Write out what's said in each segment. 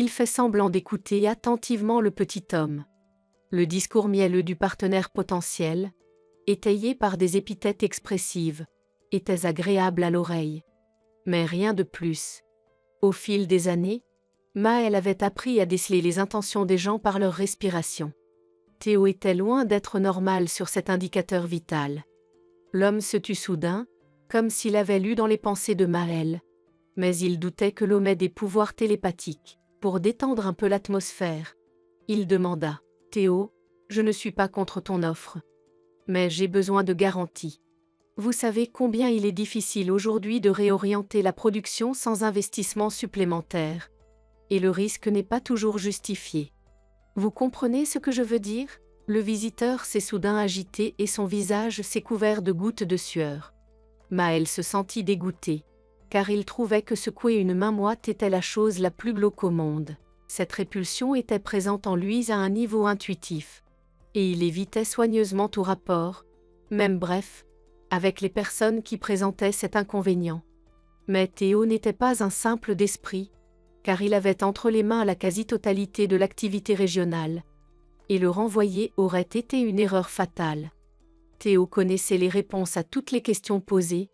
il fait semblant d'écouter attentivement le petit homme. Le discours mielleux du partenaire potentiel, étayé par des épithètes expressives, était agréable à l'oreille. Mais rien de plus. Au fil des années, Maëlle avait appris à déceler les intentions des gens par leur respiration. Théo était loin d'être normal sur cet indicateur vital. L'homme se tut soudain, comme s'il avait lu dans les pensées de Maëlle. Mais il doutait que l'homme ait des pouvoirs télépathiques. Pour détendre un peu l'atmosphère, il demanda « Théo, je ne suis pas contre ton offre. Mais j'ai besoin de garanties. Vous savez combien il est difficile aujourd'hui de réorienter la production sans investissement supplémentaire. Et le risque n'est pas toujours justifié. Vous comprenez ce que je veux dire ?» Le visiteur s'est soudain agité et son visage s'est couvert de gouttes de sueur. Maëlle se sentit dégoûté, car il trouvait que secouer une main moite était la chose la plus glauque au monde. Cette répulsion était présente en lui à un niveau intuitif. Et il évitait soigneusement tout rapport, même bref, avec les personnes qui présentaient cet inconvénient. Mais Théo n'était pas un simple d'esprit, car il avait entre les mains la quasi-totalité de l'activité régionale. Et le renvoyer aurait été une erreur fatale. Théo connaissait les réponses à toutes les questions posées,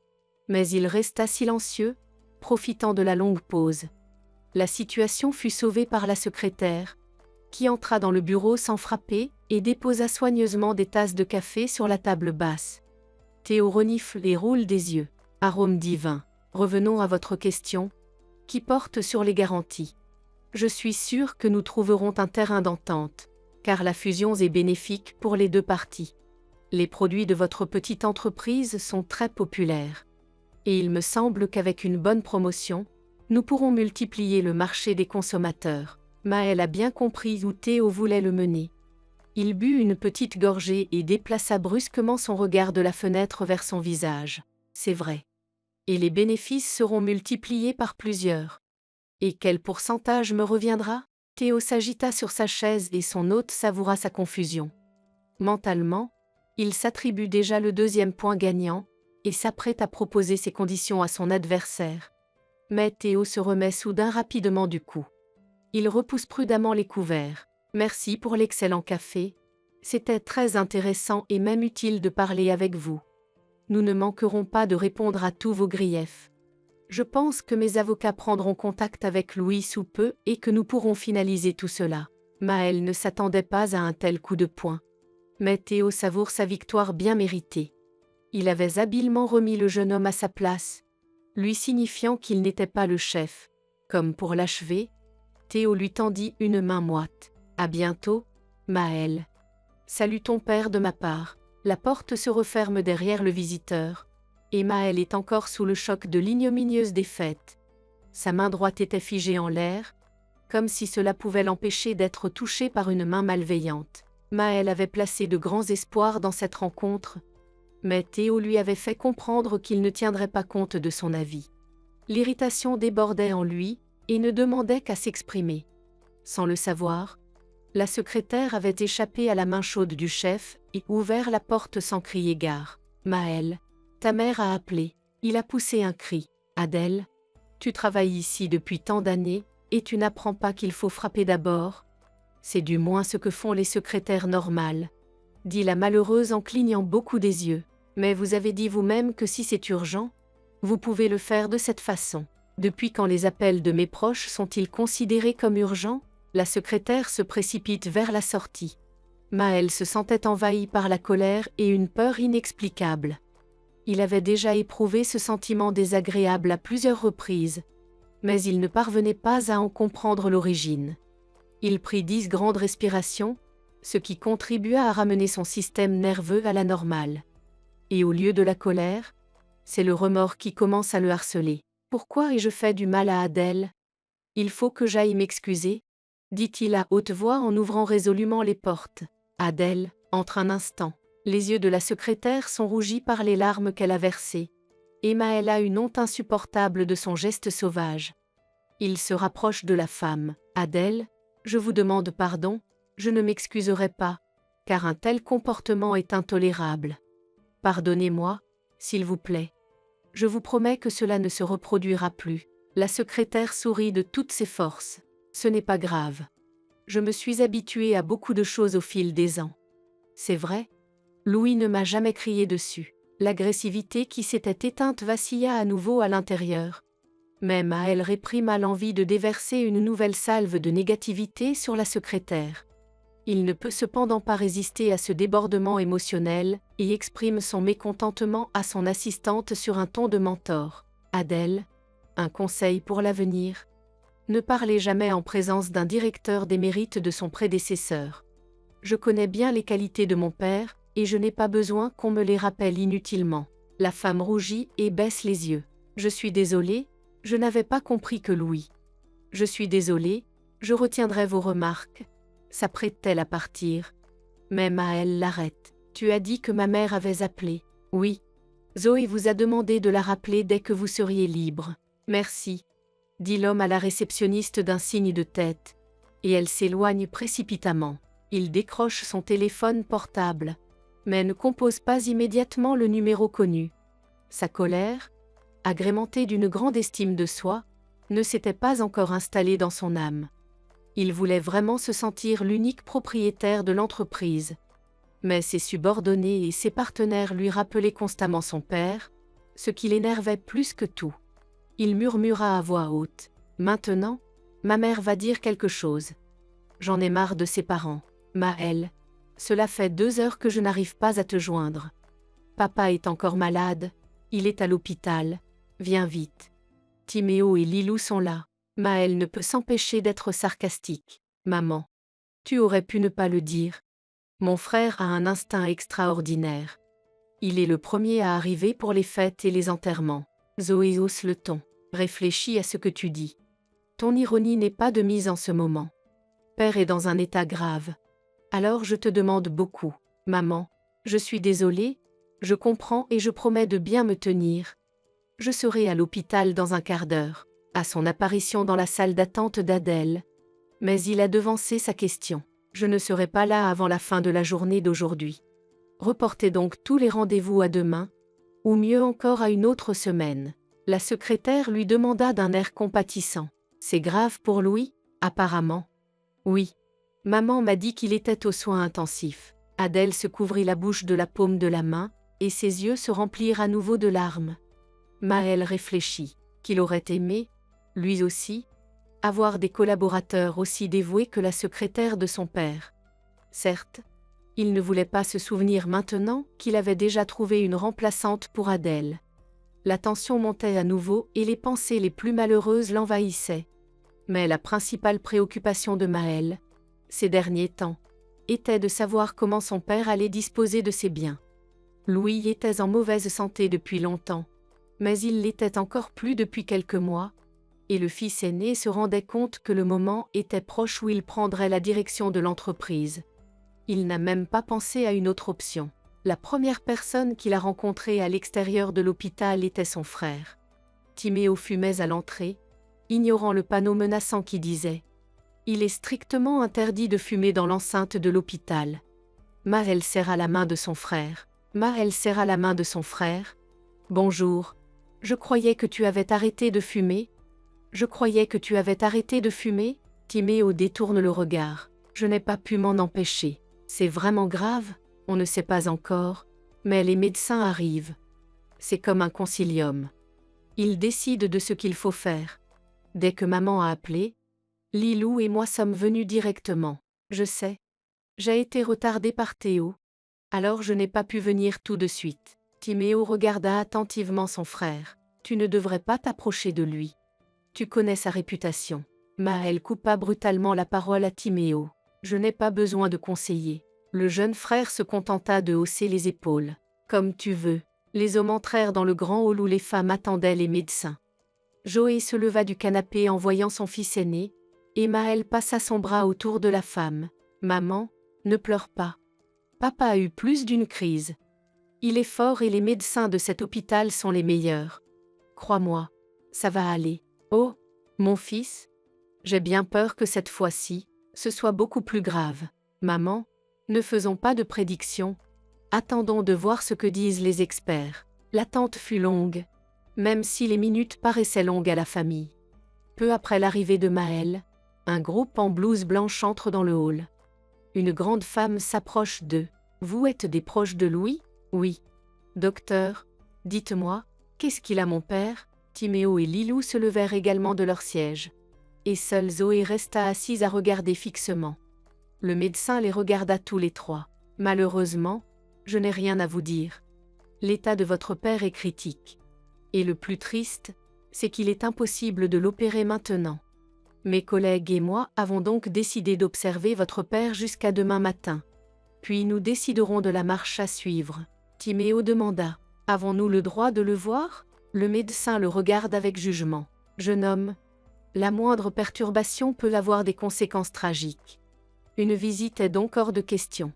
mais il resta silencieux, profitant de la longue pause. La situation fut sauvée par la secrétaire, qui entra dans le bureau sans frapper et déposa soigneusement des tasses de café sur la table basse. Théo renifle et roule des yeux. Arôme divin. Revenons à votre question, qui porte sur les garanties. Je suis sûr que nous trouverons un terrain d'entente, car la fusion est bénéfique pour les deux parties. Les produits de votre petite entreprise sont très populaires. Et il me semble qu'avec une bonne promotion, nous pourrons multiplier le marché des consommateurs. Maëlle a bien compris où Théo voulait le mener. Il but une petite gorgée et déplaça brusquement son regard de la fenêtre vers son visage. C'est vrai. Et les bénéfices seront multipliés par plusieurs. Et quel pourcentage me reviendra ? Théo s'agita sur sa chaise et son hôte savoura sa confusion. Mentalement, il s'attribue déjà le deuxième point gagnant et s'apprête à proposer ses conditions à son adversaire. Mais Théo se remet soudain rapidement du coup. Il repousse prudemment les couverts. Merci pour l'excellent café. C'était très intéressant et même utile de parler avec vous. Nous ne manquerons pas de répondre à tous vos griefs. Je pense que mes avocats prendront contact avec Louis sous peu et que nous pourrons finaliser tout cela. Maëlle ne s'attendait pas à un tel coup de poing. Mais Théo savoure sa victoire bien méritée. Il avait habilement remis le jeune homme à sa place, lui signifiant qu'il n'était pas le chef. Comme pour l'achever, Théo lui tendit une main moite. « À bientôt, Maëlle. Salue ton père de ma part. » La porte se referme derrière le visiteur, et Maëlle est encore sous le choc de l'ignominieuse défaite. Sa main droite était figée en l'air, comme si cela pouvait l'empêcher d'être touché par une main malveillante. Maëlle avait placé de grands espoirs dans cette rencontre, mais Théo lui avait fait comprendre qu'il ne tiendrait pas compte de son avis. L'irritation débordait en lui, et ne demandait qu'à s'exprimer. Sans le savoir, la secrétaire avait échappé à la main chaude du chef et ouvert la porte sans crier gare. « Maëlle, ta mère a appelé. » Il a poussé un cri. « Adèle, tu travailles ici depuis tant d'années, et tu n'apprends pas qu'il faut frapper d'abord. C'est du moins ce que font les secrétaires normales, » dit la malheureuse en clignant beaucoup des yeux. « Mais vous avez dit vous-même que si c'est urgent, vous pouvez le faire de cette façon. Depuis quand les appels de mes proches sont-ils considérés comme urgents ?» La secrétaire se précipite vers la sortie. Maëlle se sentait envahie par la colère et une peur inexplicable. Il avait déjà éprouvé ce sentiment désagréable à plusieurs reprises, mais il ne parvenait pas à en comprendre l'origine. Il prit 10 grandes respirations, ce qui contribua à ramener son système nerveux à la normale. Et au lieu de la colère, c'est le remords qui commence à le harceler. « Pourquoi ai-je fait du mal à Adèle ? Il faut que j'aille m'excuser, » dit-il à haute voix en ouvrant résolument les portes. Adèle entre un instant. Les yeux de la secrétaire sont rougis par les larmes qu'elle a versées. Et Maëlle a une honte insupportable de son geste sauvage. Il se rapproche de la femme. « Adèle, je vous demande pardon, je ne m'excuserai pas, car un tel comportement est intolérable. Pardonnez-moi, s'il vous plaît. Je vous promets que cela ne se reproduira plus. » La secrétaire sourit de toutes ses forces. Ce n'est pas grave. Je me suis habituée à beaucoup de choses au fil des ans. C'est vrai? Louis ne m'a jamais crié dessus. L'agressivité qui s'était éteinte vacilla à nouveau à l'intérieur. Mais Maël réprima l'envie de déverser une nouvelle salve de négativité sur la secrétaire. Il ne peut cependant pas résister à ce débordement émotionnel et exprime son mécontentement à son assistante sur un ton de mentor. Adèle, un conseil pour l'avenir. Ne parlez jamais en présence d'un directeur des mérites de son prédécesseur. Je connais bien les qualités de mon père, et je n'ai pas besoin qu'on me les rappelle inutilement. La femme rougit et baisse les yeux. Je suis désolée, je n'avais pas compris que Louis. Je suis désolée, je retiendrai vos remarques. S'apprête-t-elle à partir. Mais Maël l'arrête. Tu as dit que ma mère avait appelé. Oui. Zoé vous a demandé de la rappeler dès que vous seriez libre. Merci, dit l'homme à la réceptionniste d'un signe de tête. Et elle s'éloigne précipitamment. Il décroche son téléphone portable, mais ne compose pas immédiatement le numéro connu. Sa colère, agrémentée d'une grande estime de soi, ne s'était pas encore installée dans son âme. Il voulait vraiment se sentir l'unique propriétaire de l'entreprise. Mais ses subordonnés et ses partenaires lui rappelaient constamment son père, ce qui l'énervait plus que tout. Il murmura à voix haute. « Maintenant, ma mère va dire quelque chose. J'en ai marre de ses parents. Maël, cela fait 2 heures que je n'arrive pas à te joindre. Papa est encore malade, il est à l'hôpital, viens vite. Timéo et Lilou sont là. » Maël ne peut s'empêcher d'être sarcastique. « Maman, tu aurais pu ne pas le dire. Mon frère a un instinct extraordinaire. Il est le premier à arriver pour les fêtes et les enterrements. » Zoé hausse le ton. « Réfléchis à ce que tu dis. Ton ironie n'est pas de mise en ce moment. Père est dans un état grave. Alors je te demande beaucoup. Maman, je suis désolée, je comprends et je promets de bien me tenir. Je serai à l'hôpital dans un quart d'heure. » À son apparition dans la salle d'attente d'Adèle. Mais il a devancé sa question. « Je ne serai pas là avant la fin de la journée d'aujourd'hui. Reportez donc tous les rendez-vous à demain, ou mieux encore à une autre semaine. » La secrétaire lui demanda d'un air compatissant. « C'est grave pour Louis, apparemment. » « Oui. Maman m'a dit qu'il était aux soins intensifs. » Adèle se couvrit la bouche de la paume de la main, et ses yeux se remplirent à nouveau de larmes. Maël réfléchit. Qu'il aurait aimé, lui aussi, avoir des collaborateurs aussi dévoués que la secrétaire de son père. Certes, il ne voulait pas se souvenir maintenant qu'il avait déjà trouvé une remplaçante pour Adèle. La tension montait à nouveau et les pensées les plus malheureuses l'envahissaient. Mais la principale préoccupation de Maël, ces derniers temps, était de savoir comment son père allait disposer de ses biens. Louis était en mauvaise santé depuis longtemps, mais il l'était encore plus depuis quelques mois, et le fils aîné se rendait compte que le moment était proche où il prendrait la direction de l'entreprise. Il n'a même pas pensé à une autre option. La première personne qu'il a rencontrée à l'extérieur de l'hôpital était son frère. Timéo fumait à l'entrée, ignorant le panneau menaçant qui disait « Il est strictement interdit de fumer dans l'enceinte de l'hôpital. » Maël serra la main de son frère. « Bonjour. Je croyais que tu avais arrêté de fumer. » Timéo détourne le regard. « Je n'ai pas pu m'en empêcher. C'est vraiment grave, on ne sait pas encore, mais les médecins arrivent. C'est comme un concilium. Ils décident de ce qu'il faut faire. Dès que maman a appelé, Lilou et moi sommes venus directement. Je sais. J'ai été retardée par Théo. Alors je n'ai pas pu venir tout de suite. » Timéo regarda attentivement son frère. « Tu ne devrais pas t'approcher de lui. Tu connais sa réputation. » Maël coupa brutalement la parole à Timéo. « Je n'ai pas besoin de conseiller. » Le jeune frère se contenta de hausser les épaules. « Comme tu veux. » Les hommes entrèrent dans le grand hall où les femmes attendaient les médecins. Joé se leva du canapé en voyant son fils aîné, et Maël passa son bras autour de la femme. « Maman, ne pleure pas. Papa a eu plus d'une crise. Il est fort et les médecins de cet hôpital sont les meilleurs. Crois-moi, ça va aller. » « Oh, mon fils, j'ai bien peur que cette fois-ci, ce soit beaucoup plus grave. Maman, ne faisons pas de prédictions. Attendons de voir ce que disent les experts. » L'attente fut longue, même si les minutes paraissaient longues à la famille. Peu après l'arrivée de Maël, Un groupe en blouse blanche entre dans le hall. Une grande femme s'approche d'eux. « Vous êtes des proches de Louis ?» ?»« Oui. »« Docteur, dites-moi, qu'est-ce qu'il a mon père ?» Timéo et Lilou se levèrent également de leur siège. Et seule Zoé resta assise à regarder fixement. Le médecin les regarda tous les trois. « Malheureusement, je n'ai rien à vous dire. L'état de votre père est critique. Et le plus triste, c'est qu'il est impossible de l'opérer maintenant. Mes collègues et moi avons donc décidé d'observer votre père jusqu'à demain matin. Puis nous déciderons de la marche à suivre. » Timéo demanda. « Avons-nous le droit de le voir ?» Le médecin le regarde avec jugement. « Jeune homme, la moindre perturbation peut avoir des conséquences tragiques. Une visite est donc hors de question.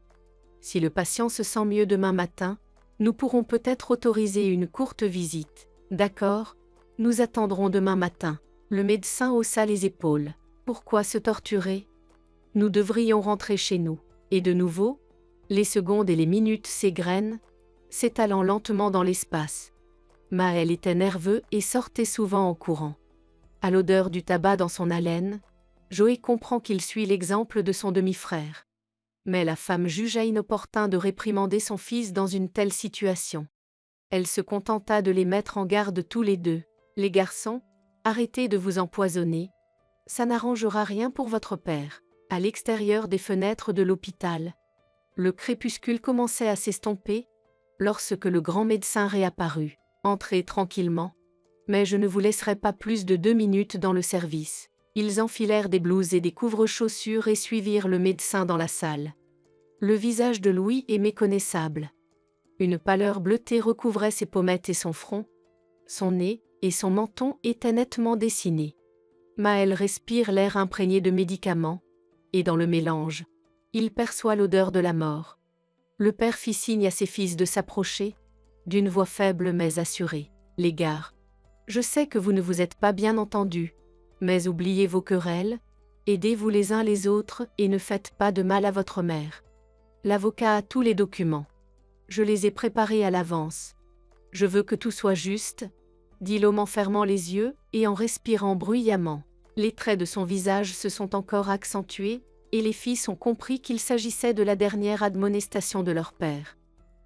Si le patient se sent mieux demain matin, nous pourrons peut-être autoriser une courte visite. D'accord, nous attendrons demain matin. » Le médecin haussa les épaules. « Pourquoi se torturer ? Nous devrions rentrer chez nous. » Et de nouveau, les secondes et les minutes s'égrènent, s'étalant lentement dans l'espace. Maël était nerveux et sortait souvent en courant. À l'odeur du tabac dans son haleine, Joé comprend qu'il suit l'exemple de son demi-frère. Mais la femme jugea inopportun de réprimander son fils dans une telle situation. Elle se contenta de les mettre en garde tous les deux. « Les garçons, arrêtez de vous empoisonner. Ça n'arrangera rien pour votre père. » À l'extérieur des fenêtres de l'hôpital, le crépuscule commençait à s'estomper, lorsque le grand médecin réapparut. « Entrez tranquillement. Mais je ne vous laisserai pas plus de 2 minutes dans le service. » Ils enfilèrent des blouses et des couvre-chaussures et suivirent le médecin dans la salle. Le visage de Louis est méconnaissable. Une pâleur bleutée recouvrait ses pommettes et son front. Son nez et son menton étaient nettement dessinés. Maël respire l'air imprégné de médicaments, et dans le mélange, il perçoit l'odeur de la mort. Le père fit signe à ses fils de s'approcher, d'une voix faible mais assurée. « Les gars, je sais que vous ne vous êtes pas bien entendus, mais oubliez vos querelles, aidez-vous les uns les autres et ne faites pas de mal à votre mère. L'avocat a tous les documents. Je les ai préparés à l'avance. Je veux que tout soit juste, » dit l'homme en fermant les yeux et en respirant bruyamment. Les traits de son visage se sont encore accentués, et les fils ont compris qu'il s'agissait de la dernière admonestation de leur père.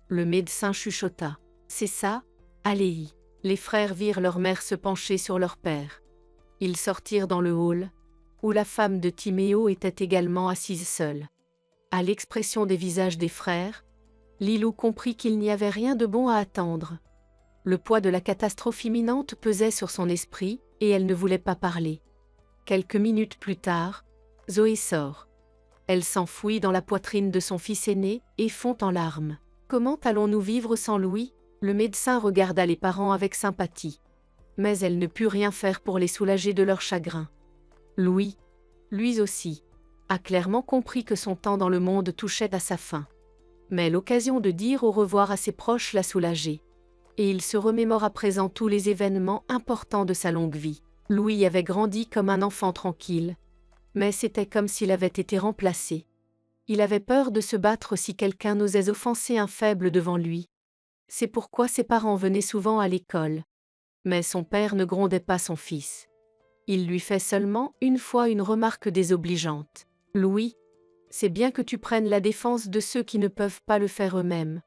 Le médecin chuchota. « C'est ça, allez-y. » Les frères virent leur mère se pencher sur leur père. Ils sortirent dans le hall, où la femme de Timéo était également assise seule. À l'expression des visages des frères, Lilou comprit qu'il n'y avait rien de bon à attendre. Le poids de la catastrophe imminente pesait sur son esprit, et elle ne voulait pas parler. Quelques minutes plus tard, Zoé sort. Elle s'enfouit dans la poitrine de son fils aîné et fond en larmes. « Comment allons-nous vivre sans Louis ?» Le médecin regarda les parents avec sympathie. Mais elle ne put rien faire pour les soulager de leur chagrin. Louis, lui aussi, a clairement compris que son temps dans le monde touchait à sa fin. Mais l'occasion de dire au revoir à ses proches l'a soulagé. Et il se remémore à présent tous les événements importants de sa longue vie. Louis avait grandi comme un enfant tranquille, mais c'était comme s'il avait été remplacé. Il avait peur de se battre si quelqu'un n'osait offenser un faible devant lui. C'est pourquoi ses parents venaient souvent à l'école. Mais son père ne grondait pas son fils. Il lui fait seulement une fois une remarque désobligeante. « Louis, c'est bien que tu prennes la défense de ceux qui ne peuvent pas le faire eux-mêmes.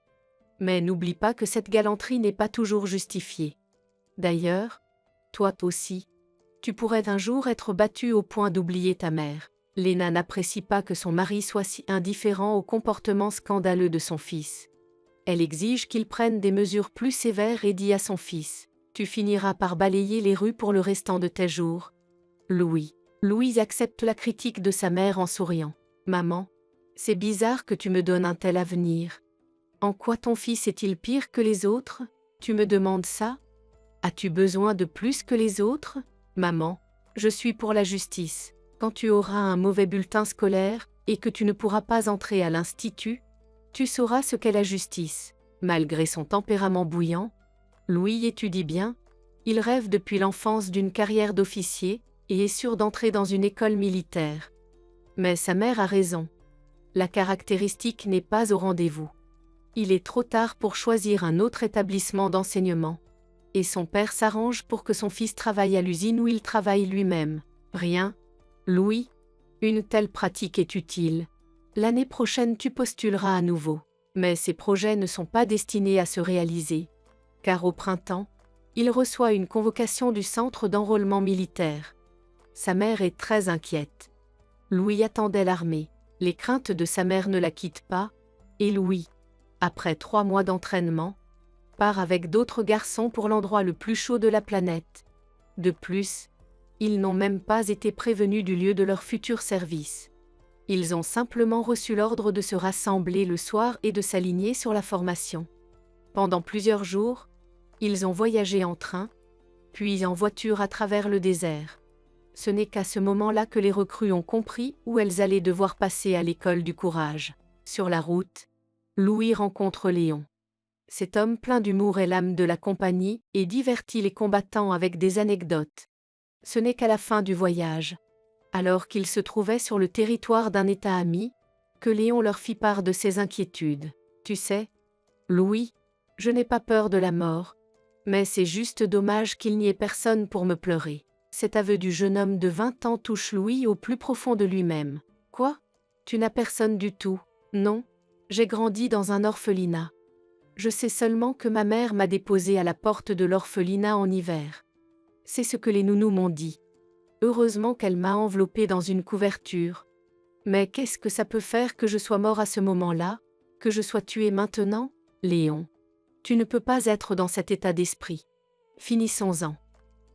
Mais n'oublie pas que cette galanterie n'est pas toujours justifiée. D'ailleurs, toi aussi, tu pourrais un jour être battu au point d'oublier ta mère. » Léna n'apprécie pas que son mari soit si indifférent au comportement scandaleux de son fils. Elle exige qu'il prenne des mesures plus sévères et dit à son fils « Tu finiras par balayer les rues pour le restant de tes jours. » Louise accepte la critique de sa mère en souriant. « Maman, c'est bizarre que tu me donnes un tel avenir. En quoi ton fils est-il pire que les autres? Tu me demandes ça? As-tu besoin de plus que les autres? Maman, je suis pour la justice. Quand tu auras un mauvais bulletin scolaire et que tu ne pourras pas entrer à l'institut, tu sauras ce qu'est la justice. » Malgré son tempérament bouillant, Louis étudie bien. Il rêve depuis l'enfance d'une carrière d'officier et est sûr d'entrer dans une école militaire. Mais sa mère a raison. La caractéristique n'est pas au rendez-vous. Il est trop tard pour choisir un autre établissement d'enseignement. Et son père s'arrange pour que son fils travaille à l'usine où il travaille lui-même. Rien, Louis, Une telle pratique est utile. L'année prochaine tu postuleras à nouveau. Mais ces projets ne sont pas destinés à se réaliser. Car au printemps, il reçoit une convocation du centre d'enrôlement militaire. Sa mère est très inquiète. Louis attendait l'armée. Les craintes de sa mère ne la quittent pas, et Louis, après 3 mois d'entraînement, part avec d'autres garçons pour l'endroit le plus chaud de la planète. De plus, ils n'ont même pas été prévenus du lieu de leur futur service. Ils ont simplement reçu l'ordre de se rassembler le soir et de s'aligner sur la formation. Pendant plusieurs jours, ils ont voyagé en train, puis en voiture à travers le désert. Ce n'est qu'à ce moment-là que les recrues ont compris où elles allaient devoir passer à l'école du courage. Sur la route, Louis rencontre Léon. Cet homme plein d'humour est l'âme de la compagnie et divertit les combattants avec des anecdotes. Ce n'est qu'à la fin du voyage, alors qu'ils se trouvaient sur le territoire d'un État ami, que Léon leur fit part de ses inquiétudes. « Tu sais, Louis, je n'ai pas peur de la mort, mais c'est juste dommage qu'il n'y ait personne pour me pleurer. » Cet aveu du jeune homme de 20 ans touche Louis au plus profond de lui-même. « Quoi? Tu n'as personne du tout? » ?»« Non, j'ai grandi dans un orphelinat. Je sais seulement que ma mère m'a déposé à la porte de l'orphelinat en hiver. C'est ce que les nounous m'ont dit. Heureusement qu'elle m'a enveloppé dans une couverture. Mais qu'est-ce que ça peut faire que je sois mort à ce moment-là, que je sois tué maintenant, Léon? Tu ne peux pas être dans cet état d'esprit. Finissons-en.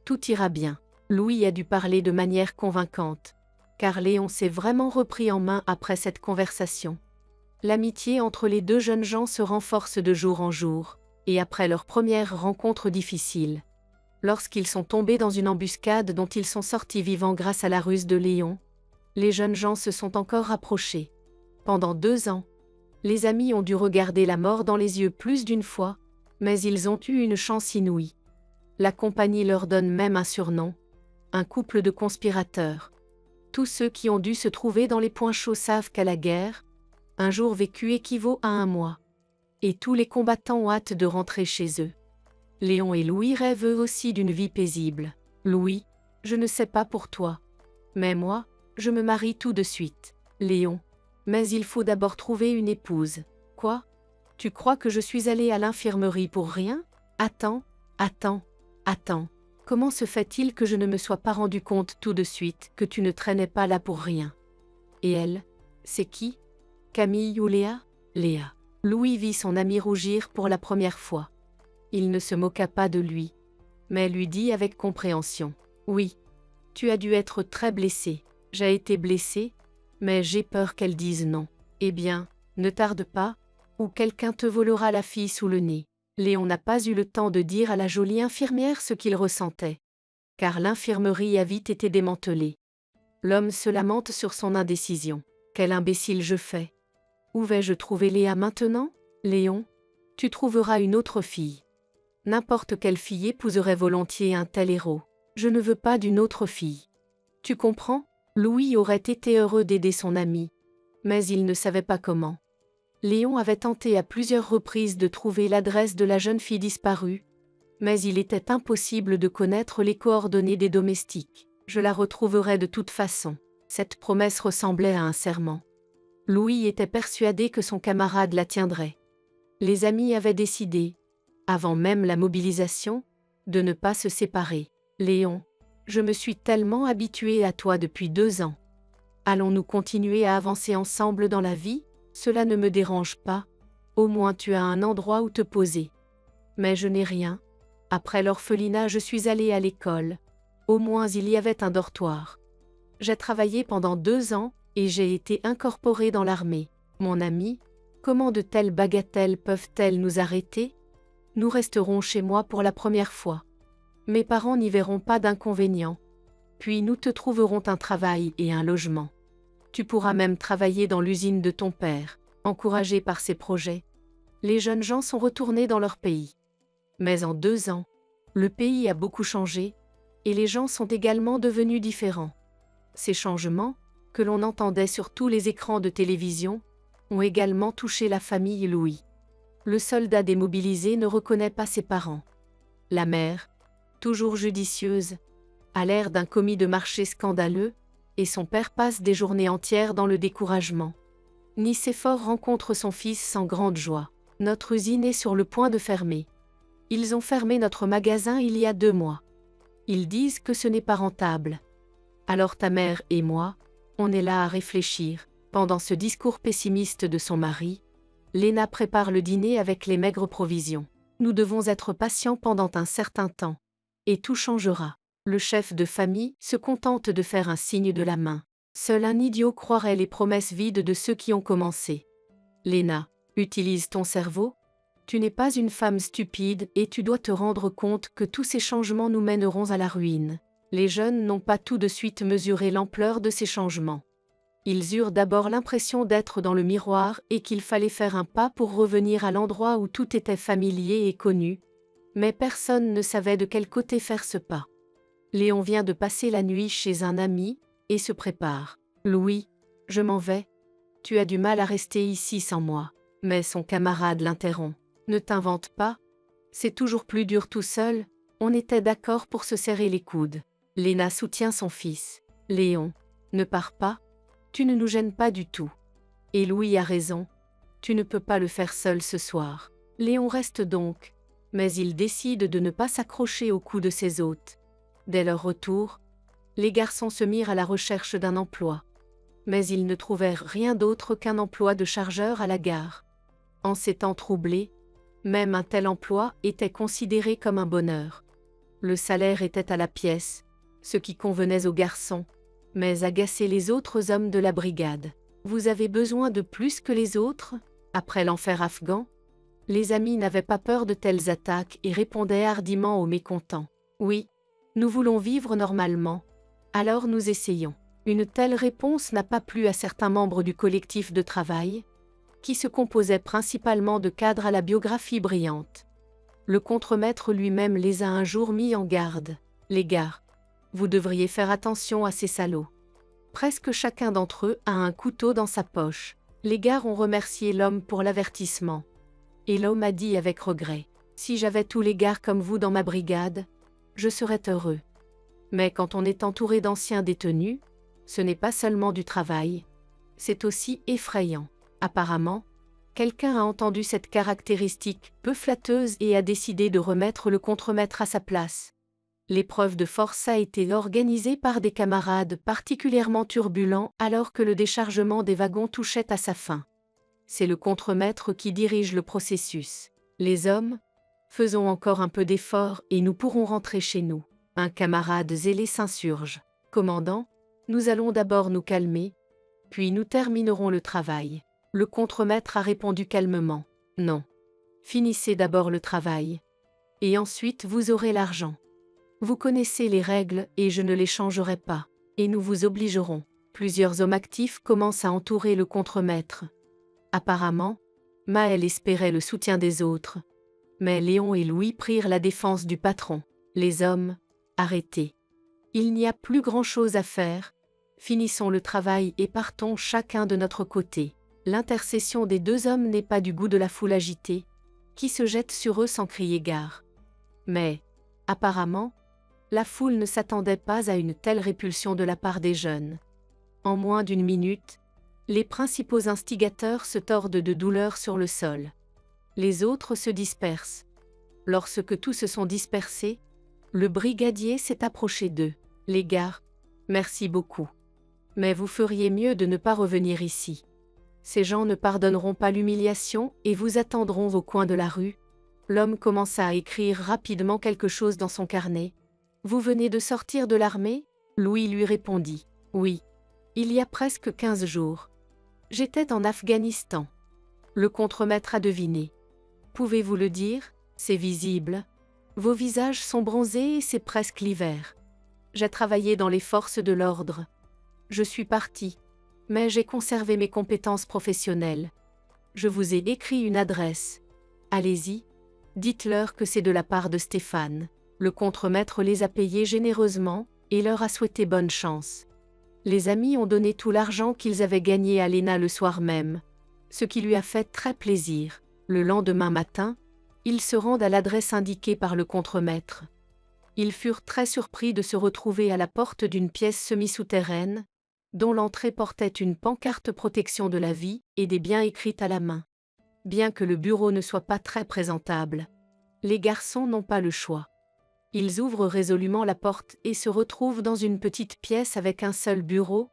Tout ira bien. » Louis a dû parler de manière convaincante, car Léon s'est vraiment repris en main après cette conversation. L'amitié entre les deux jeunes gens se renforce de jour en jour, et après leur première rencontre difficile, lorsqu'ils sont tombés dans une embuscade dont ils sont sortis vivants grâce à la ruse de Léon, les jeunes gens se sont encore rapprochés. Pendant 2 ans, les amis ont dû regarder la mort dans les yeux plus d'une fois, mais ils ont eu une chance inouïe. La compagnie leur donne même un surnom, un couple de conspirateurs. Tous ceux qui ont dû se trouver dans les points chauds savent qu'à la guerre, un jour vécu équivaut à 1 mois. Et tous les combattants ont hâte de rentrer chez eux. Léon et Louis rêvent eux aussi d'une vie paisible. Louis, je ne sais pas pour toi, mais moi, je me marie tout de suite. Léon, mais il faut d'abord trouver une épouse. Quoi? Tu crois que je suis allé à l'infirmerie pour rien? Attends. Comment se fait-il que je ne me sois pas rendu compte tout de suite que tu ne traînais pas là pour rien? Et elle, c'est qui? Camille ou Léa? Léa. Louis vit son ami rougir pour la première fois. Il ne se moqua pas de lui, mais lui dit avec compréhension. Oui, tu as dû être très blessé. J'ai été blessé, mais j'ai peur qu'elle dise non. Eh bien, ne tarde pas, ou quelqu'un te volera la fille sous le nez. Léon n'a pas eu le temps de dire à la jolie infirmière ce qu'il ressentait, car l'infirmerie a vite été démantelée. L'homme se lamente sur son indécision. Quel imbécile je fais! Où vais-je trouver Léa maintenant? Léon, tu trouveras une autre fille. N'importe quelle fille épouserait volontiers un tel héros. Je ne veux pas d'une autre fille. Tu comprends? Louis aurait été heureux d'aider son ami, mais il ne savait pas comment. Léon avait tenté à plusieurs reprises de trouver l'adresse de la jeune fille disparue, mais il était impossible de connaître les coordonnées des domestiques. Je la retrouverai de toute façon. Cette promesse ressemblait à un serment. Louis était persuadé que son camarade la tiendrait. Les amis avaient décidé, avant même la mobilisation, de ne pas se séparer. Léon, je me suis tellement habitué à toi depuis 2 ans. Allons-nous continuer à avancer ensemble dans la vie? Cela ne me dérange pas. Au moins tu as un endroit où te poser. Mais je n'ai rien. Après l'orphelinat, je suis allée à l'école. Au moins il y avait un dortoir. J'ai travaillé pendant 2 ans et j'ai été incorporée dans l'armée. Mon ami, comment de telles bagatelles peuvent-elles nous arrêter? Nous resterons chez moi pour la première fois. Mes parents n'y verront pas d'inconvénient. Puis nous te trouverons un travail et un logement. Tu pourras même travailler dans l'usine de ton père, encouragé par ses projets. Les jeunes gens sont retournés dans leur pays. Mais en 2 ans, le pays a beaucoup changé, et les gens sont également devenus différents. Ces changements, que l'on entendait sur tous les écrans de télévision, ont également touché la famille Louis. Le soldat démobilisé ne reconnaît pas ses parents. La mère, toujours judicieuse, a l'air d'un commis de marché scandaleux, et son père passe des journées entières dans le découragement. Nicéphore rencontre son fils sans grande joie. Notre usine est sur le point de fermer. Ils ont fermé notre magasin il y a 2 mois. Ils disent que ce n'est pas rentable. Alors ta mère et moi, on est là à réfléchir. Pendant ce discours pessimiste de son mari, Léna prépare le dîner avec les maigres provisions. Nous devons être patients pendant un certain temps. Et tout changera. Le chef de famille se contente de faire un signe de la main. Seul un idiot croirait les promesses vides de ceux qui ont commencé. Léna, utilise ton cerveau. Tu n'es pas une femme stupide et tu dois te rendre compte que tous ces changements nous mèneront à la ruine. Les jeunes n'ont pas tout de suite mesuré l'ampleur de ces changements. Ils eurent d'abord l'impression d'être dans le miroir et qu'il fallait faire un pas pour revenir à l'endroit où tout était familier et connu, mais personne ne savait de quel côté faire ce pas. Léon vient de passer la nuit chez un ami et se prépare. Louis, je m'en vais. Tu as du mal à rester ici sans moi. Mais son camarade l'interrompt. Ne t'invente pas. C'est toujours plus dur tout seul. On était d'accord pour se serrer les coudes. Léna soutient son fils. Léon, ne pars pas. Tu ne nous gênes pas du tout. Et Louis a raison. Tu ne peux pas le faire seul ce soir. Léon reste donc, mais il décide de ne pas s'accrocher au cou de ses hôtes. Dès leur retour, les garçons se mirent à la recherche d'un emploi. Mais ils ne trouvèrent rien d'autre qu'un emploi de chargeur à la gare. En ces temps troublés, même un tel emploi était considéré comme un bonheur. Le salaire était à la pièce, ce qui convenait aux garçons, mais agaçait les autres hommes de la brigade. Vous avez besoin de plus que les autres, après l'enfer afghan? Les amis n'avaient pas peur de telles attaques et répondaient hardiment aux mécontents. Oui, nous voulons vivre normalement, alors nous essayons. Une telle réponse n'a pas plu à certains membres du collectif de travail, qui se composait principalement de cadres à la biographie brillante. Le contremaître lui-même les a un jour mis en garde. Les gars, vous devriez faire attention à ces salauds. Presque chacun d'entre eux a un couteau dans sa poche. Les gars ont remercié l'homme pour l'avertissement. Et l'homme a dit avec regret, « Si j'avais tous les gars comme vous dans ma brigade, je serais heureux. » Mais quand on est entouré d'anciens détenus, ce n'est pas seulement du travail, c'est aussi effrayant. Apparemment, quelqu'un a entendu cette caractéristique peu flatteuse et a décidé de remettre le contremaître à sa place. L'épreuve de force a été organisée par des camarades particulièrement turbulents alors que le déchargement des wagons touchait à sa fin. C'est le contremaître qui dirige le processus. Les hommes, faisons encore un peu d'effort et nous pourrons rentrer chez nous. Un camarade zélé s'insurge. Commandant, nous allons d'abord nous calmer, puis nous terminerons le travail. Le contremaître a répondu calmement. Non. Finissez d'abord le travail. Et ensuite vous aurez l'argent. Vous connaissez les règles et je ne les changerai pas. Et nous vous obligerons. Plusieurs hommes actifs commencent à entourer le contremaître. Apparemment, Maël espérait le soutien des autres. Mais Léon et Louis prirent la défense du patron. Les hommes, arrêtés. Il n'y a plus grand-chose à faire. Finissons le travail et partons chacun de notre côté. L'intercession des 2 hommes n'est pas du goût de la foule agitée, qui se jette sur eux sans crier gare. Mais, apparemment, la foule ne s'attendait pas à une telle répulsion de la part des jeunes. En moins d'1 minute, les principaux instigateurs se tordent de douleur sur le sol. Les autres se dispersent. Lorsque tous se sont dispersés, le brigadier s'est approché d'eux. Les gars, merci beaucoup. Mais vous feriez mieux de ne pas revenir ici. Ces gens ne pardonneront pas l'humiliation et vous attendront au coin de la rue. L'homme commença à écrire rapidement quelque chose dans son carnet. Vous venez de sortir de l'armée? Louis lui répondit. Oui. Il y a presque 15 jours. J'étais en Afghanistan. Le contremaître a deviné. Pouvez-vous le dire? C'est visible. Vos visages sont bronzés et c'est presque l'hiver. J'ai travaillé dans les forces de l'ordre. Je suis parti, mais j'ai conservé mes compétences professionnelles. Je vous ai écrit une adresse. Allez-y, dites-leur que c'est de la part de Stéphane. Le contremaître les a payés généreusement et leur a souhaité bonne chance. Les amis ont donné tout l'argent qu'ils avaient gagné à Léna le soir même, ce qui lui a fait très plaisir. Le lendemain matin, ils se rendent à l'adresse indiquée par le contremaître. Ils furent très surpris de se retrouver à la porte d'une pièce semi-souterraine, dont l'entrée portait une pancarte protection de la vie et des biens écrites à la main. Bien que le bureau ne soit pas très présentable, les garçons n'ont pas le choix. Ils ouvrent résolument la porte et se retrouvent dans une petite pièce avec un seul bureau,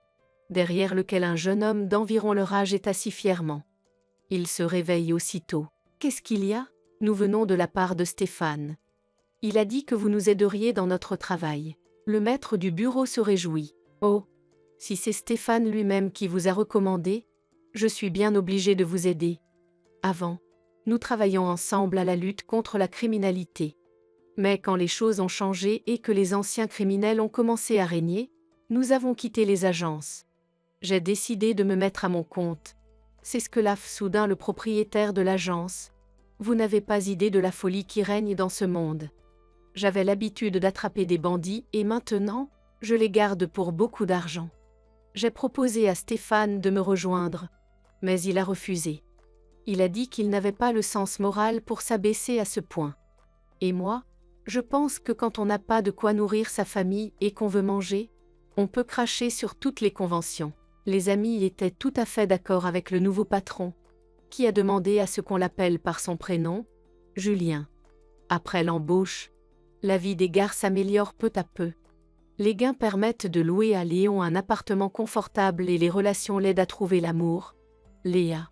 derrière lequel un jeune homme d'environ leur âge est assis fièrement. Ils se réveillent aussitôt. « Qu'est-ce qu'il y a ? Nous venons de la part de Stéphane. Il a dit que vous nous aideriez dans notre travail. » Le maître du bureau se réjouit. « Oh, si c'est Stéphane lui-même qui vous a recommandé, je suis bien obligé de vous aider. Avant, nous travaillions ensemble à la lutte contre la criminalité. Mais quand les choses ont changé et que les anciens criminels ont commencé à régner, nous avons quitté les agences. J'ai décidé de me mettre à mon compte. » S'esclaffe soudain le propriétaire de l'agence. « Vous n'avez pas idée de la folie qui règne dans ce monde. J'avais l'habitude d'attraper des bandits et maintenant, je les garde pour beaucoup d'argent. J'ai proposé à Stéphane de me rejoindre, mais il a refusé. Il a dit qu'il n'avait pas le sens moral pour s'abaisser à ce point. Et moi, je pense que quand on n'a pas de quoi nourrir sa famille et qu'on veut manger, on peut cracher sur toutes les conventions. » Les amis étaient tout à fait d'accord avec le nouveau patron, qui a demandé à ce qu'on l'appelle par son prénom, Julien. Après l'embauche, la vie des gars s'améliore peu à peu. Les gains permettent de louer à Léon un appartement confortable et les relations l'aident à trouver l'amour, Léa.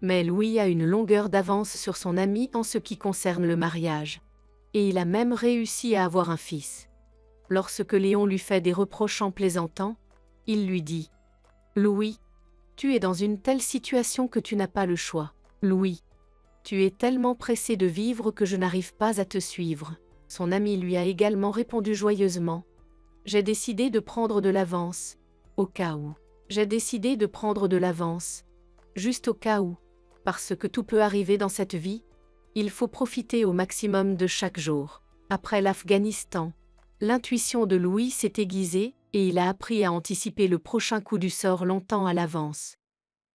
Mais Louis a une longueur d'avance sur son ami en ce qui concerne le mariage. Et il a même réussi à avoir un fils. Lorsque Léon lui fait des reproches en plaisantant, il lui dit: « Louis, tu es dans une telle situation que tu n'as pas le choix. Louis, tu es tellement pressé de vivre que je n'arrive pas à te suivre. » Son ami lui a également répondu joyeusement: « J'ai décidé de prendre de l'avance, au cas où. J'ai décidé de prendre de l'avance, juste au cas où, parce que tout peut arriver dans cette vie, il faut profiter au maximum de chaque jour. » Après l'Afghanistan, l'intuition de Louis s'est aiguisée et il a appris à anticiper le prochain coup du sort longtemps à l'avance.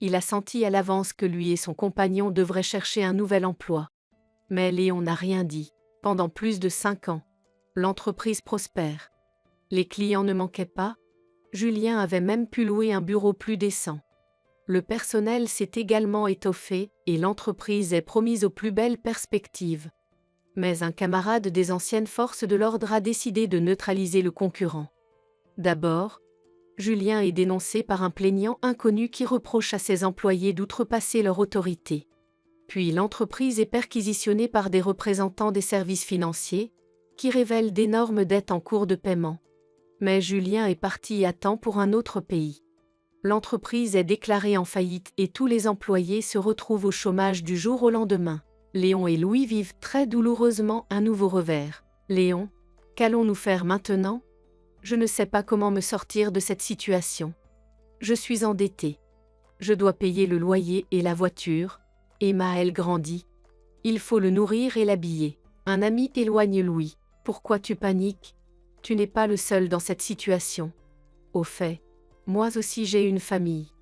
Il a senti à l'avance que lui et son compagnon devraient chercher un nouvel emploi. Mais Léon n'a rien dit. Pendant plus de 5 ans, l'entreprise prospère. Les clients ne manquaient pas. Julien avait même pu louer un bureau plus décent. Le personnel s'est également étoffé et l'entreprise est promise aux plus belles perspectives. Mais un camarade des anciennes forces de l'ordre a décidé de neutraliser le concurrent. D'abord, Julien est dénoncé par un plaignant inconnu qui reproche à ses employés d'outrepasser leur autorité. Puis l'entreprise est perquisitionnée par des représentants des services financiers, qui révèlent d'énormes dettes en cours de paiement. Mais Julien est parti à temps pour un autre pays. L'entreprise est déclarée en faillite et tous les employés se retrouvent au chômage du jour au lendemain. Léon et Louis vivent très douloureusement un nouveau revers. « Léon, qu'allons-nous faire maintenant ? Je ne sais pas comment me sortir de cette situation. Je suis endetté. Je dois payer le loyer et la voiture. Emma, elle grandit. Il faut le nourrir et l'habiller. » Un ami éloigne Louis. « Pourquoi tu paniques ? Tu n'es pas le seul dans cette situation. Au fait, moi aussi j'ai une famille.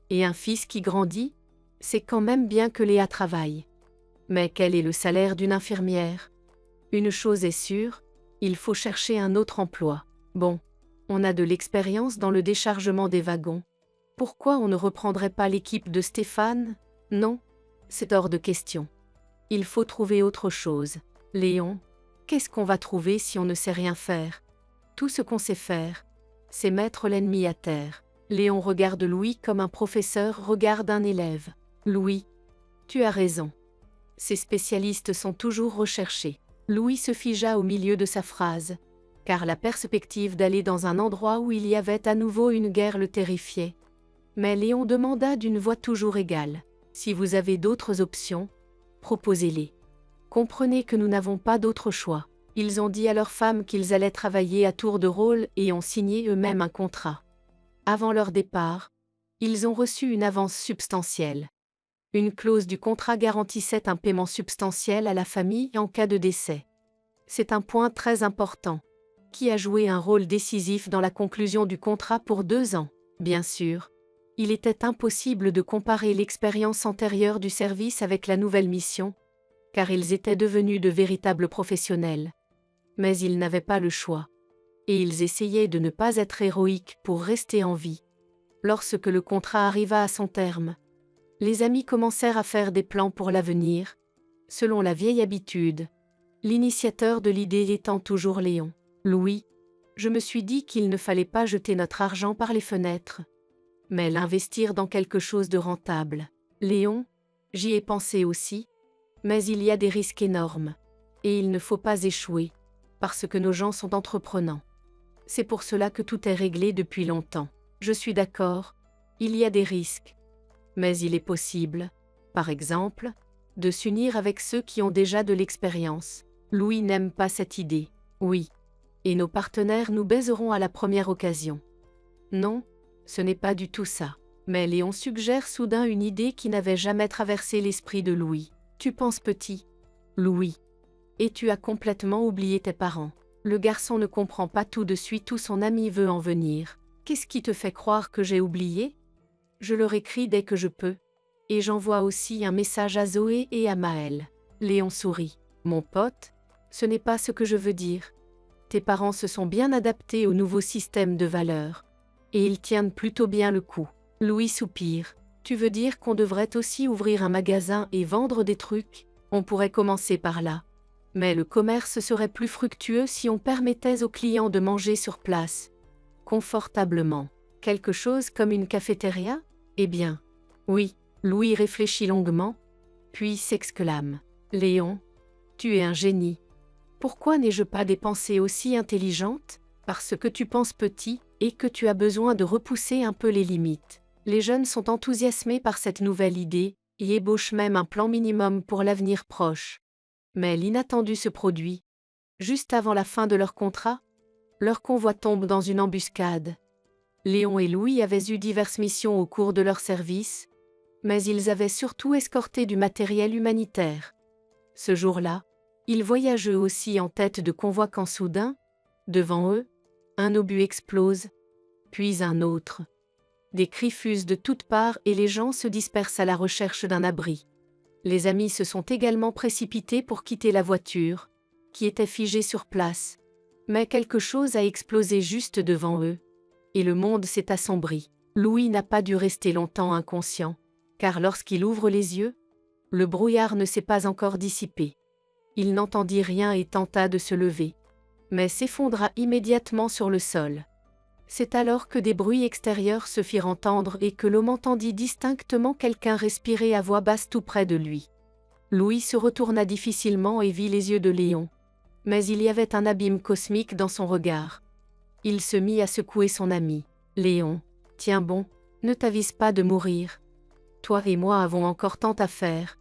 Et un fils qui grandit, c'est quand même bien que Léa travaille. Mais quel est le salaire d'une infirmière ? Une chose est sûre, il faut chercher un autre emploi. Bon, on a de l'expérience dans le déchargement des wagons. Pourquoi on ne reprendrait pas l'équipe de Stéphane ? Non, c'est hors de question. Il faut trouver autre chose. Léon, qu'est-ce qu'on va trouver si on ne sait rien faire ? Tout ce qu'on sait faire, c'est mettre l'ennemi à terre. Léon regarde Louis comme un professeur regarde un élève. Louis, tu as raison. Ces spécialistes sont toujours recherchés. Louis se figea au milieu de sa phrase, car la perspective d'aller dans un endroit où il y avait à nouveau une guerre le terrifiait. Mais Léon demanda d'une voix toujours égale: « Si vous avez d'autres options, proposez-les. Comprenez que nous n'avons pas d'autre choix. » Ils ont dit à leurs femmes qu'ils allaient travailler à tour de rôle et ont signé eux-mêmes un contrat. Avant leur départ, ils ont reçu une avance substantielle. Une clause du contrat garantissait un paiement substantiel à la famille en cas de décès. C'est un point très important, qui a joué un rôle décisif dans la conclusion du contrat pour 2 ans. Bien sûr, il était impossible de comparer l'expérience antérieure du service avec la nouvelle mission, car ils étaient devenus de véritables professionnels. Mais ils n'avaient pas le choix. Et ils essayaient de ne pas être héroïques pour rester en vie. Lorsque le contrat arriva à son terme, les amis commencèrent à faire des plans pour l'avenir, selon la vieille habitude, l'initiateur de l'idée étant toujours Léon. Louis, je me suis dit qu'il ne fallait pas jeter notre argent par les fenêtres, mais l'investir dans quelque chose de rentable. Léon, j'y ai pensé aussi, mais il y a des risques énormes, et il ne faut pas échouer, parce que nos gens sont entreprenants. C'est pour cela que tout est réglé depuis longtemps. Je suis d'accord, il y a des risques. Mais il est possible, par exemple, de s'unir avec ceux qui ont déjà de l'expérience. Louis n'aime pas cette idée. Oui. Et nos partenaires nous baiseront à la première occasion. Non, ce n'est pas du tout ça. Mais Léon suggère soudain une idée qui n'avait jamais traversé l'esprit de Louis. Tu penses petit, Louis. Et tu as complètement oublié tes parents. Le garçon ne comprend pas tout de suite où son ami veut en venir. Qu'est-ce qui te fait croire que j'ai oublié? Je leur écris dès que je peux. Et j'envoie aussi un message à Zoé et à Maël. Léon sourit. Mon pote, ce n'est pas ce que je veux dire. Tes parents se sont bien adaptés au nouveau système de valeurs. Et ils tiennent plutôt bien le coup. Louis soupire. Tu veux dire qu'on devrait aussi ouvrir un magasin et vendre des trucs? On pourrait commencer par là. Mais le commerce serait plus fructueux si on permettait aux clients de manger sur place, confortablement. Quelque chose comme une cafétéria? Eh bien, oui. Louis réfléchit longuement, puis s'exclame. Léon, tu es un génie. Pourquoi n'ai-je pas des pensées aussi intelligentes? Parce que tu penses petit et que tu as besoin de repousser un peu les limites. Les jeunes sont enthousiasmés par cette nouvelle idée et ébauchent même un plan minimum pour l'avenir proche. Mais l'inattendu se produit. Juste avant la fin de leur contrat, leur convoi tombe dans une embuscade. Léon et Louis avaient eu diverses missions au cours de leur service, mais ils avaient surtout escorté du matériel humanitaire. Ce jour-là, ils voyagent eux aussi en tête de convoi quand soudain, devant eux, un obus explose, puis un autre. Des cris fusent de toutes parts et les gens se dispersent à la recherche d'un abri. Les amis se sont également précipités pour quitter la voiture, qui était figée sur place. Mais quelque chose a explosé juste devant eux, et le monde s'est assombri. Louis n'a pas dû rester longtemps inconscient, car lorsqu'il ouvre les yeux, le brouillard ne s'est pas encore dissipé. Il n'entendit rien et tenta de se lever, mais s'effondra immédiatement sur le sol. C'est alors que des bruits extérieurs se firent entendre et que l'homme entendit distinctement quelqu'un respirer à voix basse tout près de lui. Louis se retourna difficilement et vit les yeux de Léon. Mais il y avait un abîme cosmique dans son regard. Il se mit à secouer son ami. Léon, tiens bon, ne t'avise pas de mourir. Toi et moi avons encore tant à faire.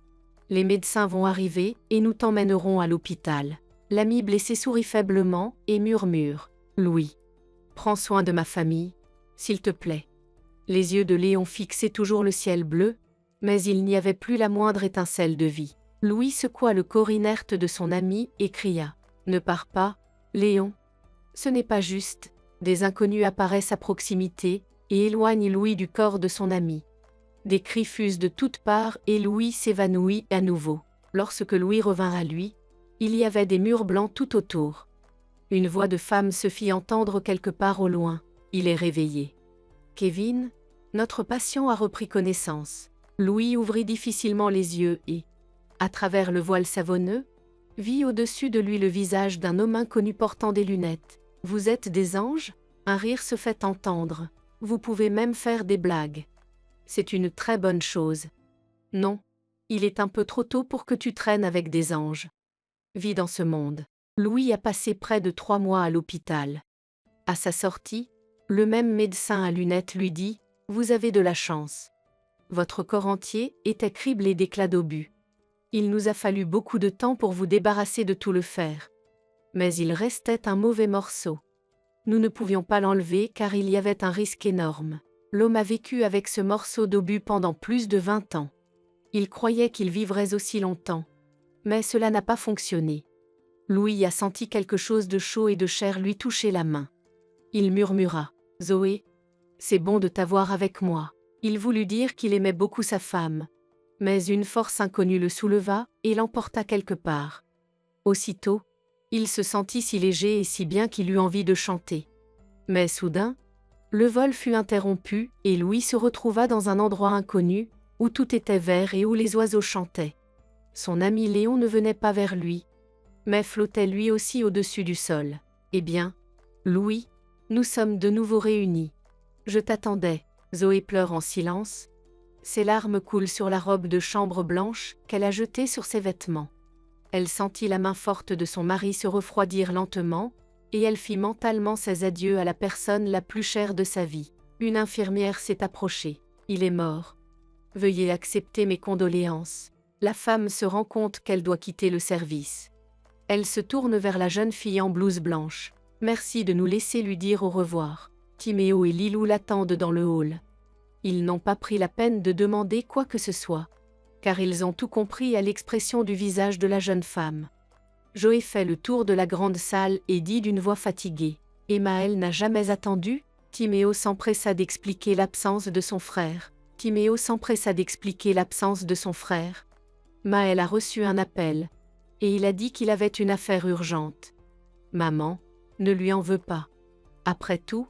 Les médecins vont arriver et nous t'emmènerons à l'hôpital. L'ami blessé sourit faiblement et murmure. Louis, prends soin de ma famille, s'il te plaît. Les yeux de Léon fixaient toujours le ciel bleu, mais il n'y avait plus la moindre étincelle de vie. Louis secoua le corps inerte de son ami et cria. Ne pars pas, Léon. Ce n'est pas juste. Des inconnus apparaissent à proximité et éloignent Louis du corps de son ami. Des cris fusent de toutes parts et Louis s'évanouit à nouveau. Lorsque Louis revint à lui, il y avait des murs blancs tout autour. Une voix de femme se fit entendre quelque part au loin. Il est réveillé. Kevin, notre patient a repris connaissance. Louis ouvrit difficilement les yeux et, à travers le voile savonneux, vit au-dessus de lui le visage d'un homme inconnu portant des lunettes. Vous êtes des anges? Un rire se fait entendre. Vous pouvez même faire des blagues. C'est une très bonne chose. Non, il est un peu trop tôt pour que tu traînes avec des anges. Vis dans ce monde. Louis a passé près de 3 mois à l'hôpital. À sa sortie, le même médecin à lunettes lui dit « Vous avez de la chance. Votre corps entier était criblé d'éclats d'obus. Il nous a fallu beaucoup de temps pour vous débarrasser de tout le fer. Mais il restait un mauvais morceau. Nous ne pouvions pas l'enlever car il y avait un risque énorme. L'homme a vécu avec ce morceau d'obus pendant plus de 20 ans. Il croyait qu'il vivrait aussi longtemps. Mais cela n'a pas fonctionné. Louis a senti quelque chose de chaud et de chair lui toucher la main. Il murmura « Zoé, c'est bon de t'avoir avec moi. » Il voulut dire qu'il aimait beaucoup sa femme. Mais une force inconnue le souleva et l'emporta quelque part. Aussitôt, il se sentit si léger et si bien qu'il eut envie de chanter. Mais soudain, Le vol fut interrompu, et Louis se retrouva dans un endroit inconnu, où tout était vert et où les oiseaux chantaient. Son ami Léon ne venait pas vers lui, mais flottait lui aussi au-dessus du sol. Eh bien, Louis, nous sommes de nouveau réunis. Je t'attendais. Zoé pleure en silence. Ses larmes coulent sur la robe de chambre blanche qu'elle a jetée sur ses vêtements. Elle sentit la main forte de son mari se refroidir lentement, et elle fit mentalement ses adieux à la personne la plus chère de sa vie. Une infirmière s'est approchée. Il est mort. Veuillez accepter mes condoléances. La femme se rend compte qu'elle doit quitter le service. Elle se tourne vers la jeune fille en blouse blanche. Merci de nous laisser lui dire au revoir. Timéo et Lilou l'attendent dans le hall. Ils n'ont pas pris la peine de demander quoi que ce soit, car ils ont tout compris à l'expression du visage de la jeune femme. Joé fait le tour de la grande salle et dit d'une voix fatiguée. « Emmaël n'a jamais attendu ?» Timéo s'empressa d'expliquer l'absence de son frère. Maël a reçu un appel, et il a dit qu'il avait une affaire urgente. Maman, ne lui en veux pas. Après tout,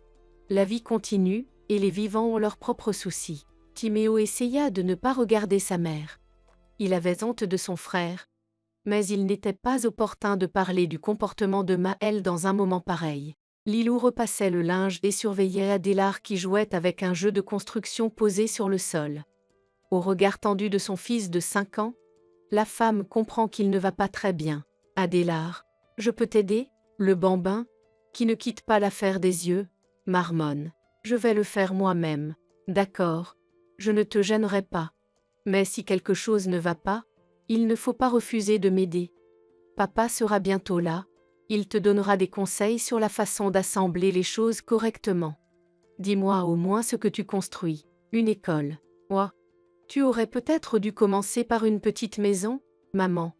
la vie continue, et les vivants ont leurs propres soucis. Timéo essaya de ne pas regarder sa mère. Il avait honte de son frère, mais il n'était pas opportun de parler du comportement de Maël dans un moment pareil. Lilou repassait le linge et surveillait Adélard qui jouait avec un jeu de construction posé sur le sol. Au regard tendu de son fils de 5 ans, la femme comprend qu'il ne va pas très bien. « Adélard, je peux t'aider ?» Le bambin, qui ne quitte pas l'affaire des yeux, marmonne. « Je vais le faire moi-même. »« D'accord, je ne te gênerai pas. Mais si quelque chose ne va pas, il ne faut pas refuser de m'aider. Papa sera bientôt là. Il te donnera des conseils sur la façon d'assembler les choses correctement. Dis-moi au moins ce que tu construis. Une école. Ouah. Tu aurais peut-être dû commencer par une petite maison, maman.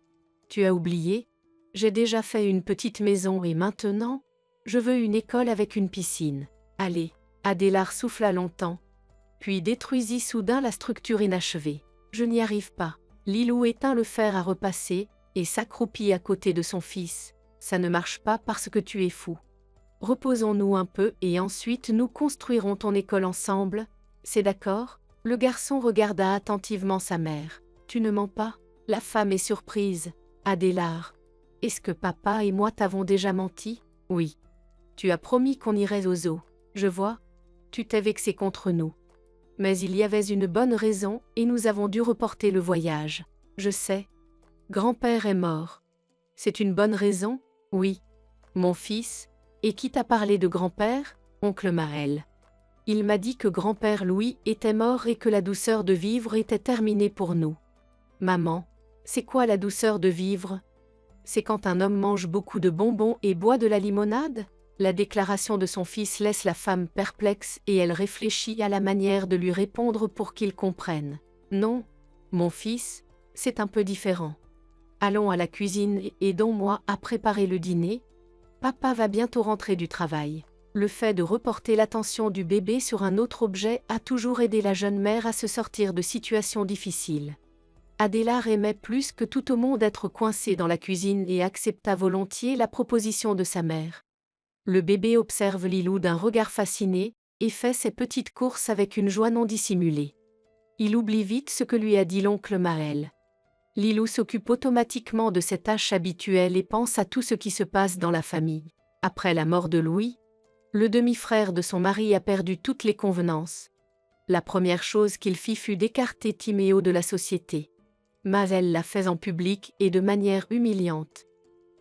Tu as oublié? J'ai déjà fait une petite maison et maintenant, je veux une école avec une piscine. Allez. Adélard souffla longtemps, puis détruisit soudain la structure inachevée. Je n'y arrive pas. Lilou éteint le fer à repasser et s'accroupit à côté de son fils. Ça ne marche pas parce que tu es fou. Reposons-nous un peu et ensuite nous construirons ton école ensemble. C'est d'accord? Le garçon regarda attentivement sa mère. Tu ne mens pas? La femme est surprise. Adélard, est-ce que papa et moi t'avons déjà menti? Oui. Tu as promis qu'on irait au zoo. Je vois. Tu t'es vexé contre nous. Mais il y avait une bonne raison et nous avons dû reporter le voyage. Je sais. Grand-père est mort. C'est une bonne raison? Oui. Mon fils, et qui t'a parlé de grand-père? Oncle Maël. Il m'a dit que grand-père Louis était mort et que la douceur de vivre était terminée pour nous. Maman, c'est quoi la douceur de vivre? C'est quand un homme mange beaucoup de bonbons et boit de la limonade? La déclaration de son fils laisse la femme perplexe et elle réfléchit à la manière de lui répondre pour qu'il comprenne. Non, mon fils, c'est un peu différent. Allons à la cuisine et aidons-moi à préparer le dîner. Papa va bientôt rentrer du travail. Le fait de reporter l'attention du bébé sur un autre objet a toujours aidé la jeune mère à se sortir de situations difficiles. Adélard aimait plus que tout au monde être coincé dans la cuisine et accepta volontiers la proposition de sa mère. Le bébé observe Lilou d'un regard fasciné et fait ses petites courses avec une joie non dissimulée. Il oublie vite ce que lui a dit l'oncle Maël. Lilou s'occupe automatiquement de ses tâches habituelles et pense à tout ce qui se passe dans la famille. Après la mort de Louis, le demi-frère de son mari a perdu toutes les convenances. La première chose qu'il fit fut d'écarter Timéo de la société. Maël l'a fait en public et de manière humiliante.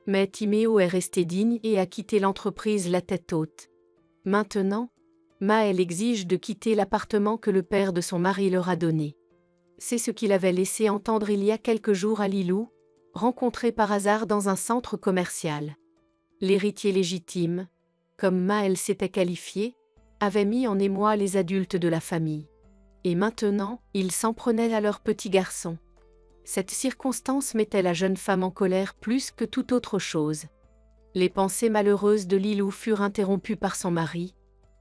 Mais Timéo est resté digne et a quitté l'entreprise la tête haute. Maintenant, Maël exige de quitter l'appartement que le père de son mari leur a donné. C'est ce qu'il avait laissé entendre il y a quelques jours à Lilou, rencontré par hasard dans un centre commercial. L'héritier légitime, comme Maël s'était qualifié, avait mis en émoi les adultes de la famille. Et maintenant, ils s'en prenaient à leur petit garçon. Cette circonstance mettait la jeune femme en colère plus que toute autre chose. Les pensées malheureuses de Lilou furent interrompues par son mari,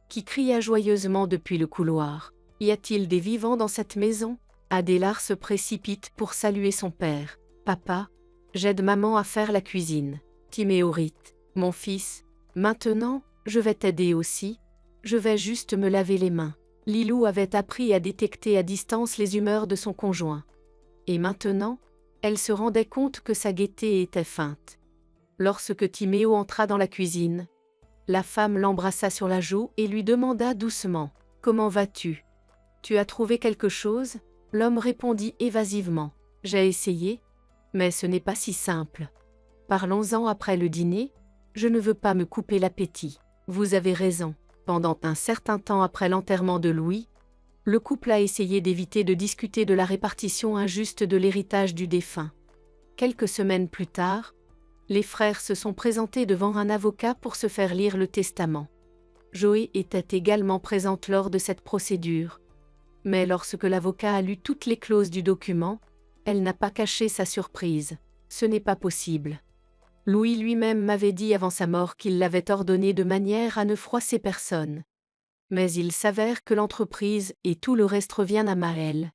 qui cria joyeusement depuis le couloir. « Y a-t-il des vivants dans cette maison ?» Adélard se précipite pour saluer son père. « Papa, j'aide maman à faire la cuisine. » Timéo rit. « Mon fils, maintenant, je vais t'aider aussi. Je vais juste me laver les mains. Lilou avait appris à détecter à distance les humeurs de son conjoint. Et maintenant, elle se rendait compte que sa gaieté était feinte. Lorsque Timéo entra dans la cuisine, la femme l'embrassa sur la joue et lui demanda doucement « Comment vas-tu ? Tu as trouvé quelque chose ?» L'homme répondit évasivement « J'ai essayé, mais ce n'est pas si simple. Parlons-en après le dîner, je ne veux pas me couper l'appétit. » Vous avez raison. Pendant un certain temps après l'enterrement de Louis, le couple a essayé d'éviter de discuter de la répartition injuste de l'héritage du défunt. Quelques semaines plus tard, les frères se sont présentés devant un avocat pour se faire lire le testament. Joé était également présente lors de cette procédure. Mais lorsque l'avocat a lu toutes les clauses du document, elle n'a pas caché sa surprise. Ce n'est pas possible. Louis lui-même m'avait dit avant sa mort qu'il l'avait ordonné de manière à ne froisser personne. Mais il s'avère que l'entreprise et tout le reste revient à Maël.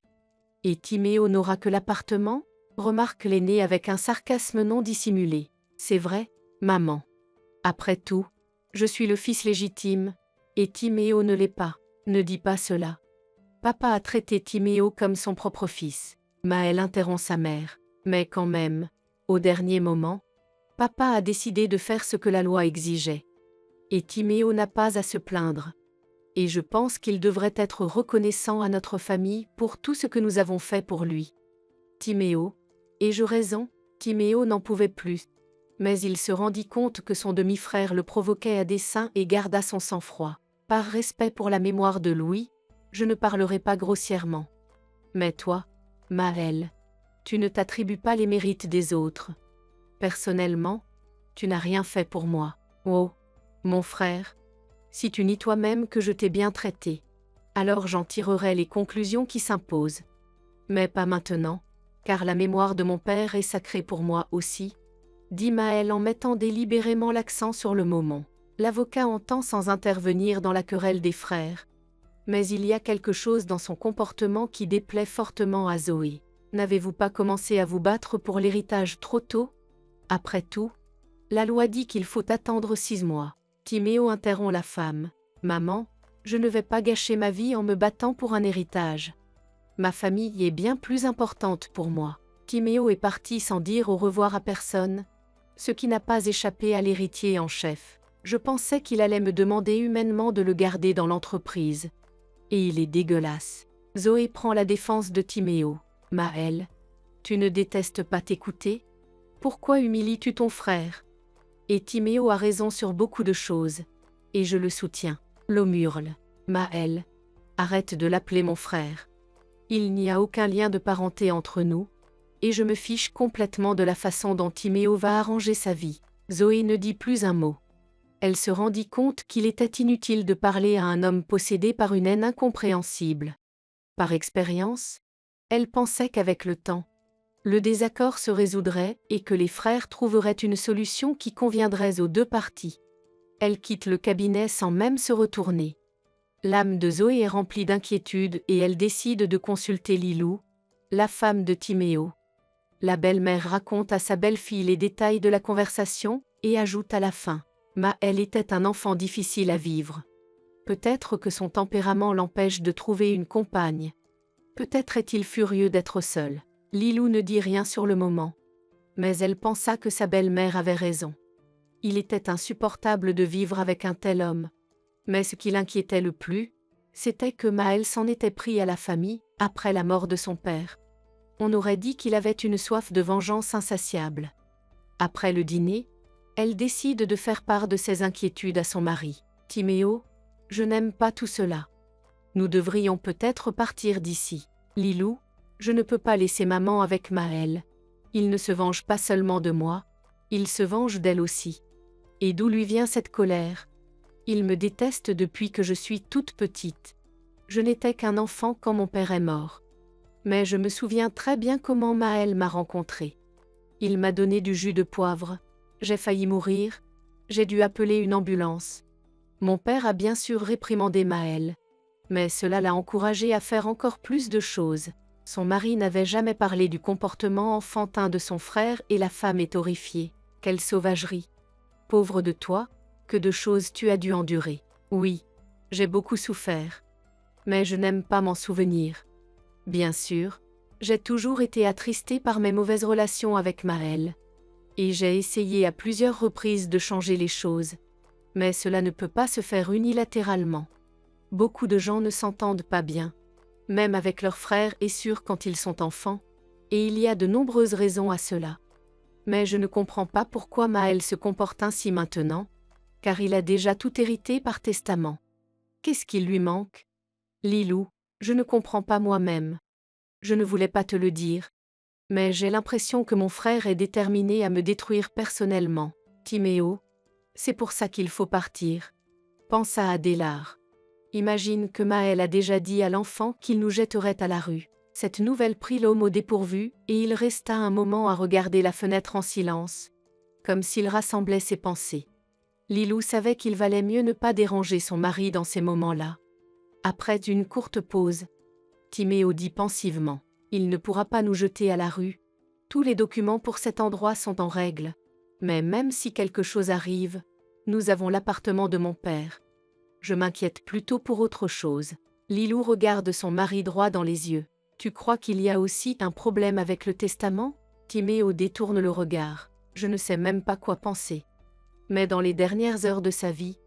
Et Timéo n'aura que l'appartement, remarque l'aîné avec un sarcasme non dissimulé. C'est vrai, maman. Après tout, je suis le fils légitime, et Timéo ne l'est pas. Ne dis pas cela. Papa a traité Timéo comme son propre fils. Maël interrompt sa mère. Mais quand même, au dernier moment, papa a décidé de faire ce que la loi exigeait. Et Timéo n'a pas à se plaindre. Et je pense qu'il devrait être reconnaissant à notre famille pour tout ce que nous avons fait pour lui. Timéo, ai-je raison? Timéo n'en pouvait plus. Mais il se rendit compte que son demi-frère le provoquait à dessein et garda son sang-froid. Par respect pour la mémoire de Louis, je ne parlerai pas grossièrement. Mais toi, Maël, tu ne t'attribues pas les mérites des autres. Personnellement, tu n'as rien fait pour moi. Oh, mon frère, si tu nies toi-même que je t'ai bien traité, alors j'en tirerai les conclusions qui s'imposent. Mais pas maintenant, car la mémoire de mon père est sacrée pour moi aussi, dit Maël en mettant délibérément l'accent sur le mot mon. L'avocat entend sans intervenir dans la querelle des frères. Mais il y a quelque chose dans son comportement qui déplaît fortement à Zoé. N'avez-vous pas commencé à vous battre pour l'héritage trop tôt? Après tout, la loi dit qu'il faut attendre 6 mois. Timéo interrompt la femme. Maman, je ne vais pas gâcher ma vie en me battant pour un héritage. Ma famille est bien plus importante pour moi. Timéo est parti sans dire au revoir à personne, ce qui n'a pas échappé à l'héritier en chef. Je pensais qu'il allait me demander humainement de le garder dans l'entreprise. Et il est dégueulasse. Zoé prend la défense de Timéo. Maël, tu ne détestes pas t'écouter? Pourquoi humilies-tu ton frère? Et Timéo a raison sur beaucoup de choses. Et je le soutiens. L'homme hurle. Maël, arrête de l'appeler mon frère. Il n'y a aucun lien de parenté entre nous, et je me fiche complètement de la façon dont Timéo va arranger sa vie. Zoé ne dit plus un mot. Elle se rendit compte qu'il était inutile de parler à un homme possédé par une haine incompréhensible. Par expérience, elle pensait qu'avec le temps, le désaccord se résoudrait et que les frères trouveraient une solution qui conviendrait aux deux parties. Elle quitte le cabinet sans même se retourner. L'âme de Zoé est remplie d'inquiétude et elle décide de consulter Lilou, la femme de Timéo. La belle-mère raconte à sa belle-fille les détails de la conversation et ajoute à la fin. Maël était un enfant difficile à vivre. Peut-être que son tempérament l'empêche de trouver une compagne. Peut-être est-il furieux d'être seul. Lilou ne dit rien sur le moment. Mais elle pensa que sa belle-mère avait raison. Il était insupportable de vivre avec un tel homme. Mais ce qui l'inquiétait le plus, c'était que Maël s'en était pris à la famille, après la mort de son père. On aurait dit qu'il avait une soif de vengeance insatiable. Après le dîner, elle décide de faire part de ses inquiétudes à son mari. « Timéo, je n'aime pas tout cela. Nous devrions peut-être partir d'ici. Lilou, je ne peux pas laisser maman avec Maël. Il ne se venge pas seulement de moi, il se venge d'elle aussi. Et d'où lui vient cette colère? Il me déteste depuis que je suis toute petite. Je n'étais qu'un enfant quand mon père est mort. Mais je me souviens très bien comment Maël m'a rencontré. Il m'a donné du jus de poivre. J'ai failli mourir, j'ai dû appeler une ambulance. Mon père a bien sûr réprimandé Maël, mais cela l'a encouragé à faire encore plus de choses. Son mari n'avait jamais parlé du comportement enfantin de son frère et la femme est horrifiée. Quelle sauvagerie! Pauvre de toi, que de choses tu as dû endurer. Oui, J'ai beaucoup souffert. Mais je n'aime pas m'en souvenir. Bien sûr, j'ai toujours été attristée par mes mauvaises relations avec Maël. Et j'ai essayé à plusieurs reprises de changer les choses. Mais cela ne peut pas se faire unilatéralement. Beaucoup de gens ne s'entendent pas bien, même avec leurs frères et sœurs quand ils sont enfants, et il y a de nombreuses raisons à cela. Mais je ne comprends pas pourquoi Maël se comporte ainsi maintenant, car il a déjà tout hérité par testament. Qu'est-ce qui lui manque? Lilou, je ne comprends pas moi-même. Je ne voulais pas te le dire. Mais j'ai l'impression que mon frère est déterminé à me détruire personnellement. Timéo, c'est pour ça qu'il faut partir. Pense à Adélard. Imagine que Maël a déjà dit à l'enfant qu'il nous jetterait à la rue. Cette nouvelle prit l'homme au dépourvu, et il resta un moment à regarder la fenêtre en silence, comme s'il rassemblait ses pensées. Lilou savait qu'il valait mieux ne pas déranger son mari dans ces moments-là. Après une courte pause, Timéo dit pensivement, « Il ne pourra pas nous jeter à la rue. Tous les documents pour cet endroit sont en règle. Mais même si quelque chose arrive, nous avons l'appartement de mon père. Je m'inquiète plutôt pour autre chose. » Lilou regarde son mari droit dans les yeux. « Tu crois qu'il y a aussi un problème avec le testament ?» Timéo détourne le regard. « Je ne sais même pas quoi penser. » Mais dans les dernières heures de sa vie,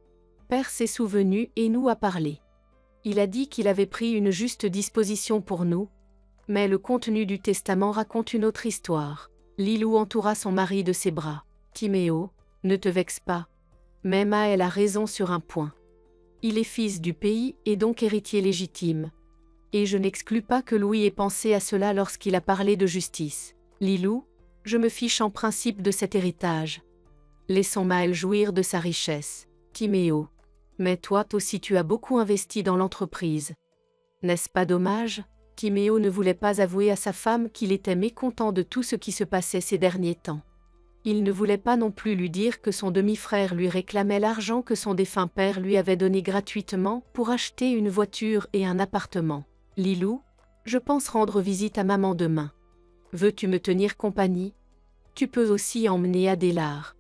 Père s'est souvenu et nous a parlé. Il a dit qu'il avait pris une juste disposition pour nous, mais le contenu du testament raconte une autre histoire. Lilou entoura son mari de ses bras. « Timéo, ne te vexe pas. Mais Maël a raison sur un point. Il est fils du pays et donc héritier légitime. Et je n'exclus pas que Louis ait pensé à cela lorsqu'il a parlé de justice. Lilou, je me fiche en principe de cet héritage. Laissons Maël jouir de sa richesse. Timéo. Mais toi aussi tu as beaucoup investi dans l'entreprise. N'est-ce pas dommage? » Timéo ne voulait pas avouer à sa femme qu'il était mécontent de tout ce qui se passait ces derniers temps. Il ne voulait pas non plus lui dire que son demi-frère lui réclamait l'argent que son défunt père lui avait donné gratuitement pour acheter une voiture et un appartement. « Lilou, je pense rendre visite à maman demain. Veux-tu me tenir compagnie? Tu peux aussi emmener Adélard.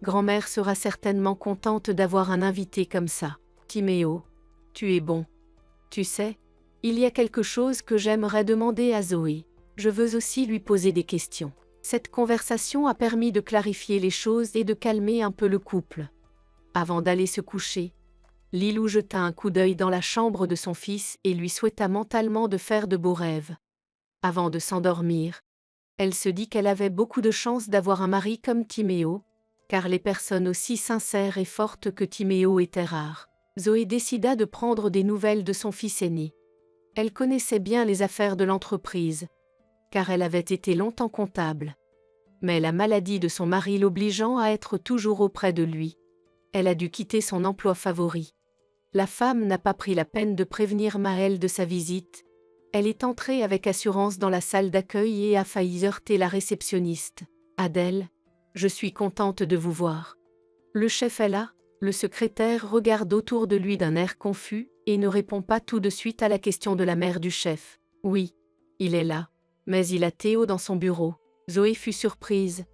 Grand-mère sera certainement contente d'avoir un invité comme ça. Timéo, tu es bon. Tu sais, il y a quelque chose que j'aimerais demander à Zoé. Je veux aussi lui poser des questions. » Cette conversation a permis de clarifier les choses et de calmer un peu le couple. Avant d'aller se coucher, Lilou jeta un coup d'œil dans la chambre de son fils et lui souhaita mentalement de faire de beaux rêves. Avant de s'endormir, elle se dit qu'elle avait beaucoup de chance d'avoir un mari comme Timéo, car les personnes aussi sincères et fortes que Timéo étaient rares. Zoé décida de prendre des nouvelles de son fils aîné. Elle connaissait bien les affaires de l'entreprise, car elle avait été longtemps comptable. Mais la maladie de son mari l'obligeant à être toujours auprès de lui, elle a dû quitter son emploi favori. La femme n'a pas pris la peine de prévenir Maël de sa visite. Elle est entrée avec assurance dans la salle d'accueil et a failli heurter la réceptionniste. « Adèle, je suis contente de vous voir. » Le chef est là. Le secrétaire regarde autour de lui d'un air confus et ne répond pas tout de suite à la question de la mère du chef. « Oui, il est là. Mais il a Théo dans son bureau. » Zoé fut surprise,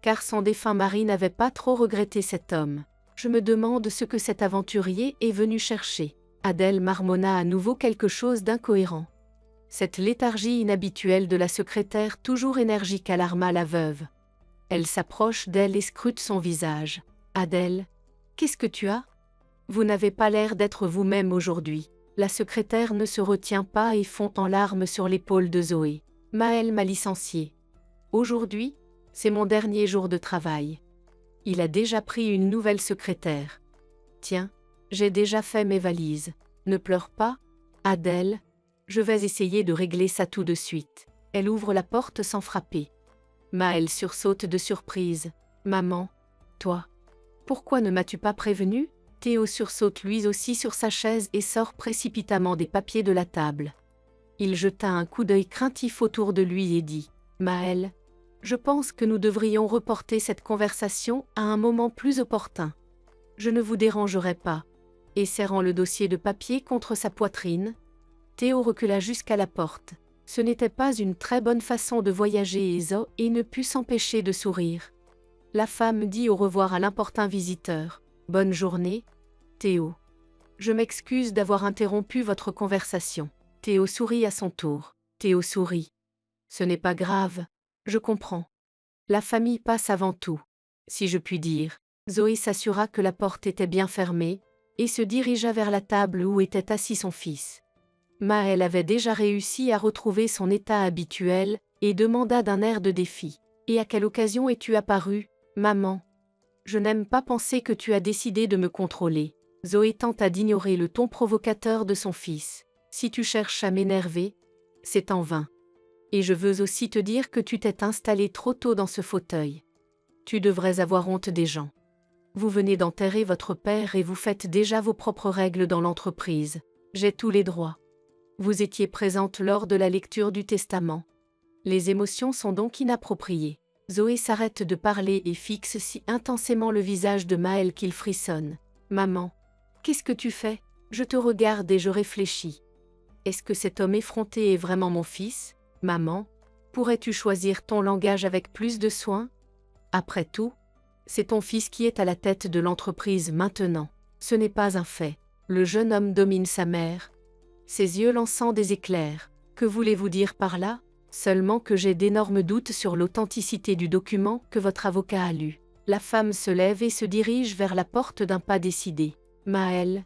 car son défunt mari n'avait pas trop regretté cet homme. « Je me demande ce que cet aventurier est venu chercher. » Adèle marmonna à nouveau quelque chose d'incohérent. Cette léthargie inhabituelle de la secrétaire toujours énergique alarma la veuve. Elle s'approche d'elle et scrute son visage. « Adèle, qu'est-ce que tu as? Vous n'avez pas l'air d'être vous-même aujourd'hui. » La secrétaire ne se retient pas et fond en larmes sur l'épaule de Zoé. « Maël m'a licenciée. Aujourd'hui, c'est mon dernier jour de travail. Il a déjà pris une nouvelle secrétaire. Tiens, j'ai déjà fait mes valises. Ne pleure pas, Adèle. Je vais essayer de régler ça tout de suite. » Elle ouvre la porte sans frapper. Maël sursaute de surprise. « Maman, toi, pourquoi ne m'as-tu pas prévenu ?» Théo sursaute lui aussi sur sa chaise et sort précipitamment des papiers de la table. Il jeta un coup d'œil craintif autour de lui et dit « Maël, je pense que nous devrions reporter cette conversation à un moment plus opportun. Je ne vous dérangerai pas. » Et serrant le dossier de papier contre sa poitrine, Théo recula jusqu'à la porte. Ce n'était pas une très bonne façon de voyager et ne put s'empêcher de sourire. La femme dit au revoir à l'importun visiteur. « Bonne journée, Théo. » Je m'excuse d'avoir interrompu votre conversation. Théo sourit à son tour. Théo sourit. Ce n'est pas grave, je comprends. La famille passe avant tout. Si je puis dire. Zoé s'assura que la porte était bien fermée, et se dirigea vers la table où était assis son fils. Maël avait déjà réussi à retrouver son état habituel, et demanda d'un air de défi. « Et à quelle occasion es-tu apparue, maman ? Je n'aime pas penser que tu as décidé de me contrôler. » Zoé tenta d'ignorer le ton provocateur de son fils. « Si tu cherches à m'énerver, c'est en vain. Et je veux aussi te dire que tu t'es installé trop tôt dans ce fauteuil. Tu devrais avoir honte des gens. Vous venez d'enterrer votre père et vous faites déjà vos propres règles dans l'entreprise. J'ai tous les droits. Vous étiez présente lors de la lecture du testament. Les émotions sont donc inappropriées. » Zoé s'arrête de parler et fixe si intensément le visage de Maël qu'il frissonne. « Maman, qu'est-ce que tu fais ? Je te regarde et je réfléchis. Est-ce que cet homme effronté est vraiment mon fils ? Maman, pourrais-tu choisir ton langage avec plus de soin ? Après tout, c'est ton fils qui est à la tête de l'entreprise maintenant. Ce n'est pas un fait. » Le jeune homme domine sa mère, ses yeux lançant des éclairs. « Que voulez-vous dire par là ? Seulement que j'ai d'énormes doutes sur l'authenticité du document que votre avocat a lu. » La femme se lève et se dirige vers la porte d'un pas décidé. « Maël,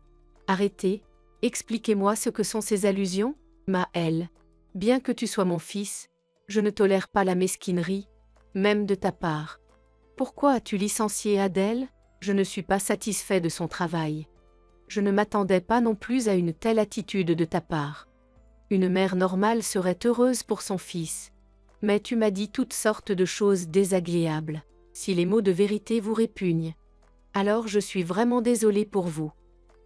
arrêtez, expliquez-moi ce que sont ces allusions. Maël, bien que tu sois mon fils, je ne tolère pas la mesquinerie, même de ta part. Pourquoi as-tu licencié Adèle ? Je ne suis pas satisfait de son travail. Je ne m'attendais pas non plus à une telle attitude de ta part. Une mère normale serait heureuse pour son fils. Mais tu m'as dit toutes sortes de choses désagréables. Si les mots de vérité vous répugnent, alors je suis vraiment désolée pour vous.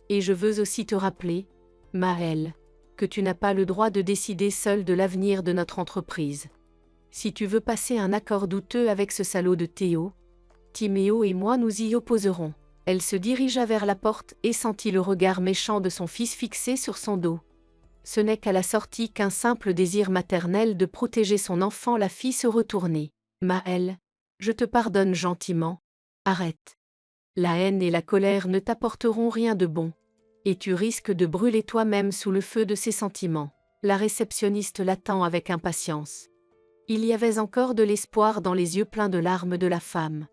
Et je veux aussi te rappeler, Maël, que tu n'as pas le droit de décider seul de l'avenir de notre entreprise. Si tu veux passer un accord douteux avec ce salaud de Théo, Timéo et moi nous y opposerons. » Elle se dirigea vers la porte et sentit le regard méchant de son fils fixé sur son dos. Ce n'est qu'à la sortie qu'un simple désir maternel de protéger son enfant la fit se retourner. « Maël, je te pardonne gentiment. Arrête. La haine et la colère ne t'apporteront rien de bon. Et tu risques de brûler toi-même sous le feu de ces sentiments. » La réceptionniste l'attend avec impatience. Il y avait encore de l'espoir dans les yeux pleins de larmes de la femme.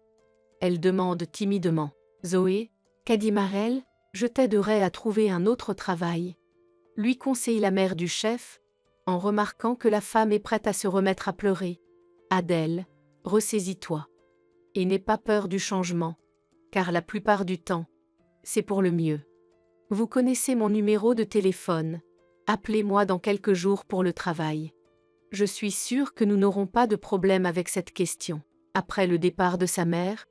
Elle demande timidement. « Zoé, qu'a dit Maël ? Je t'aiderai à trouver un autre travail. » Lui conseille la mère du chef, en remarquant que la femme est prête à se remettre à pleurer. « Adèle, ressaisis-toi. Et n'aie pas peur du changement, car la plupart du temps, c'est pour le mieux. Vous connaissez mon numéro de téléphone. Appelez-moi dans quelques jours pour le travail. Je suis sûre que nous n'aurons pas de problème avec cette question. » Après le départ de sa mère,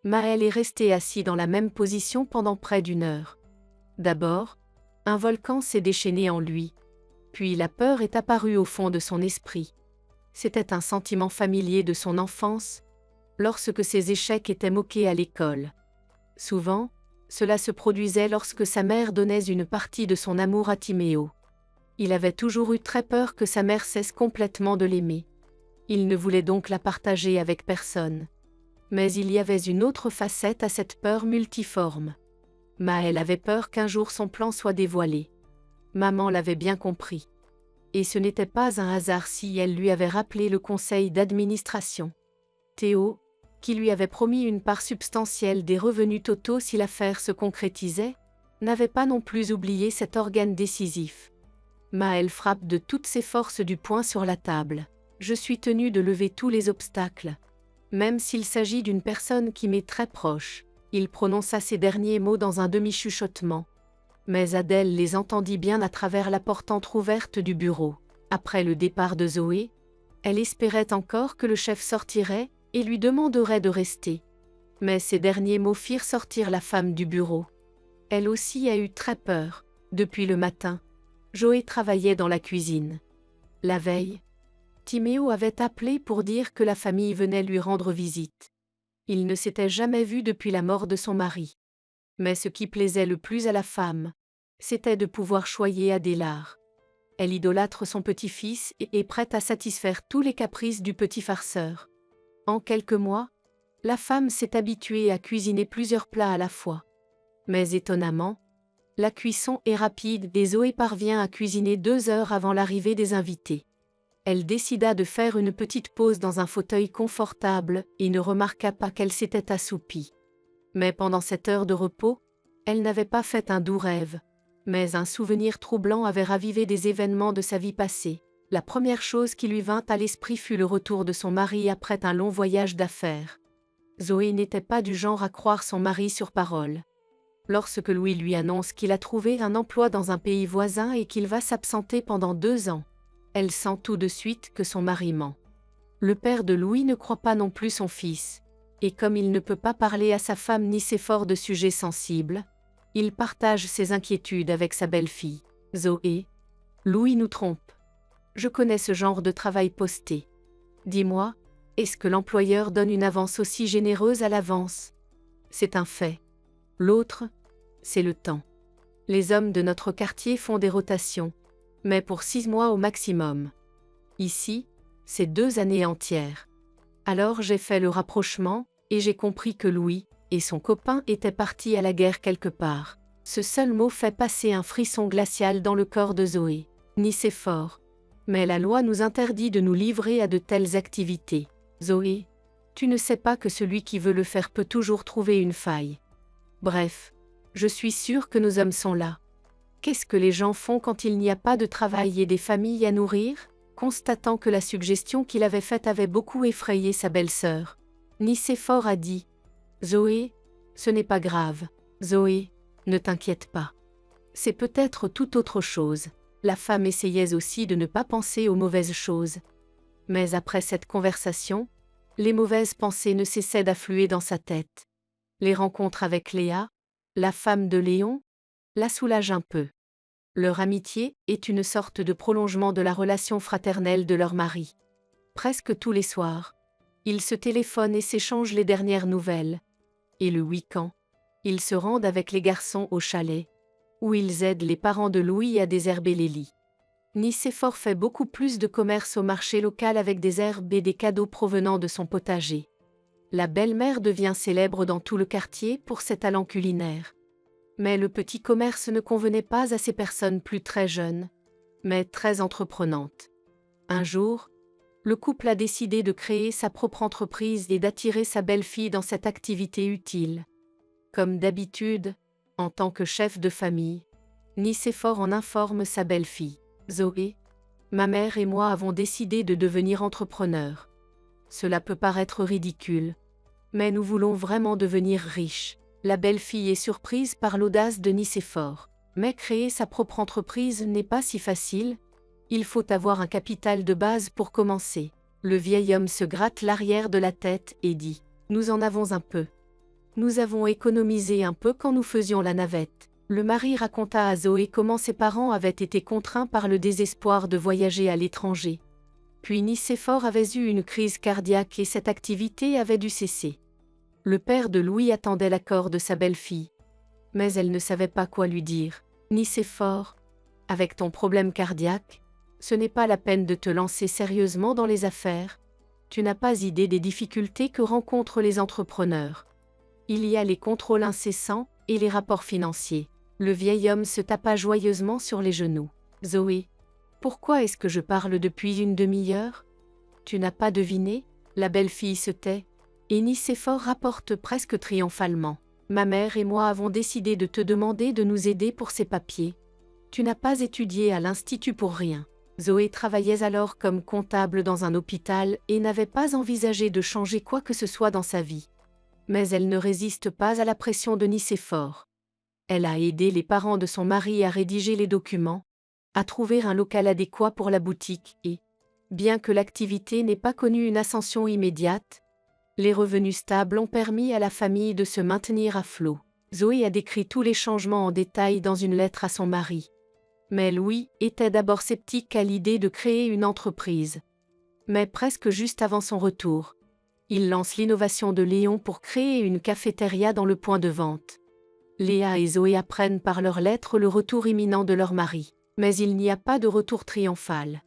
Maël est resté assis dans la même position pendant près d'1 heure. D'abord, un volcan s'est déchaîné en lui, puis la peur est apparue au fond de son esprit. C'était un sentiment familier de son enfance, lorsque ses échecs étaient moqués à l'école. Souvent, cela se produisait lorsque sa mère donnait une partie de son amour à Timéo. Il avait toujours eu très peur que sa mère cesse complètement de l'aimer. Il ne voulait donc la partager avec personne. Mais il y avait une autre facette à cette peur multiforme. Maël avait peur qu'un jour son plan soit dévoilé. Maman l'avait bien compris. Et ce n'était pas un hasard si elle lui avait rappelé le conseil d'administration. Théo, qui lui avait promis une part substantielle des revenus totaux si l'affaire se concrétisait, n'avait pas non plus oublié cet organe décisif. Maël frappe de toutes ses forces du poing sur la table. « Je suis tenu de lever tous les obstacles. Même s'il s'agit d'une personne qui m'est très proche. » Il prononça ces derniers mots dans un demi-chuchotement. Mais Adèle les entendit bien à travers la porte entr'ouverte du bureau. Après le départ de Zoé, elle espérait encore que le chef sortirait et lui demanderait de rester. Mais ces derniers mots firent sortir la femme du bureau. Elle aussi a eu très peur. Depuis le matin, Zoé travaillait dans la cuisine. La veille, Timéo avait appelé pour dire que la famille venait lui rendre visite. Il ne s'était jamais vu depuis la mort de son mari. Mais ce qui plaisait le plus à la femme, c'était de pouvoir choyer Adélard. Elle idolâtre son petit-fils et est prête à satisfaire tous les caprices du petit farceur. En quelques mois, la femme s'est habituée à cuisiner plusieurs plats à la fois. Mais étonnamment, La cuisson est rapide et Zoé parvient à cuisiner 2 heures avant l'arrivée des invités. Elle décida de faire une petite pause dans un fauteuil confortable et ne remarqua pas qu'elle s'était assoupie. Mais pendant cette heure de repos, elle n'avait pas fait un doux rêve. Mais un souvenir troublant avait ravivé des événements de sa vie passée. La première chose qui lui vint à l'esprit fut le retour de son mari après un long voyage d'affaires. Zoé n'était pas du genre à croire son mari sur parole. Lorsque Louis lui annonce qu'il a trouvé un emploi dans un pays voisin et qu'il va s'absenter pendant 2 ans, elle sent tout de suite que son mari ment. Le père de Louis ne croit pas non plus son fils, et comme il ne peut pas parler à sa femme ni Nicéphore de sujets sensibles, il partage ses inquiétudes avec sa belle-fille. Zoé, Louis nous trompe. Je connais ce genre de travail posté. Dis-moi, est-ce que l'employeur donne une avance aussi généreuse à l'avance? C'est un fait. L'autre, c'est le temps. Les hommes de notre quartier font des rotations, mais pour 6 mois au maximum. Ici, c'est 2 années entières. Alors j'ai fait le rapprochement, et j'ai compris que Louis et son copain étaient partis à la guerre quelque part. Ce seul mot fait passer un frisson glacial dans le corps de Zoé. Nicéphore. Mais la loi nous interdit de nous livrer à de telles activités. Zoé, tu ne sais pas que celui qui veut le faire peut toujours trouver une faille. Bref, je suis sûre que nos hommes sont là. Qu'est-ce que les gens font quand il n'y a pas de travail et des familles à nourrir? Constatant que la suggestion qu'il avait faite avait beaucoup effrayé sa belle-sœur, Nicéphore a dit « Zoé, ce n'est pas grave. Zoé, ne t'inquiète pas. C'est peut-être tout autre chose. » La femme essayait aussi de ne pas penser aux mauvaises choses. Mais après cette conversation, les mauvaises pensées ne cessaient d'affluer dans sa tête. Les rencontres avec Léa, la femme de Léon, la soulagent un peu. Leur amitié est une sorte de prolongement de la relation fraternelle de leur mari. Presque tous les soirs, ils se téléphonent et s'échangent les dernières nouvelles. Et le week-end, ils se rendent avec les garçons au chalet, où ils aident les parents de Louis à désherber les lits. Nicéphore fait beaucoup plus de commerce au marché local avec des herbes et des cadeaux provenant de son potager. La belle-mère devient célèbre dans tout le quartier pour ses talents culinaires. Mais le petit commerce ne convenait pas à ces personnes plus très jeunes, mais très entreprenantes. Un jour, le couple a décidé de créer sa propre entreprise et d'attirer sa belle-fille dans cette activité utile. Comme d'habitude, en tant que chef de famille, Nicéphore en informe sa belle-fille. Zoé, ma mère et moi avons décidé de devenir entrepreneurs. Cela peut paraître ridicule, mais nous voulons vraiment devenir riches. La belle-fille est surprise par l'audace de Nicéphore. Mais créer sa propre entreprise n'est pas si facile. Il faut avoir un capital de base pour commencer. Le vieil homme se gratte l'arrière de la tête et dit « Nous en avons un peu. Nous avons économisé un peu quand nous faisions la navette. » Le mari raconta à Zoé comment ses parents avaient été contraints par le désespoir de voyager à l'étranger. Puis Nicéphore avait eu une crise cardiaque et cette activité avait dû cesser. Le père de Louis attendait l'accord de sa belle-fille. Mais elle ne savait pas quoi lui dire. Nicéphore, avec ton problème cardiaque, ce n'est pas la peine de te lancer sérieusement dans les affaires. Tu n'as pas idée des difficultés que rencontrent les entrepreneurs. Il y a les contrôles incessants et les rapports financiers. Le vieil homme se tapa joyeusement sur les genoux. Zoé, pourquoi est-ce que je parle depuis une demi-heure? Tu n'as pas deviné? La belle-fille se tait, et Nicéphore rapporte presque triomphalement. Ma mère et moi avons décidé de te demander de nous aider pour ces papiers. Tu n'as pas étudié à l'Institut pour rien. Zoé travaillait alors comme comptable dans un hôpital et n'avait pas envisagé de changer quoi que ce soit dans sa vie. Mais elle ne résiste pas à la pression de Nicéphore. Elle a aidé les parents de son mari à rédiger les documents, à trouver un local adéquat pour la boutique et, bien que l'activité n'ait pas connu une ascension immédiate, les revenus stables ont permis à la famille de se maintenir à flot. Zoé a décrit tous les changements en détail dans une lettre à son mari. Mais Louis était d'abord sceptique à l'idée de créer une entreprise. Mais presque juste avant son retour, il lance l'innovation de Léon pour créer une cafétéria dans le point de vente. Léa et Zoé apprennent par leurs lettres le retour imminent de leur mari. Mais il n'y a pas de retour triomphal.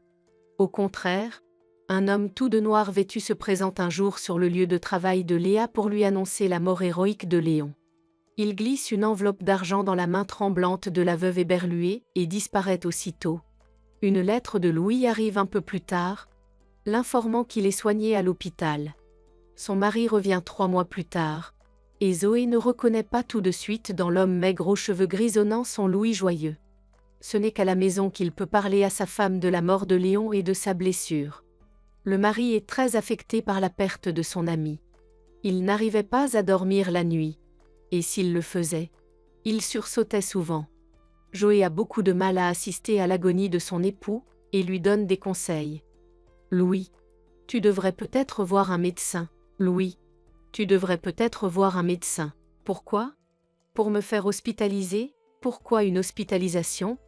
Au contraire, un homme tout de noir vêtu se présente un jour sur le lieu de travail de Léa pour lui annoncer la mort héroïque de Léon. Il glisse une enveloppe d'argent dans la main tremblante de la veuve éberluée et disparaît aussitôt. Une lettre de Louis arrive un peu plus tard, l'informant qu'il est soigné à l'hôpital. Son mari revient 3 mois plus tard, et Zoé ne reconnaît pas tout de suite dans l'homme maigre aux cheveux grisonnants son Louis joyeux. Ce n'est qu'à la maison qu'il peut parler à sa femme de la mort de Léon et de sa blessure. Le mari est très affecté par la perte de son ami. Il n'arrivait pas à dormir la nuit, et s'il le faisait, il sursautait souvent. Joé a beaucoup de mal à assister à l'agonie de son époux, et lui donne des conseils. « Louis, tu devrais peut-être voir un médecin. Louis, tu devrais peut-être voir un médecin. Pourquoi? Pour me faire hospitaliser? Pourquoi une hospitalisation?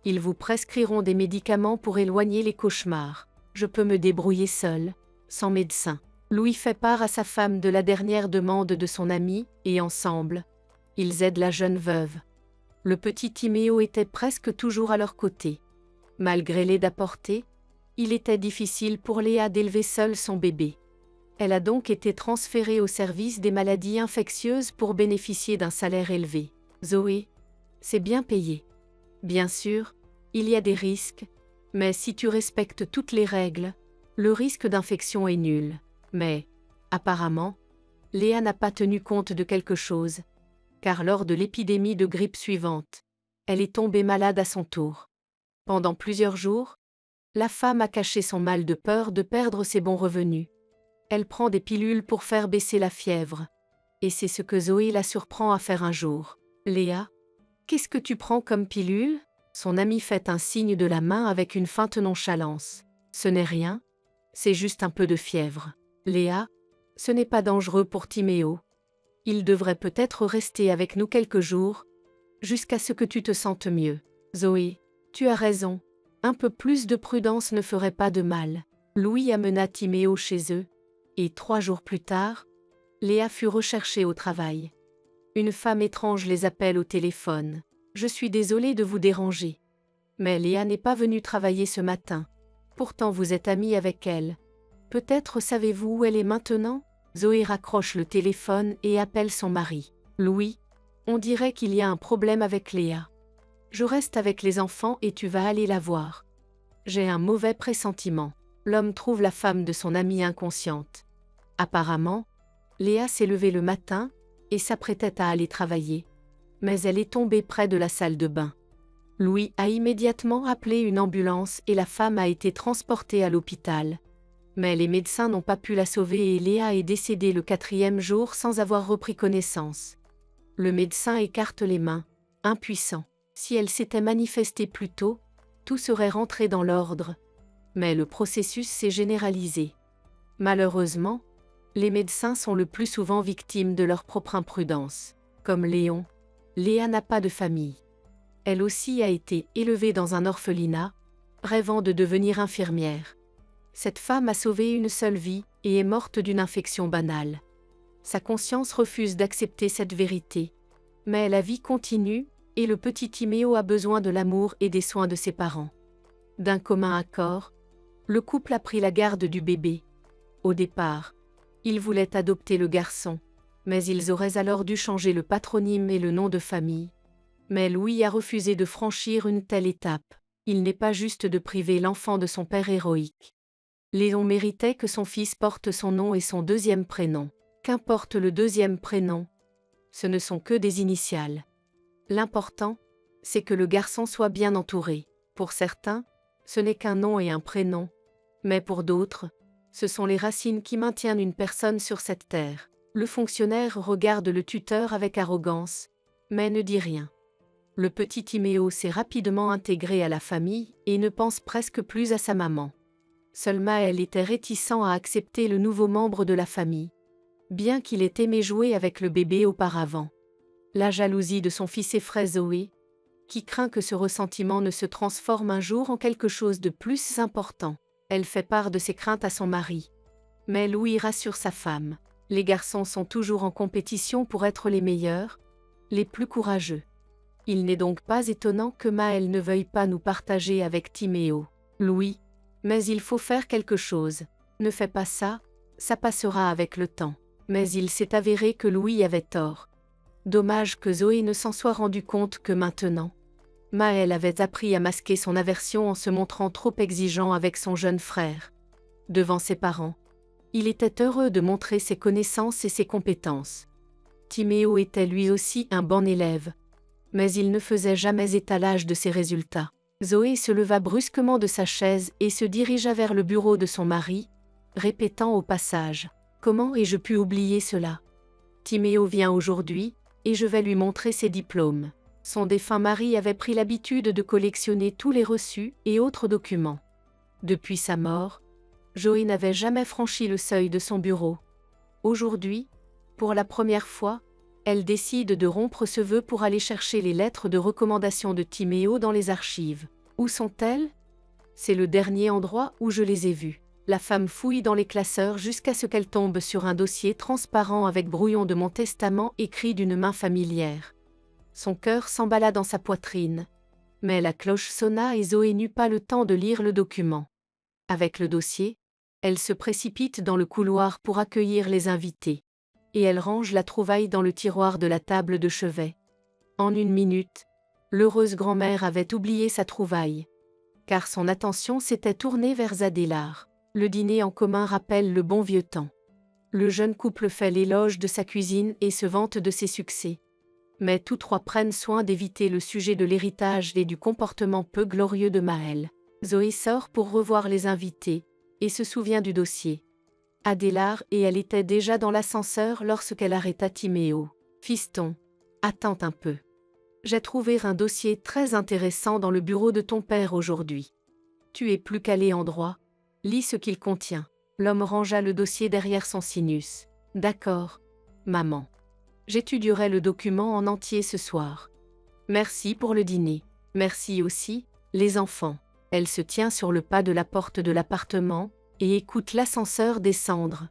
Ils vous prescriront des médicaments pour éloigner les cauchemars. Je peux me débrouiller seul, sans médecin. » Louis fait part à sa femme de la dernière demande de son ami, et ensemble, ils aident la jeune veuve. Le petit Timéo était presque toujours à leur côté. Malgré l'aide apportée, il était difficile pour Léa d'élever seule son bébé. Elle a donc été transférée au service des maladies infectieuses pour bénéficier d'un salaire élevé. Zoé, c'est bien payé. Bien sûr, il y a des risques, mais si tu respectes toutes les règles, le risque d'infection est nul. Mais, apparemment, Léa n'a pas tenu compte de quelque chose, car lors de l'épidémie de grippe suivante, elle est tombée malade à son tour. Pendant plusieurs jours, la femme a caché son mal de peur de perdre ses bons revenus. Elle prend des pilules pour faire baisser la fièvre. Et c'est ce que Zoé la surprend à faire un jour. « Léa, qu'est-ce que tu prends comme pilule ?» Son amie fait un signe de la main avec une feinte nonchalance. « Ce n'est rien, c'est juste un peu de fièvre. » « Léa, ce n'est pas dangereux pour Timéo. Il devrait peut-être rester avec nous quelques jours, jusqu'à ce que tu te sentes mieux. » « Zoé, tu as raison, un peu plus de prudence ne ferait pas de mal. » Louis amena Timéo chez eux, et 3 jours plus tard, Léa fut recherchée au travail. Une femme étrange les appelle au téléphone. « Je suis désolée de vous déranger. Mais Léa n'est pas venue travailler ce matin. Pourtant vous êtes amie avec elle. Peut-être savez-vous où elle est maintenant ?» Zoé raccroche le téléphone et appelle son mari. « Louis, on dirait qu'il y a un problème avec Léa. Je reste avec les enfants et tu vas aller la voir. J'ai un mauvais pressentiment. » L'homme trouve la femme de son amie inconsciente. Apparemment, Léa s'est levée le matin et s'apprêtait à aller travailler. Mais elle est tombée près de la salle de bain. Louis a immédiatement appelé une ambulance et la femme a été transportée à l'hôpital. Mais les médecins n'ont pas pu la sauver et Léa est décédée le 4e jour sans avoir repris connaissance. Le médecin écarte les mains, impuissant. Si elle s'était manifestée plus tôt, tout serait rentré dans l'ordre. Mais le processus s'est généralisé. Malheureusement, les médecins sont le plus souvent victimes de leur propre imprudence. Comme Léon, Léa n'a pas de famille. Elle aussi a été élevée dans un orphelinat, rêvant de devenir infirmière. Cette femme a sauvé une seule vie et est morte d'une infection banale. Sa conscience refuse d'accepter cette vérité. Mais la vie continue, et le petit Timéo a besoin de l'amour et des soins de ses parents. D'un commun accord, le couple a pris la garde du bébé. Au départ, ils voulaient adopter le garçon, mais ils auraient alors dû changer le patronyme et le nom de famille. Mais Louis a refusé de franchir une telle étape. Il n'est pas juste de priver l'enfant de son père héroïque. Léon méritait que son fils porte son nom et son 2e prénom. Qu'importe le 2e prénom, ce ne sont que des initiales. L'important, c'est que le garçon soit bien entouré. Pour certains, ce n'est qu'un nom et un prénom, mais pour d'autres, ce sont les racines qui maintiennent une personne sur cette terre. Le fonctionnaire regarde le tuteur avec arrogance, mais ne dit rien. Le petit Timéo s'est rapidement intégré à la famille et ne pense presque plus à sa maman. Seul Maël était réticent à accepter le nouveau membre de la famille, bien qu'il ait aimé jouer avec le bébé auparavant. La jalousie de son fils effraie Zoé, qui craint que ce ressentiment ne se transforme un jour en quelque chose de plus important. Elle fait part de ses craintes à son mari. Mais Louis rassure sa femme. Les garçons sont toujours en compétition pour être les meilleurs, les plus courageux. Il n'est donc pas étonnant que Maël ne veuille pas nous partager avec Timéo. Louis, mais il faut faire quelque chose. Ne fais pas ça, ça passera avec le temps. Mais il s'est avéré que Louis avait tort. Dommage que Zoé ne s'en soit rendu compte que maintenant. Maël avait appris à masquer son aversion en se montrant trop exigeant avec son jeune frère. Devant ses parents, il était heureux de montrer ses connaissances et ses compétences. Timéo était lui aussi un bon élève, mais il ne faisait jamais étalage de ses résultats. Zoé se leva brusquement de sa chaise et se dirigea vers le bureau de son mari, répétant au passage « Comment ai-je pu oublier cela ? Timéo vient aujourd'hui, et je vais lui montrer ses diplômes. » Son défunt mari avait pris l'habitude de collectionner tous les reçus et autres documents. Depuis sa mort, Zoé n'avait jamais franchi le seuil de son bureau. Aujourd'hui, pour la première fois, elle décide de rompre ce vœu pour aller chercher les lettres de recommandation de Timéo dans les archives. Où sont-elles ? C'est le dernier endroit où je les ai vues. La femme fouille dans les classeurs jusqu'à ce qu'elle tombe sur un dossier transparent avec brouillon de mon testament écrit d'une main familière. Son cœur s'emballa dans sa poitrine. Mais la cloche sonna et Zoé n'eut pas le temps de lire le document. Avec le dossier, elle se précipite dans le couloir pour accueillir les invités. Et elle range la trouvaille dans le tiroir de la table de chevet. En une minute, l'heureuse grand-mère avait oublié sa trouvaille, car son attention s'était tournée vers Adélard. Le dîner en commun rappelle le bon vieux temps. Le jeune couple fait l'éloge de sa cuisine et se vante de ses succès. Mais tous trois prennent soin d'éviter le sujet de l'héritage et du comportement peu glorieux de Maël. Zoé sort pour revoir les invités, et se souvient du dossier. Adélard et elle étaient déjà dans l'ascenseur lorsqu'elle arrêta Timéo. « Fiston, attends un peu. J'ai trouvé un dossier très intéressant dans le bureau de ton père aujourd'hui. Tu es plus calé en droit. Lis ce qu'il contient. » L'homme rangea le dossier derrière son sinus. « D'accord, maman. J'étudierai le document en entier ce soir. Merci pour le dîner. Merci aussi, les enfants. » Elle se tient sur le pas de la porte de l'appartement et écoute l'ascenseur descendre.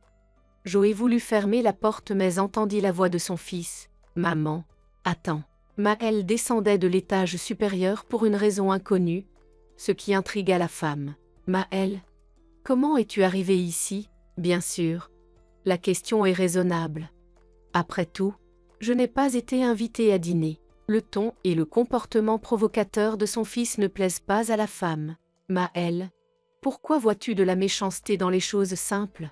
Zoé voulut fermer la porte mais entendit la voix de son fils. « Maman, attends. » Maël descendait de l'étage supérieur pour une raison inconnue, ce qui intrigua la femme. « Maël, comment es-tu arrivé ici ? » Bien sûr. La question est raisonnable. Après tout, je n'ai pas été invitée à dîner. Le ton et le comportement provocateur de son fils ne plaisent pas à la femme. « Maël, pourquoi vois-tu de la méchanceté dans les choses simples ?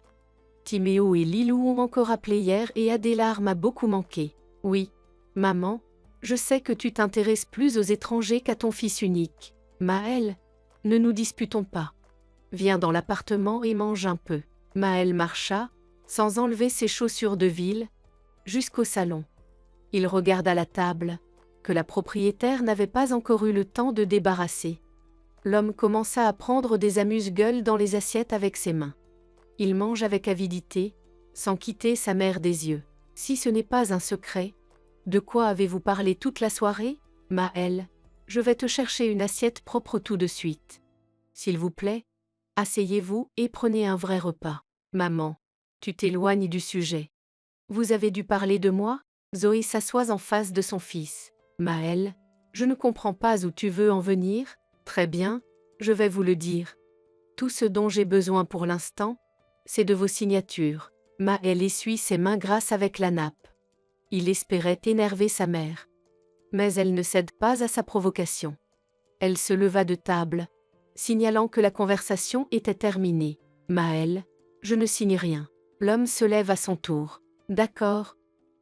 Timéo et Lilou ont encore appelé hier et Adélard m'a beaucoup manqué. Oui, maman, je sais que tu t'intéresses plus aux étrangers qu'à ton fils unique. Maël, ne nous disputons pas. Viens dans l'appartement et mange un peu. » Maël marcha, sans enlever ses chaussures de ville, jusqu'au salon. Il regarda la table, que la propriétaire n'avait pas encore eu le temps de débarrasser. L'homme commença à prendre des amuse-gueules dans les assiettes avec ses mains. Il mange avec avidité, sans quitter sa mère des yeux. « Si ce n'est pas un secret, de quoi avez-vous parlé toute la soirée ? Maël, je vais te chercher une assiette propre tout de suite. S'il vous plaît, asseyez-vous et prenez un vrai repas. Maman, tu t'éloignes du sujet. Vous avez dû parler de moi ? » Zoé s'assoit en face de son fils. « Maël, je ne comprends pas où tu veux en venir. Très bien, je vais vous le dire. Tout ce dont j'ai besoin pour l'instant, c'est de vos signatures. » Maël essuie ses mains grasses avec la nappe. Il espérait énerver sa mère. Mais elle ne cède pas à sa provocation. Elle se leva de table, signalant que la conversation était terminée. « Maël, je ne signe rien. » L'homme se lève à son tour. « D'accord,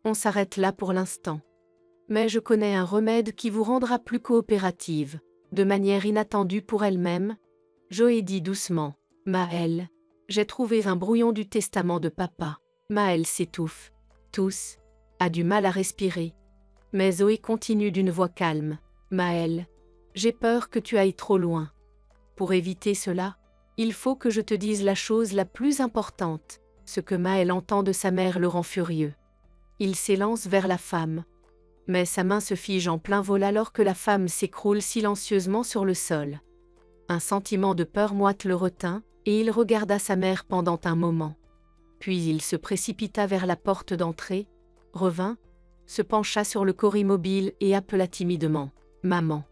on s'arrête là pour l'instant. Mais je connais un remède qui vous rendra plus coopérative. » De manière inattendue pour elle-même, Zoé dit doucement. « Maël, j'ai trouvé un brouillon du testament de papa. » Maël s'étouffe, tousse, a du mal à respirer. Mais Zoé continue d'une voix calme. « Maël, j'ai peur que tu ailles trop loin. Pour éviter cela, il faut que je te dise la chose la plus importante. » Ce que Maël entend de sa mère le rend furieux. Il s'élance vers la femme. Mais sa main se fige en plein vol alors que la femme s'écroule silencieusement sur le sol. Un sentiment de peur moite le retint, et il regarda sa mère pendant un moment. Puis il se précipita vers la porte d'entrée, revint, se pencha sur le corps immobile et appela timidement. « Maman,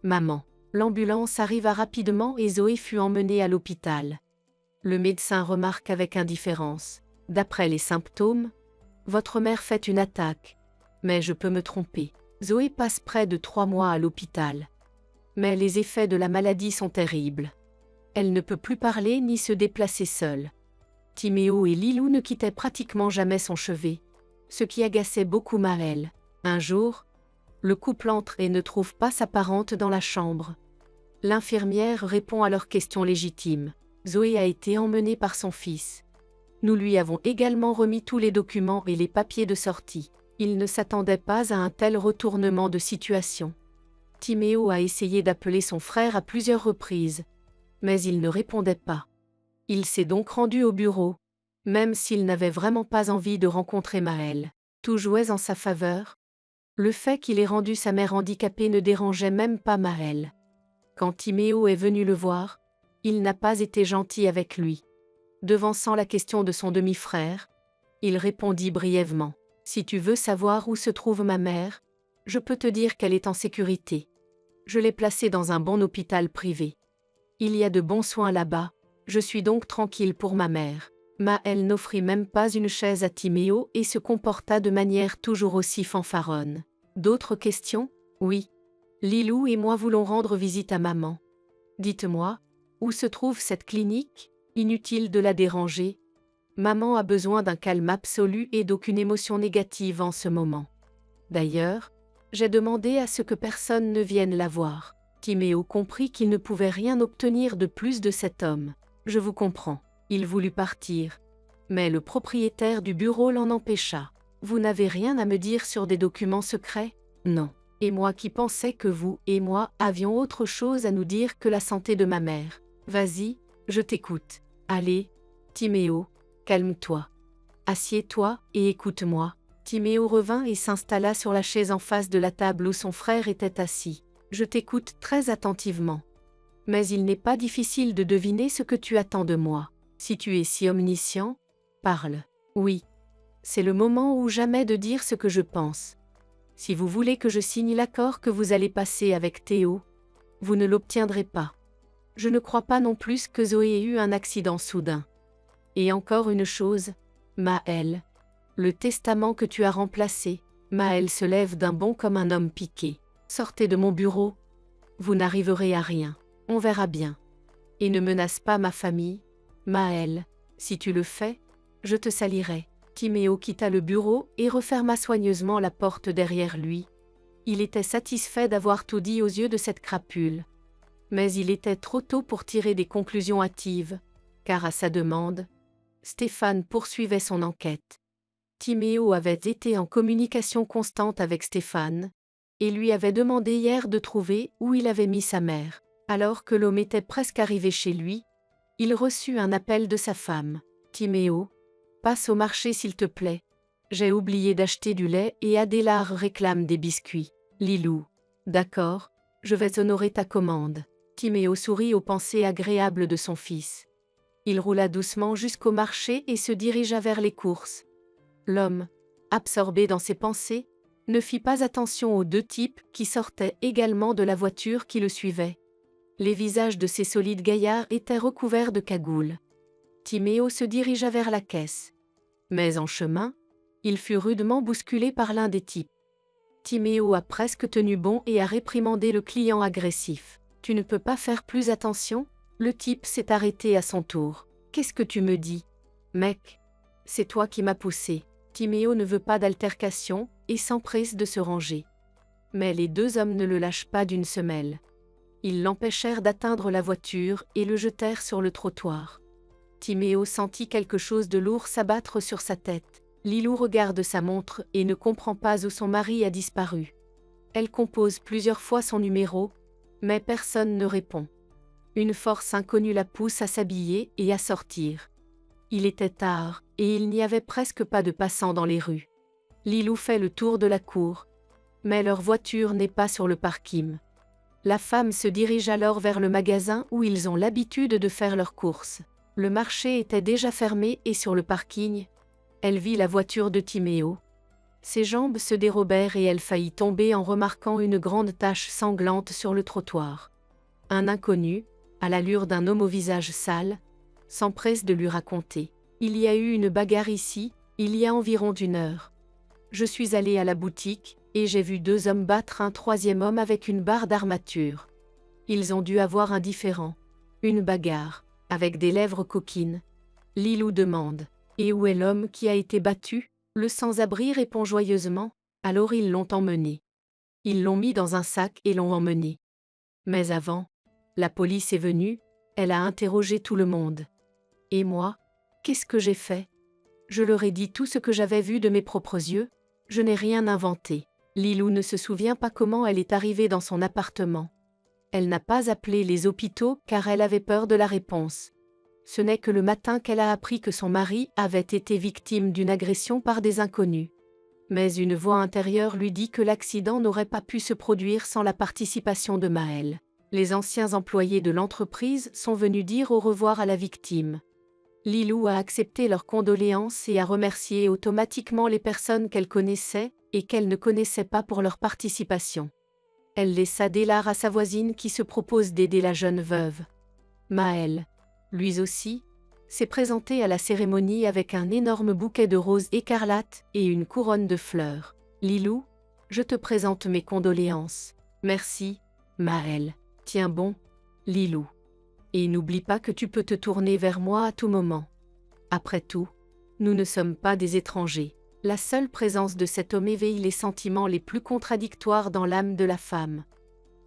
maman !» L'ambulance arriva rapidement et Zoé fut emmenée à l'hôpital. Le médecin remarque avec indifférence. « D'après les symptômes, votre mère fait une attaque. Mais je peux me tromper. Zoé passe près de 3 mois à l'hôpital. Mais les effets de la maladie sont terribles. Elle ne peut plus parler ni se déplacer seule. Timéo et Lilou ne quittaient pratiquement jamais son chevet, ce qui agaçait beaucoup Maëlle. Un jour, le couple entre et ne trouve pas sa parente dans la chambre. L'infirmière répond à leurs questions légitimes. Zoé a été emmenée par son fils. Nous lui avons également remis tous les documents et les papiers de sortie. Il ne s'attendait pas à un tel retournement de situation. Timéo a essayé d'appeler son frère à plusieurs reprises, mais il ne répondait pas. Il s'est donc rendu au bureau, même s'il n'avait vraiment pas envie de rencontrer Maëlle. Tout jouait en sa faveur. Le fait qu'il ait rendu sa mère handicapée ne dérangeait même pas Maëlle. Quand Timéo est venu le voir, il n'a pas été gentil avec lui. Devançant la question de son demi-frère, il répondit brièvement. « Si tu veux savoir où se trouve ma mère, je peux te dire qu'elle est en sécurité. Je l'ai placée dans un bon hôpital privé. Il y a de bons soins là-bas, je suis donc tranquille pour ma mère. » Maëlle n'offrit même pas une chaise à Timéo et se comporta de manière toujours aussi fanfaronne. D'autres questions? Oui. Lilou et moi voulons rendre visite à maman. Dites-moi, où se trouve cette clinique? Inutile de la déranger. Maman a besoin d'un calme absolu et d'aucune émotion négative en ce moment. D'ailleurs, j'ai demandé à ce que personne ne vienne la voir. Timéo comprit qu'il ne pouvait rien obtenir de plus de cet homme. Je vous comprends. Il voulut partir. Mais le propriétaire du bureau l'en empêcha. Vous n'avez rien à me dire sur des documents secrets? Non. Et moi qui pensais que vous et moi avions autre chose à nous dire que la santé de ma mère. Vas-y, je t'écoute. Allez, Timéo, calme-toi. Assieds-toi et écoute-moi. Timéo revint et s'installa sur la chaise en face de la table où son frère était assis. Je t'écoute très attentivement. Mais il n'est pas difficile de deviner ce que tu attends de moi. Si tu es si omniscient, parle. Oui. C'est le moment ou jamais de dire ce que je pense. Si vous voulez que je signe l'accord que vous allez passer avec Théo, vous ne l'obtiendrez pas. Je ne crois pas non plus que Zoé ait eu un accident soudain. Et encore une chose, Maëlle. Le testament que tu as remplacé. Maëlle se lève d'un bond comme un homme piqué. Sortez de mon bureau. Vous n'arriverez à rien. On verra bien. Et ne menace pas ma famille. Maëlle, si tu le fais, je te salirai. Timéo quitta le bureau et referma soigneusement la porte derrière lui. Il était satisfait d'avoir tout dit aux yeux de cette crapule. Mais il était trop tôt pour tirer des conclusions hâtives, car à sa demande, Stéphane poursuivait son enquête. Timéo avait été en communication constante avec Stéphane, et lui avait demandé hier de trouver où il avait mis sa mère. Alors que l'homme était presque arrivé chez lui, il reçut un appel de sa femme. « Timéo, passe au marché s'il te plaît. J'ai oublié d'acheter du lait et Adélard réclame des biscuits. » Lilou. « D'accord, je vais honorer ta commande. » Timéo sourit aux pensées agréables de son fils. Il roula doucement jusqu'au marché et se dirigea vers les courses. L'homme, absorbé dans ses pensées, ne fit pas attention aux deux types qui sortaient également de la voiture qui le suivait. Les visages de ces solides gaillards étaient recouverts de cagoules. Timéo se dirigea vers la caisse. Mais en chemin, il fut rudement bousculé par l'un des types. Timéo a presque tenu bon et a réprimandé le client agressif. « Tu ne peux pas faire plus attention ?» Le type s'est arrêté à son tour. « Qu'est-ce que tu me dis ? Mec, c'est toi qui m'as poussé. » Timéo ne veut pas d'altercation et s'empresse de se ranger. Mais les deux hommes ne le lâchent pas d'une semelle. Ils l'empêchèrent d'atteindre la voiture et le jetèrent sur le trottoir. Timéo sentit quelque chose de lourd s'abattre sur sa tête. Lilou regarde sa montre et ne comprend pas où son mari a disparu. Elle compose plusieurs fois son numéro, mais personne ne répond. Une force inconnue la pousse à s'habiller et à sortir. Il était tard, et il n'y avait presque pas de passants dans les rues. Lilou fait le tour de la cour, mais leur voiture n'est pas sur le parking. La femme se dirige alors vers le magasin où ils ont l'habitude de faire leurs courses. Le marché était déjà fermé et sur le parking, elle vit la voiture de Timéo. Ses jambes se dérobèrent et elle faillit tomber en remarquant une grande tache sanglante sur le trottoir. Un inconnu, à l'allure d'un homme au visage sale, s'empresse de lui raconter. « Il y a eu une bagarre ici, il y a environ 1 heure. Je suis allée à la boutique, et j'ai vu 2 hommes battre un 3e homme avec une barre d'armature. Ils ont dû avoir un différend. Une bagarre, avec des lèvres coquines. Lilou demande. Et où est l'homme qui a été battu? Le sans-abri répond joyeusement. Alors ils l'ont emmené. Ils l'ont mis dans un sac et l'ont emmené. Mais avant, la police est venue, elle a interrogé tout le monde. Et moi, qu'est-ce que j'ai fait? Je leur ai dit tout ce que j'avais vu de mes propres yeux, je n'ai rien inventé. Lilou ne se souvient pas comment elle est arrivée dans son appartement. Elle n'a pas appelé les hôpitaux car elle avait peur de la réponse. Ce n'est que le matin qu'elle a appris que son mari avait été victime d'une agression par des inconnus. Mais une voix intérieure lui dit que l'accident n'aurait pas pu se produire sans la participation de Maël. Les anciens employés de l'entreprise sont venus dire au revoir à la victime. Lilou a accepté leurs condoléances et a remercié automatiquement les personnes qu'elle connaissait et qu'elle ne connaissait pas pour leur participation. Elle laissa des larmes à sa voisine qui se propose d'aider la jeune veuve. Maël, lui aussi, s'est présenté à la cérémonie avec un énorme bouquet de roses écarlates et une couronne de fleurs. Lilou, je te présente mes condoléances. Merci, Maël. Tiens bon, Lilou. Et n'oublie pas que tu peux te tourner vers moi à tout moment. Après tout, nous ne sommes pas des étrangers. La seule présence de cet homme éveille les sentiments les plus contradictoires dans l'âme de la femme.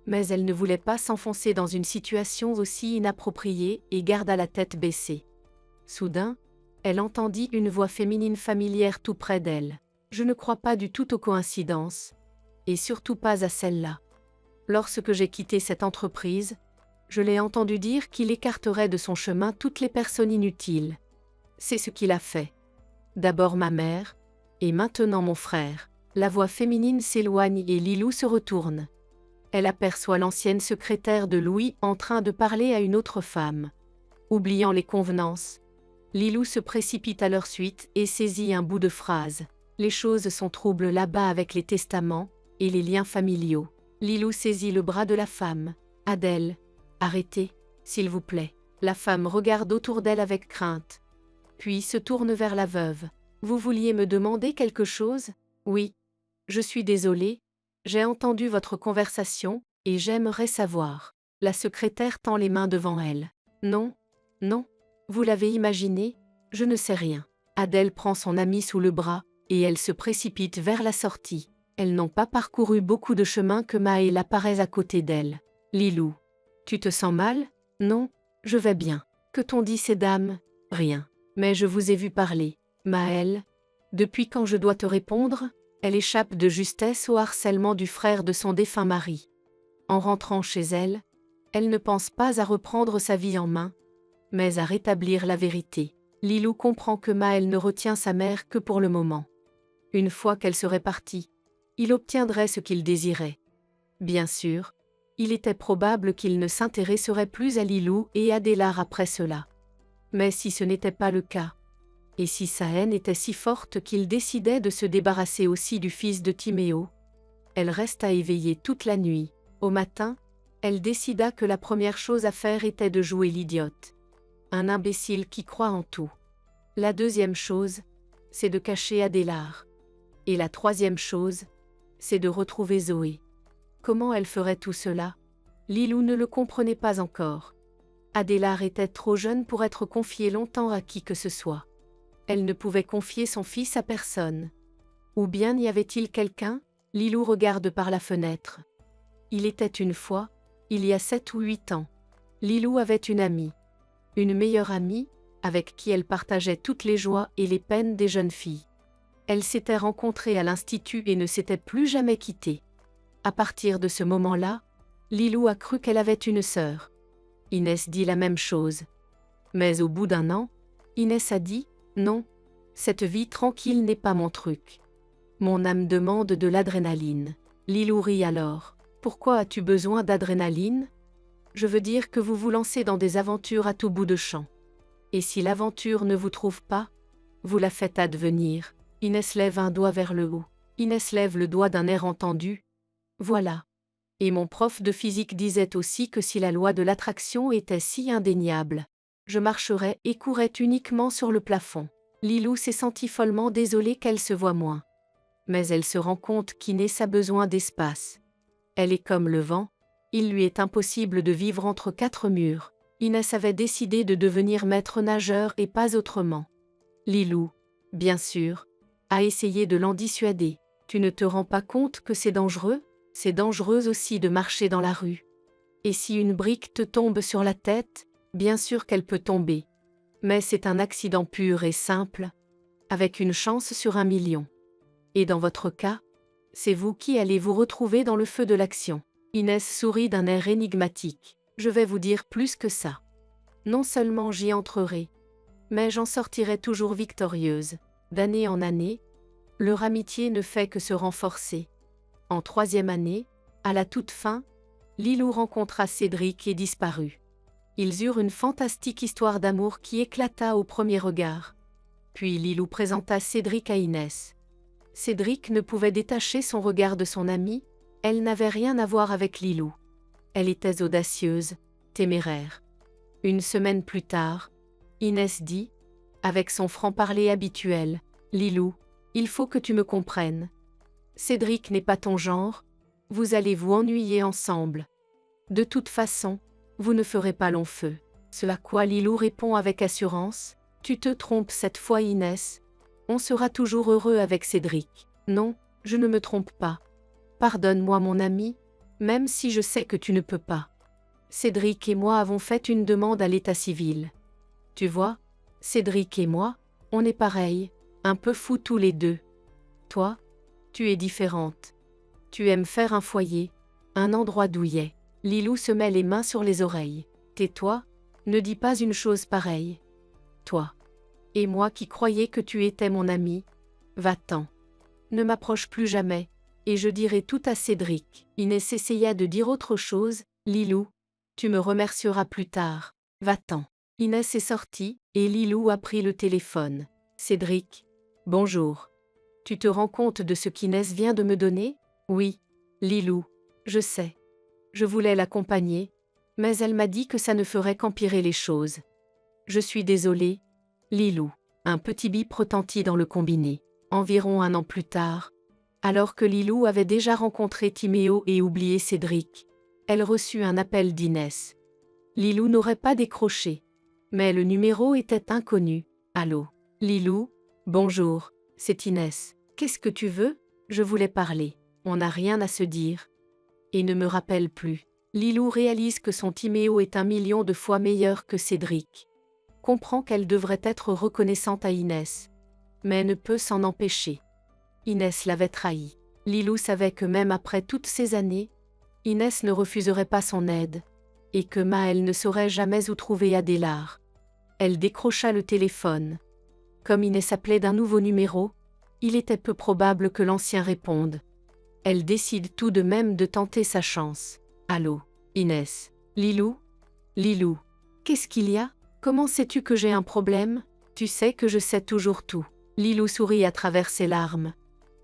Mais elle ne voulait pas s'enfoncer dans une situation aussi inappropriée et garda la tête baissée. Soudain, elle entendit une voix féminine familière tout près d'elle. Je ne crois pas du tout aux coïncidences, et surtout pas à celle-là. Lorsque j'ai quitté cette entreprise, je l'ai entendu dire qu'il écarterait de son chemin toutes les personnes inutiles. C'est ce qu'il a fait. D'abord ma mère, et maintenant mon frère. La voix féminine s'éloigne et Lilou se retourne. Elle aperçoit l'ancienne secrétaire de Louis en train de parler à une autre femme. Oubliant les convenances, Lilou se précipite à leur suite et saisit un bout de phrase. Les choses sont troubles là-bas avec les testaments et les liens familiaux. Lilou saisit le bras de la femme. Adèle, arrêtez, s'il vous plaît. La femme regarde autour d'elle avec crainte. Puis se tourne vers la veuve. Vous vouliez me demander quelque chose? Oui. Je suis désolée. J'ai entendu votre conversation, et j'aimerais savoir. La secrétaire tend les mains devant elle. Non, non. Vous l'avez imaginé? Je ne sais rien. Adèle prend son amie sous le bras, et elle se précipite vers la sortie. Elles n'ont pas parcouru beaucoup de chemin que Maël apparaît à côté d'elle. Lilou. Tu te sens mal? Non, je vais bien. Que t'ont dit ces dames? Rien. Mais je vous ai vu parler. Maël. Depuis quand je dois te répondre? Elle échappe de justesse au harcèlement du frère de son défunt mari. En rentrant chez elle, elle ne pense pas à reprendre sa vie en main, mais à rétablir la vérité. Lilou comprend que Maël ne retient sa mère que pour le moment. Une fois qu'elle serait partie, il obtiendrait ce qu'il désirait. Bien sûr, il était probable qu'il ne s'intéresserait plus à Lilou et à Adélard après cela. Mais si ce n'était pas le cas, et si sa haine était si forte qu'il décidait de se débarrasser aussi du fils de Timéo, elle resta éveillée toute la nuit. Au matin, elle décida que la première chose à faire était de jouer l'idiote. Un imbécile qui croit en tout. La deuxième chose, c'est de cacher Adélard. Et la troisième chose, c'est de retrouver Zoé. Comment elle ferait tout cela? Lilou ne le comprenait pas encore. Adélard était trop jeune pour être confié longtemps à qui que ce soit. Elle ne pouvait confier son fils à personne. Ou bien y avait-il quelqu'un? Lilou regarde par la fenêtre. Il était une fois, il y a 7 ou 8 ans. Lilou avait une amie. Une meilleure amie, avec qui elle partageait toutes les joies et les peines des jeunes filles. Elles s'étaient rencontrées à l'institut et ne s'étaient plus jamais quittées. À partir de ce moment-là, Lilou a cru qu'elle avait une sœur. Inès dit la même chose. Mais au bout d'1 an, Inès a dit « Non, cette vie tranquille n'est pas mon truc. Mon âme demande de l'adrénaline. » Lilou rit alors. « Pourquoi as-tu besoin d'adrénaline? Je veux dire que vous vous lancez dans des aventures à tout bout de champ. Et si l'aventure ne vous trouve pas, vous la faites advenir. » Inès lève un doigt vers le haut. Inès lève le doigt d'un air entendu. Voilà. Et mon prof de physique disait aussi que si la loi de l'attraction était si indéniable, je marcherais et courrais uniquement sur le plafond. Lilou s'est sentie follement désolée qu'elle se voie moins. Mais elle se rend compte qu'Inès a besoin d'espace. Elle est comme le vent, il lui est impossible de vivre entre quatre murs. Inès avait décidé de devenir maître nageur et pas autrement. Lilou, bien sûr, a essayé de l'en dissuader. Tu ne te rends pas compte que c'est dangereux? C'est dangereux aussi de marcher dans la rue. Et si une brique te tombe sur la tête, bien sûr qu'elle peut tomber. Mais c'est un accident pur et simple, avec une chance sur 1 million. Et dans votre cas, c'est vous qui allez vous retrouver dans le feu de l'action. Inès sourit d'un air énigmatique. Je vais vous dire plus que ça. Non seulement j'y entrerai, mais j'en sortirai toujours victorieuse. D'année en année, leur amitié ne fait que se renforcer. En 3e année, à la toute fin, Lilou rencontra Cédric et disparut. Ils eurent une fantastique histoire d'amour qui éclata au premier regard. Puis Lilou présenta Cédric à Inès. Cédric ne pouvait détacher son regard de son amie, elle n'avait rien à voir avec Lilou. Elle était audacieuse, téméraire. Une semaine plus tard, Inès dit, avec son franc-parler habituel, « Lilou, il faut que tu me comprennes. Cédric n'est pas ton genre, vous allez vous ennuyer ensemble. De toute façon, vous ne ferez pas long feu. » Ce à quoi Lilou répond avec assurance, « Tu te trompes cette fois Inès. On sera toujours heureux avec Cédric. » Non, je ne me trompe pas. Pardonne-moi mon ami, même si je sais que tu ne peux pas. Cédric et moi avons fait une demande à l'état civil. Tu vois, Cédric et moi, on est pareils, un peu fous tous les deux. Toi, tu es différente. Tu aimes faire un foyer, un endroit douillet. Lilou se met les mains sur les oreilles. Tais-toi, ne dis pas une chose pareille. Toi. Et moi qui croyais que tu étais mon ami. Va-t'en. Ne m'approche plus jamais, et je dirai tout à Cédric. Inès essaya de dire autre chose. Lilou, tu me remercieras plus tard. Va-t'en. Inès est sortie, et Lilou a pris le téléphone. Cédric. Bonjour. Tu te rends compte de ce qu'Inès vient de me donner? Oui. Lilou. Je sais. Je voulais l'accompagner, mais elle m'a dit que ça ne ferait qu'empirer les choses. Je suis désolée. Lilou. Un petit bip retentit dans le combiné. Environ 1 an plus tard, alors que Lilou avait déjà rencontré Timéo et oublié Cédric, elle reçut un appel d'Inès. Lilou n'aurait pas décroché, mais le numéro était inconnu. Allô? Lilou? Bonjour, c'est Inès. Qu'est-ce que tu veux? Je voulais parler. On n'a rien à se dire. Et ne me rappelle plus. Lilou réalise que son Timéo est 1 million de fois meilleur que Cédric. Comprend qu'elle devrait être reconnaissante à Inès, mais ne peut s'en empêcher. Inès l'avait trahi. Lilou savait que même après toutes ces années, Inès ne refuserait pas son aide, et que Maël ne saurait jamais où trouver Adélard. Elle décrocha le téléphone. Comme Inès appelait d'un nouveau numéro, il était peu probable que l'ancien réponde. Elle décide tout de même de tenter sa chance. Allô, Inès. Lilou? Lilou. Qu'est-ce qu'il y a? Comment sais-tu que j'ai un problème? Tu sais que je sais toujours tout. Lilou sourit à travers ses larmes.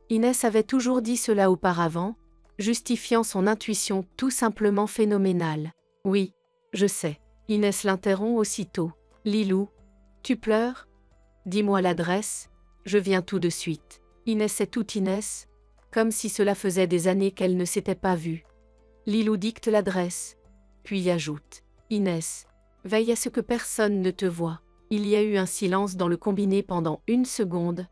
Inès avait toujours dit cela auparavant, justifiant son intuition tout simplement phénoménale. Oui, je sais. Inès l'interrompt aussitôt. Lilou, tu pleures? Dis-moi l'adresse, je viens tout de suite. Inès est toute Inès, comme si cela faisait des années qu'elle ne s'était pas vue. Lilou dicte l'adresse, puis ajoute. Inès, veille à ce que personne ne te voie. Il y a eu un silence dans le combiné pendant 1 seconde,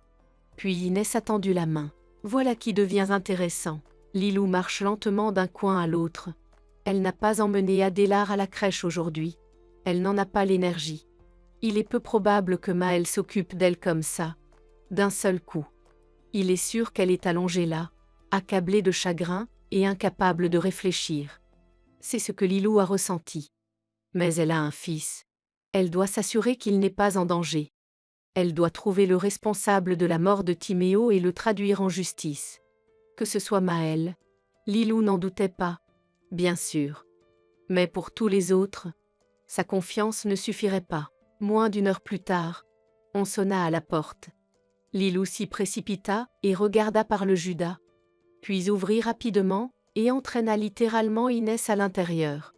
puis Inès a tendu la main. Voilà qui devient intéressant. Lilou marche lentement d'un coin à l'autre. Elle n'a pas emmené Adélard à la crèche aujourd'hui. Elle n'en a pas l'énergie. Il est peu probable que Maël s'occupe d'elle comme ça, d'un seul coup. Il est sûr qu'elle est allongée là, accablée de chagrin et incapable de réfléchir. C'est ce que Lilou a ressenti. Mais elle a un fils. Elle doit s'assurer qu'il n'est pas en danger. Elle doit trouver le responsable de la mort de Timéo et le traduire en justice. Que ce soit Maël, Lilou n'en doutait pas, bien sûr. Mais pour tous les autres, sa confiance ne suffirait pas. Moins d'1 heure plus tard, on sonna à la porte. Lilou s'y précipita et regarda par le judas, puis ouvrit rapidement et entraîna littéralement Inès à l'intérieur.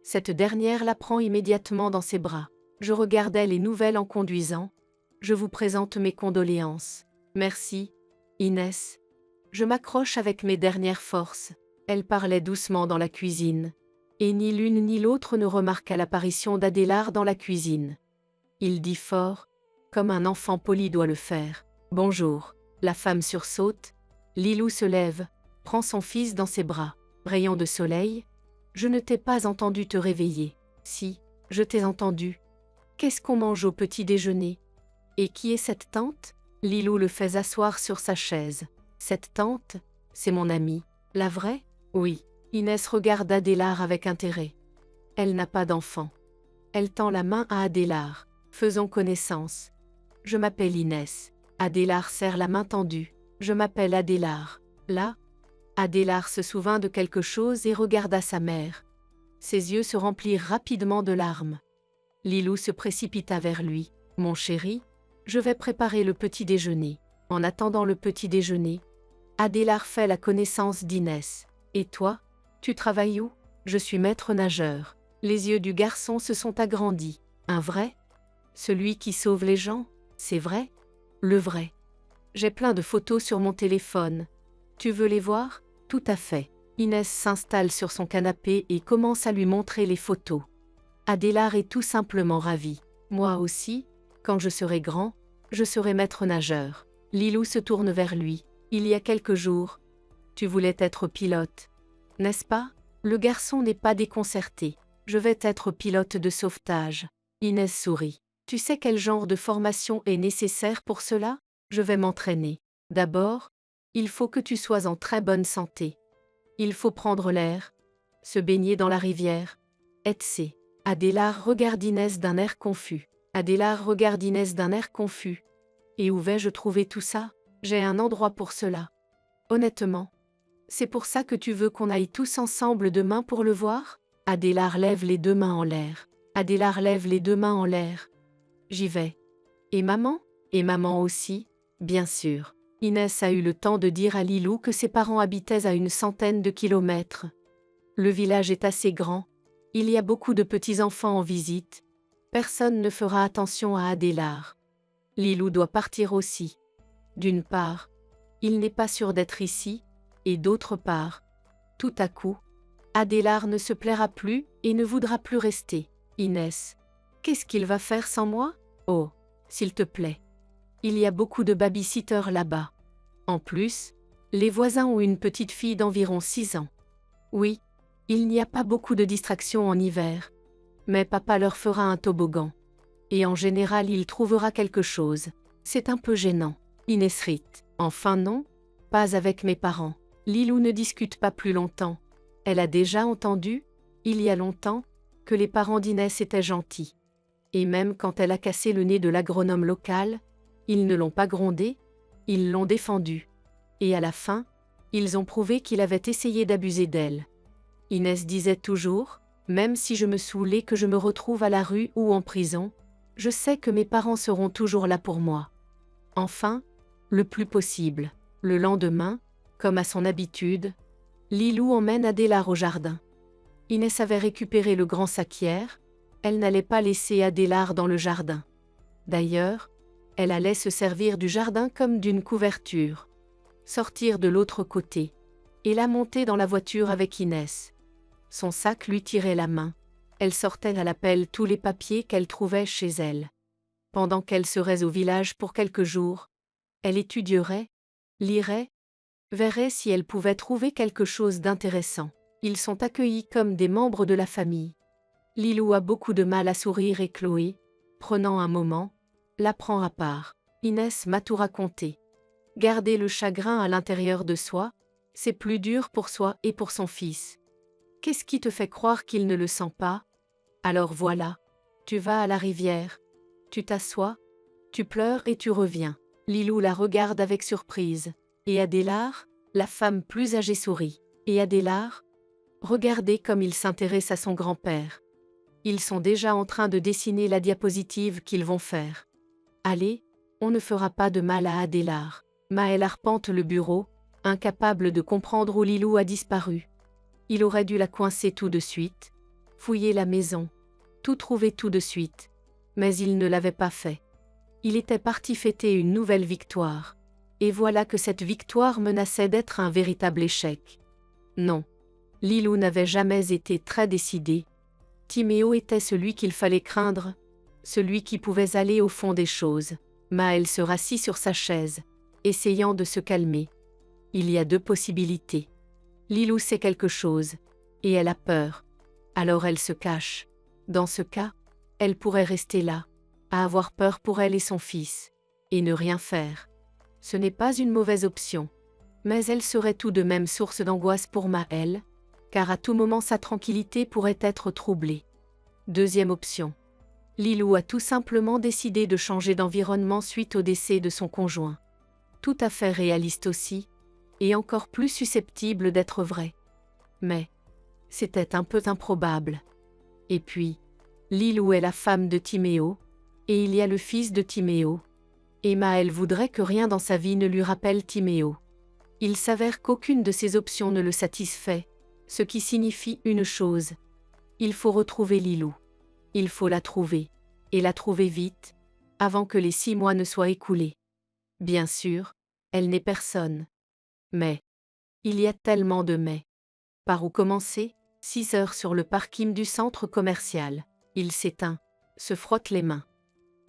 Cette dernière la prend immédiatement dans ses bras. Je regardais les nouvelles en conduisant. Je vous présente mes condoléances. Merci, Inès. Je m'accroche avec mes dernières forces. Elle parlait doucement dans la cuisine. Et ni l'une ni l'autre ne remarqua l'apparition d'Adélard dans la cuisine. Il dit fort, comme un enfant poli doit le faire. Bonjour. La femme sursaute. Lilou se lève, prend son fils dans ses bras. Rayon de soleil. Je ne t'ai pas entendu te réveiller. Si, je t'ai entendu. Qu'est-ce qu'on mange au petit déjeuner? Et qui est cette tante? Lilou le fait asseoir sur sa chaise. Cette tante, c'est mon amie. La vraie? Oui. Inès regarde Adélard avec intérêt. Elle n'a pas d'enfant. Elle tend la main à Adélard. Faisons connaissance. Je m'appelle Inès. Adélard serre la main tendue. Je m'appelle Adélard. Là? Adélard se souvint de quelque chose et regarda sa mère. Ses yeux se remplirent rapidement de larmes. Lilou se précipita vers lui. Mon chéri, je vais préparer le petit déjeuner. En attendant le petit déjeuner, Adélard fait la connaissance d'Inès. Et toi, tu travailles où? Je suis maître nageur. Les yeux du garçon se sont agrandis. Un vrai? Celui qui sauve les gens? C'est vrai? Le vrai. J'ai plein de photos sur mon téléphone. Tu veux les voir? Tout à fait. Inès s'installe sur son canapé et commence à lui montrer les photos. Adélard est tout simplement ravi. Moi aussi, quand je serai grand, je serai maître nageur. Lilou se tourne vers lui. Il y a quelques jours, tu voulais être pilote, n'est-ce pas? Le garçon n'est pas déconcerté. Je vais être pilote de sauvetage. Inès sourit. Tu sais quel genre de formation est nécessaire pour cela? Je vais m'entraîner. D'abord, il faut que tu sois en très bonne santé. Il faut prendre l'air, se baigner dans la rivière, etc. Adélard regarde Inès d'un air confus. Adélard regarde Inès d'un air confus. Et où vais-je trouver tout ça? J'ai un endroit pour cela. Honnêtement. C'est pour ça que tu veux qu'on aille tous ensemble demain pour le voir? Adélard lève les deux mains en l'air. Adélard lève les deux mains en l'air. J'y vais. Et maman? Et maman aussi, bien sûr. Inès a eu le temps de dire à Lilou que ses parents habitaient à une centaine de kilomètres. Le village est assez grand. Il y a beaucoup de petits-enfants en visite. Personne ne fera attention à Adélard. Lilou doit partir aussi. D'une part, il n'est pas sûr d'être ici, et d'autre part, tout à coup, Adélard ne se plaira plus et ne voudra plus rester. Inès, qu'est-ce qu'il va faire sans moi? Oh, s'il te plaît. Il y a beaucoup de baby-sitters là-bas. En plus, les voisins ont une petite fille d'environ 6 ans. Oui, il n'y a pas beaucoup de distractions en hiver, mais papa leur fera un toboggan. Et en général il trouvera quelque chose. C'est un peu gênant. Inès rit. Enfin non, pas avec mes parents. Lilou ne discute pas plus longtemps. Elle a déjà entendu, il y a longtemps, que les parents d'Inès étaient gentils. Et même quand elle a cassé le nez de l'agronome local, ils ne l'ont pas grondé, ils l'ont défendu. Et à la fin, ils ont prouvé qu'il avait essayé d'abuser d'elle. Inès disait toujours, même si je me saoulais que je me retrouve à la rue ou en prison, je sais que mes parents seront toujours là pour moi. Enfin, le plus possible. Le lendemain, comme à son habitude, Lilou emmène Adélard au jardin. Inès avait récupéré le grand sac hier, elle n'allait pas laisser Adélard dans le jardin. D'ailleurs, elle allait se servir du jardin comme d'une couverture. Sortir de l'autre côté. Et la monter dans la voiture avec Inès. Son sac lui tirait la main. Elle sortait à l'appel tous les papiers qu'elle trouvait chez elle. Pendant qu'elle serait au village pour quelques jours, elle étudierait, lirait, verrait si elle pouvait trouver quelque chose d'intéressant. Ils sont accueillis comme des membres de la famille. Lilou a beaucoup de mal à sourire et Chloé, prenant un moment, la prend à part. Inès m'a tout raconté. Garder le chagrin à l'intérieur de soi, c'est plus dur pour soi et pour son fils. Qu'est-ce qui te fait croire qu'il ne le sent pas? Alors voilà, tu vas à la rivière, tu t'assois, tu pleures et tu reviens. Lilou la regarde avec surprise. Et Adélard, la femme plus âgée sourit. Et Adélard? Regardez comme il s'intéresse à son grand-père. Ils sont déjà en train de dessiner la diapositive qu'ils vont faire. Allez, on ne fera pas de mal à Adélard. Maël arpente le bureau, incapable de comprendre où Lilou a disparu. Il aurait dû la coincer tout de suite, fouiller la maison, tout trouver tout de suite. Mais il ne l'avait pas fait. Il était parti fêter une nouvelle victoire. Et voilà que cette victoire menaçait d'être un véritable échec. Non. Lilou n'avait jamais été très décidé. Timéo était celui qu'il fallait craindre, celui qui pouvait aller au fond des choses. Maëlle se rassit sur sa chaise, essayant de se calmer. Il y a deux possibilités. Lilou sait quelque chose, et elle a peur. Alors elle se cache. Dans ce cas, elle pourrait rester là, à avoir peur pour elle et son fils, et ne rien faire. Ce n'est pas une mauvaise option. Mais elle serait tout de même source d'angoisse pour Maëlle, car à tout moment sa tranquillité pourrait être troublée. Deuxième option. Lilou a tout simplement décidé de changer d'environnement suite au décès de son conjoint. Tout à fait réaliste aussi, et encore plus susceptible d'être vrai. Mais c'était un peu improbable. Et puis, Lilou est la femme de Timéo, et il y a le fils de Timéo. Et Maëlle voudrait que rien dans sa vie ne lui rappelle Timéo. Il s'avère qu'aucune de ces options ne le satisfait, ce qui signifie une chose. Il faut retrouver Lilou. Il faut la trouver, et la trouver vite, avant que les 6 mois ne soient écoulés. Bien sûr, elle n'est personne. Mais il y a tellement de mais. Par où commencer? 6 heures sur le parking du centre commercial. Il s'éteint, se frotte les mains.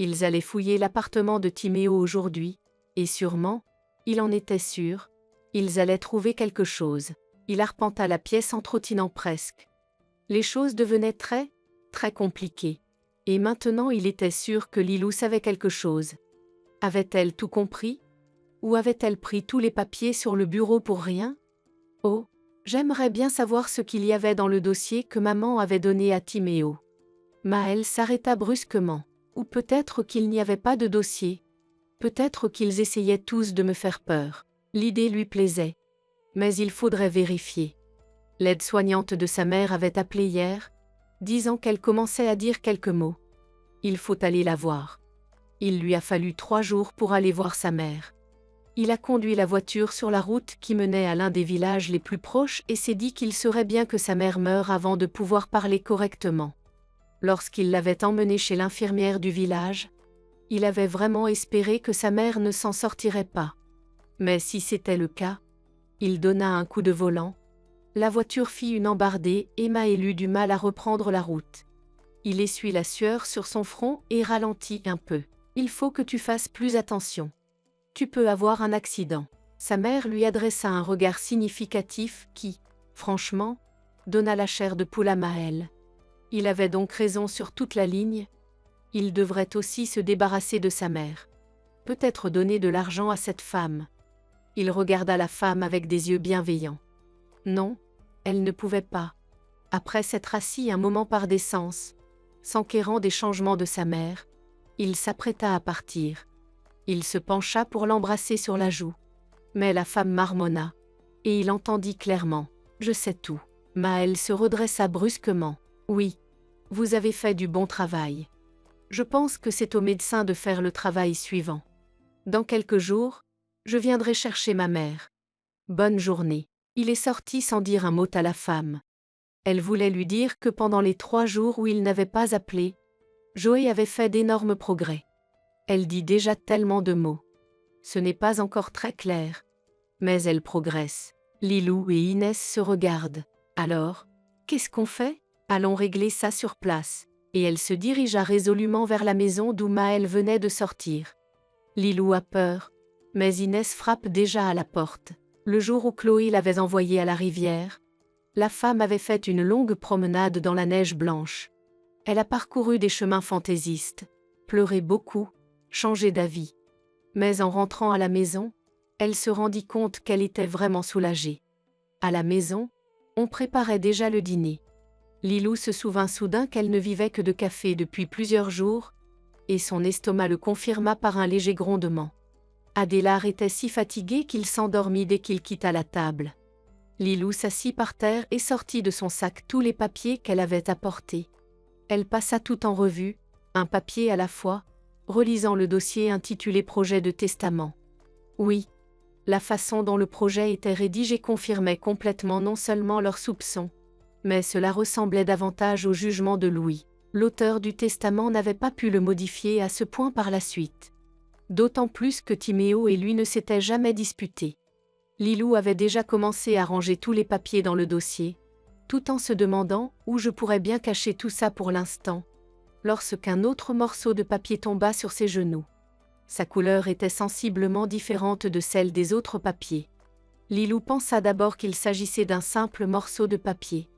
Ils allaient fouiller l'appartement de Timéo aujourd'hui, et sûrement, il en était sûr, ils allaient trouver quelque chose. Il arpenta la pièce en trottinant presque. Les choses devenaient très, très compliquées. Et maintenant il était sûr que Lilou savait quelque chose. Avait-elle tout compris? Ou avait-elle pris tous les papiers sur le bureau pour rien? Oh, j'aimerais bien savoir ce qu'il y avait dans le dossier que maman avait donné à Timéo. Maëlle s'arrêta brusquement. Ou peut-être qu'il n'y avait pas de dossier. Peut-être qu'ils essayaient tous de me faire peur. L'idée lui plaisait. Mais il faudrait vérifier. L'aide-soignante de sa mère avait appelé hier, disant qu'elle commençait à dire quelques mots. Il faut aller la voir. Il lui a fallu 3 jours pour aller voir sa mère. Il a conduit la voiture sur la route qui menait à l'un des villages les plus proches et s'est dit qu'il serait bien que sa mère meure avant de pouvoir parler correctement. Lorsqu'il l'avait emmenée chez l'infirmière du village, il avait vraiment espéré que sa mère ne s'en sortirait pas. Mais si c'était le cas, il donna un coup de volant. La voiture fit une embardée et Maëlle eut du mal à reprendre la route. Il essuie la sueur sur son front et ralentit un peu. Il faut que tu fasses plus attention. Tu peux avoir un accident. Sa mère lui adressa un regard significatif qui, franchement, donna la chair de poule à Maëlle. Il avait donc raison sur toute la ligne. Il devrait aussi se débarrasser de sa mère. Peut-être donner de l'argent à cette femme. Il regarda la femme avec des yeux bienveillants. Non, elle ne pouvait pas. Après s'être assis un moment par décence, s'enquérant des changements de sa mère, il s'apprêta à partir. Il se pencha pour l'embrasser sur la joue. Mais la femme marmonna, et il entendit clairement « Je sais tout ». Maëlle se redressa brusquement. « Oui, vous avez fait du bon travail. Je pense que c'est au médecin de faire le travail suivant. Dans quelques jours, je viendrai chercher ma mère. Bonne journée. » Il est sorti sans dire un mot à la femme. Elle voulait lui dire que pendant les 3 jours où il n'avait pas appelé, Joey avait fait d'énormes progrès. Elle dit déjà tellement de mots. Ce n'est pas encore très clair. Mais elle progresse. Lilou et Inès se regardent. Alors, qu'est-ce qu'on fait? Allons régler ça sur place. Et elle se dirigea résolument vers la maison d'où Maëlle venait de sortir. Lilou a peur, mais Inès frappe déjà à la porte. Le jour où Chloé l'avait envoyée à la rivière, la femme avait fait une longue promenade dans la neige blanche. Elle a parcouru des chemins fantaisistes, pleuré beaucoup, changé d'avis. Mais en rentrant à la maison, elle se rendit compte qu'elle était vraiment soulagée. À la maison, on préparait déjà le dîner. Lilou se souvint soudain qu'elle ne vivait que de café depuis plusieurs jours, et son estomac le confirma par un léger grondement. Adélard était si fatigué qu'il s'endormit dès qu'il quitta la table. Lilou s'assit par terre et sortit de son sac tous les papiers qu'elle avait apportés. Elle passa tout en revue, un papier à la fois, relisant le dossier intitulé Projet de testament. Oui, la façon dont le projet était rédigé confirmait complètement non seulement leurs soupçons, mais cela ressemblait davantage au jugement de Louis. L'auteur du testament n'avait pas pu le modifier à ce point par la suite. D'autant plus que Timéo et lui ne s'étaient jamais disputés. Lilou avait déjà commencé à ranger tous les papiers dans le dossier, tout en se demandant où je pourrais bien cacher tout ça pour l'instant, lorsqu'un autre morceau de papier tomba sur ses genoux. Sa couleur était sensiblement différente de celle des autres papiers. Lilou pensa d'abord qu'il s'agissait d'un simple morceau de papier.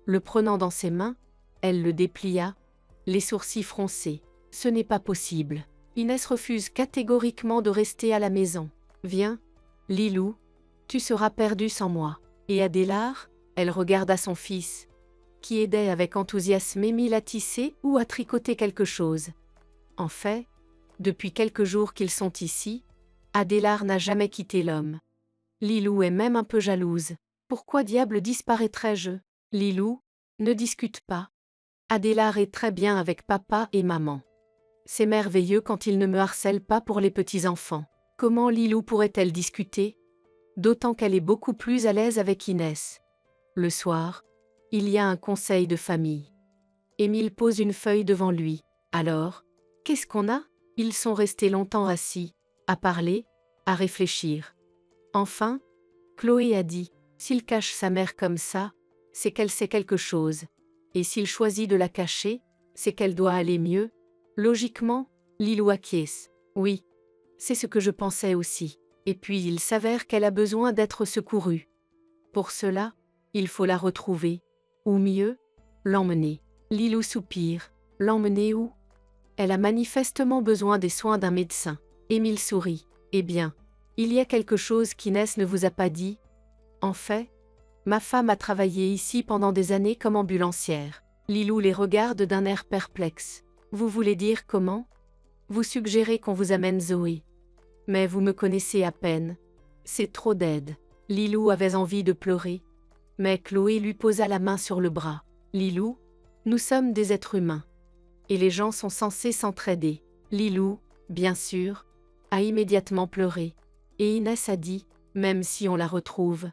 Le prenant dans ses mains, elle le déplia, les sourcils froncés. Ce n'est pas possible. Inès refuse catégoriquement de rester à la maison. Viens, Lilou, tu seras perdue sans moi. Et Adélard, elle regarda son fils, qui aidait avec enthousiasme Émile à tisser ou à tricoter quelque chose. En fait, depuis quelques jours qu'ils sont ici, Adélard n'a jamais quitté l'homme. Lilou est même un peu jalouse. Pourquoi diable disparaîtrais-je? Lilou, ne discute pas. Adélard est très bien avec papa et maman. C'est merveilleux quand il ne me harcèle pas pour les petits-enfants. Comment Lilou pourrait-elle discuter? D'autant qu'elle est beaucoup plus à l'aise avec Inès. Le soir, il y a un conseil de famille. Émile pose une feuille devant lui. Alors, qu'est-ce qu'on a? Ils sont restés longtemps assis, à parler, à réfléchir. Enfin, Chloé a dit, s'il cache sa mère comme ça, c'est qu'elle sait quelque chose. Et s'il choisit de la cacher, c'est qu'elle doit aller mieux. Logiquement, Lilou acquiesce. Oui, c'est ce que je pensais aussi. Et puis il s'avère qu'elle a besoin d'être secourue. Pour cela, il faut la retrouver. Ou mieux, l'emmener. Lilou soupire. L'emmener où? Elle a manifestement besoin des soins d'un médecin. Émile sourit. Eh bien, il y a quelque chose qu'Inès ne vous a pas dit. En fait, ma femme a travaillé ici pendant des années comme ambulancière. Lilou les regarde d'un air perplexe. Vous voulez dire comment? Vous suggérez qu'on vous amène Zoé. Mais vous me connaissez à peine. C'est trop d'aide. Lilou avait envie de pleurer. Mais Chloé lui posa la main sur le bras. Lilou, nous sommes des êtres humains. Et les gens sont censés s'entraider. Lilou, bien sûr, a immédiatement pleuré. Et Inès a dit, même si on la retrouve.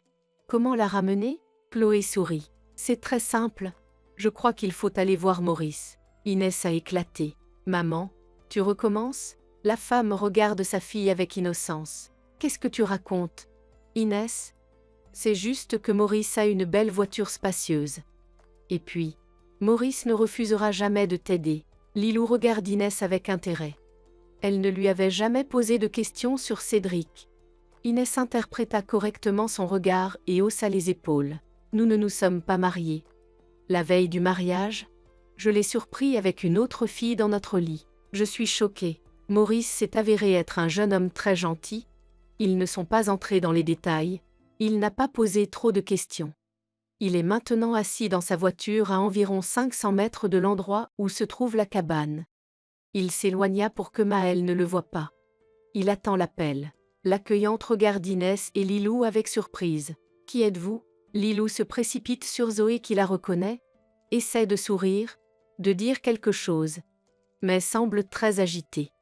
Comment la ramener? Chloé sourit. C'est très simple. Je crois qu'il faut aller voir Maurice. Inès a éclaté. Maman, tu recommences? La femme regarde sa fille avec innocence. Qu'est-ce que tu racontes? Inès? C'est juste que Maurice a une belle voiture spacieuse. Et puis, Maurice ne refusera jamais de t'aider. Lilou regarde Inès avec intérêt. Elle ne lui avait jamais posé de questions sur Cédric. Inès interpréta correctement son regard et haussa les épaules. Nous ne nous sommes pas mariés. La veille du mariage, je l'ai surpris avec une autre fille dans notre lit. Je suis choquée. Maurice s'est avéré être un jeune homme très gentil. Ils ne sont pas entrés dans les détails. Il n'a pas posé trop de questions. Il est maintenant assis dans sa voiture à environ 500 mètres de l'endroit où se trouve la cabane. Il s'éloigna pour que Maëlle ne le voie pas. Il attend l'appel. L'accueillante regarde Inès et Lilou avec surprise. « Qui êtes-vous » Lilou se précipite sur Zoé qui la reconnaît, essaie de sourire, de dire quelque chose, mais semble très agitée.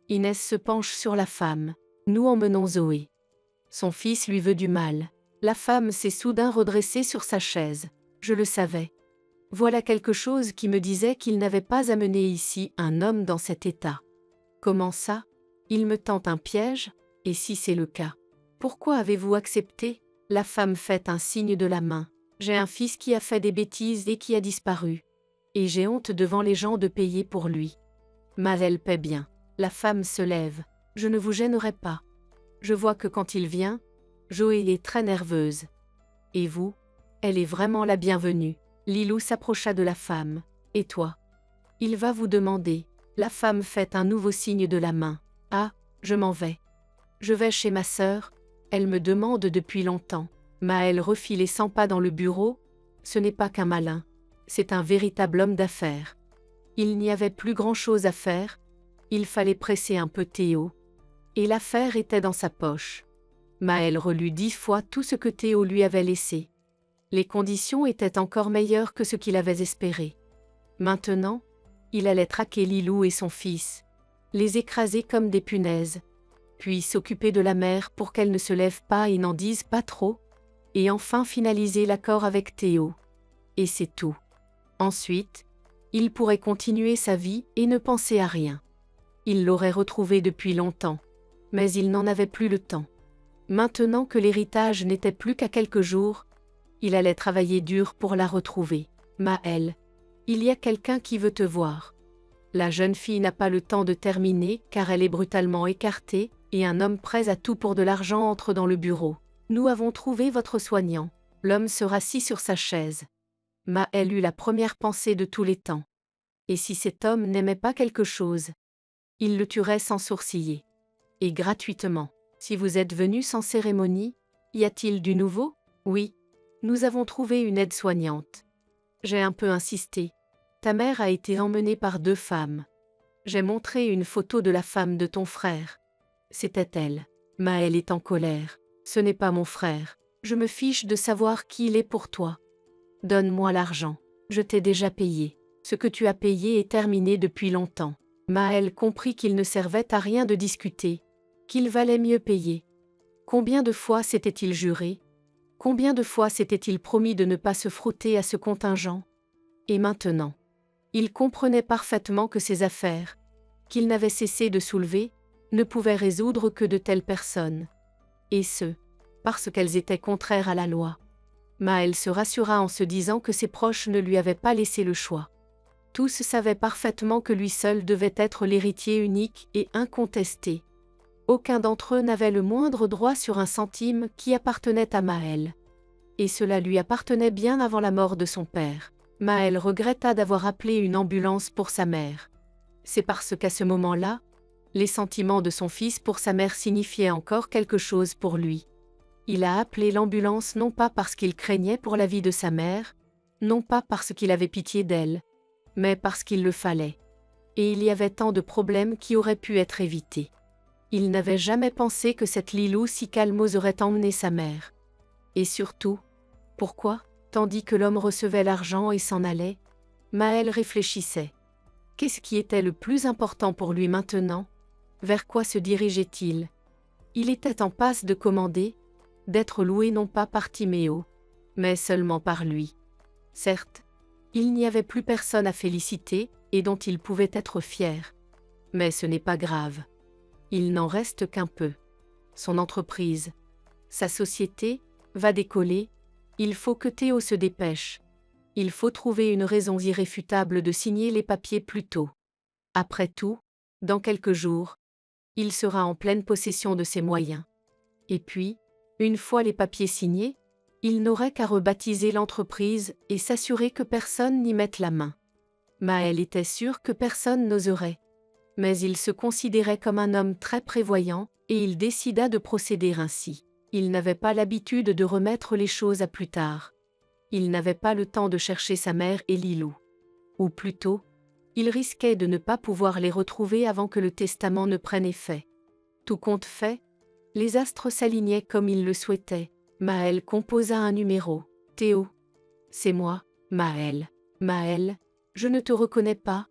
Inès se penche sur la femme. « Nous emmenons Zoé. » Son fils lui veut du mal. La femme s'est soudain redressée sur sa chaise. « Je le savais. Voilà quelque chose qui me disait qu'il n'avait pas amené ici un homme dans cet état. Comment ça? Il me tente un piège? Et si c'est le cas? Pourquoi avez-vous accepté ?» La femme fait un signe de la main. « J'ai un fils qui a fait des bêtises et qui a disparu. Et j'ai honte devant les gens de payer pour lui. Maëlle paie bien. » La femme se lève. « Je ne vous gênerai pas. Je vois que quand il vient, Zoé est très nerveuse. Et vous? Elle est vraiment la bienvenue. » Lilou s'approcha de la femme. « Et toi? » Il va vous demander. La femme fait un nouveau signe de la main. « Ah, je m'en vais. Je vais chez ma sœur. Elle me demande depuis longtemps. » Maëlle refit les 100 pas dans le bureau. Ce n'est pas qu'un malin. C'est un véritable homme d'affaires. Il n'y avait plus grand-chose à faire. Il fallait presser un peu Théo. Et l'affaire était dans sa poche. Maëlle relut 10 fois tout ce que Théo lui avait laissé. Les conditions étaient encore meilleures que ce qu'il avait espéré. Maintenant, il allait traquer Lilou et son fils, les écraser comme des punaises, puis s'occuper de la mère pour qu'elle ne se lève pas et n'en dise pas trop, et enfin finaliser l'accord avec Théo. Et c'est tout. Ensuite, il pourrait continuer sa vie et ne penser à rien. Il l'aurait retrouvée depuis longtemps. Mais il n'en avait plus le temps. Maintenant que l'héritage n'était plus qu'à quelques jours, il allait travailler dur pour la retrouver. Maëlle, il y a quelqu'un qui veut te voir. La jeune fille n'a pas le temps de terminer car elle est brutalement écartée, et un homme prêt à tout pour de l'argent entre dans le bureau. Nous avons trouvé votre soignant. L'homme se rassit sur sa chaise. Maëlle eut la première pensée de tous les temps. Et si cet homme n'aimait pas quelque chose, il le tuerait sans sourciller. Et gratuitement. Si vous êtes venu sans cérémonie, y a-t-il du nouveau? Oui. Nous avons trouvé une aide-soignante. J'ai un peu insisté. Ta mère a été emmenée par 2 femmes. J'ai montré une photo de la femme de ton frère. C'était elle. Maëlle est en colère. Ce n'est pas mon frère. Je me fiche de savoir qui il est pour toi. Donne-moi l'argent. Je t'ai déjà payé. Ce que tu as payé est terminé depuis longtemps. Maëlle comprit qu'il ne servait à rien de discuter, qu'il valait mieux payer. Combien de fois s'était-il juré? Combien de fois s'était-il promis de ne pas se frotter à ce contingent? Et maintenant, il comprenait parfaitement que ses affaires, qu'il n'avait cessé de soulever, ne pouvaient résoudre que de telles personnes. Et ce, parce qu'elles étaient contraires à la loi. Maëlle se rassura en se disant que ses proches ne lui avaient pas laissé le choix. Tous savaient parfaitement que lui seul devait être l'héritier unique et incontesté. Aucun d'entre eux n'avait le moindre droit sur un centime qui appartenait à Maëlle. Et cela lui appartenait bien avant la mort de son père. Maëlle regretta d'avoir appelé une ambulance pour sa mère. C'est parce qu'à ce moment-là, les sentiments de son fils pour sa mère signifiaient encore quelque chose pour lui. Il a appelé l'ambulance non pas parce qu'il craignait pour la vie de sa mère, non pas parce qu'il avait pitié d'elle, mais parce qu'il le fallait. Et il y avait tant de problèmes qui auraient pu être évités. Il n'avait jamais pensé que cette Lilou si calme oserait emmener sa mère. Et surtout, pourquoi, tandis que l'homme recevait l'argent et s'en allait, Maëlle réfléchissait. Qu'est-ce qui était le plus important pour lui maintenant? Vers quoi se dirigeait-il? Il était en passe de commander, d'être loué non pas par Timéo, mais seulement par lui. Certes, il n'y avait plus personne à féliciter et dont il pouvait être fier. Mais ce n'est pas grave. Il n'en reste qu'un peu. Son entreprise, sa société, va décoller. Il faut que Théo se dépêche. Il faut trouver une raison irréfutable de signer les papiers plus tôt. Après tout, dans quelques jours, il sera en pleine possession de ses moyens. Et puis, une fois les papiers signés, il n'aurait qu'à rebaptiser l'entreprise et s'assurer que personne n'y mette la main. Maëlle était sûre que personne n'oserait. Mais il se considérait comme un homme très prévoyant, et il décida de procéder ainsi. Il n'avait pas l'habitude de remettre les choses à plus tard. Il n'avait pas le temps de chercher sa mère et Lilou. Ou plutôt, il risquait de ne pas pouvoir les retrouver avant que le testament ne prenne effet. Tout compte fait, les astres s'alignaient comme il le souhaitait. Maëlle composa un numéro. Théo. C'est moi, Maëlle. Maëlle, je ne te reconnais pas.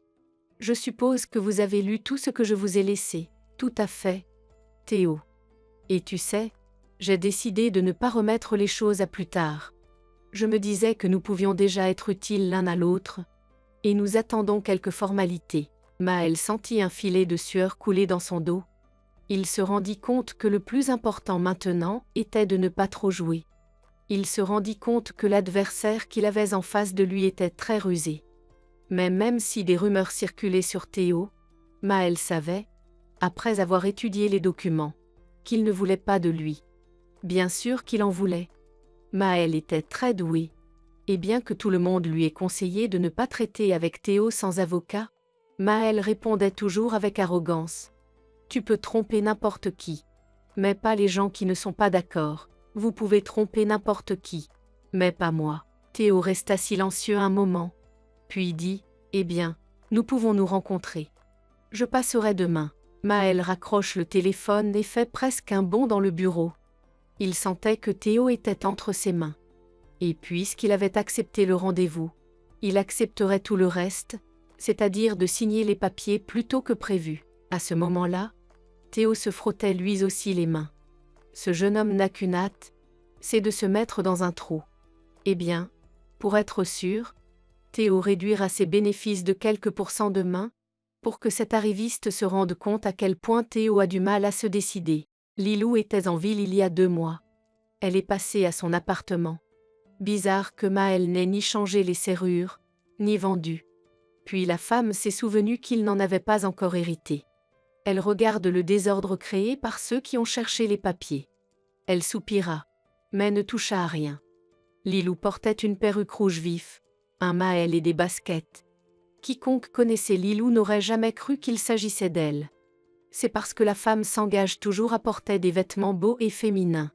Je suppose que vous avez lu tout ce que je vous ai laissé. Tout à fait. Théo. Et tu sais, j'ai décidé de ne pas remettre les choses à plus tard. Je me disais que nous pouvions déjà être utiles l'un à l'autre. Et nous attendons quelques formalités. Maëlle sentit un filet de sueur couler dans son dos. Il se rendit compte que le plus important maintenant était de ne pas trop jouer. Il se rendit compte que l'adversaire qu'il avait en face de lui était très rusé. Mais même si des rumeurs circulaient sur Théo, Maëlle savait, après avoir étudié les documents, qu'il ne voulait pas de lui. Bien sûr qu'il en voulait. Maëlle était très douée, et bien que tout le monde lui ait conseillé de ne pas traiter avec Théo sans avocat, Maëlle répondait toujours avec arrogance. Tu peux tromper n'importe qui, mais pas les gens qui ne sont pas d'accord. Vous pouvez tromper n'importe qui, mais pas moi. Théo resta silencieux un moment, puis dit, eh bien, nous pouvons nous rencontrer. Je passerai demain. Maëlle raccroche le téléphone et fait presque un bond dans le bureau. Il sentait que Théo était entre ses mains. Et puisqu'il avait accepté le rendez-vous, il accepterait tout le reste, c'est-à-dire de signer les papiers plus tôt que prévu. À ce moment-là, Théo se frottait lui aussi les mains. Ce jeune homme n'a qu'une hâte, c'est de se mettre dans un trou. Eh bien, pour être sûr, Théo réduira ses bénéfices de quelques pourcents demain, pour que cet arriviste se rende compte à quel point Théo a du mal à se décider. Lilou était en ville il y a 2 mois. Elle est passée à son appartement. Bizarre que Maël n'ait ni changé les serrures, ni vendu. Puis la femme s'est souvenue qu'il n'en avait pas encore hérité. Elle regarde le désordre créé par ceux qui ont cherché les papiers. Elle soupira, mais ne toucha à rien. Lilou portait une perruque rouge vif, un Maël et des baskets. Quiconque connaissait Lilou n'aurait jamais cru qu'il s'agissait d'elle. C'est parce que la femme s'engage toujours à porter des vêtements beaux et féminins.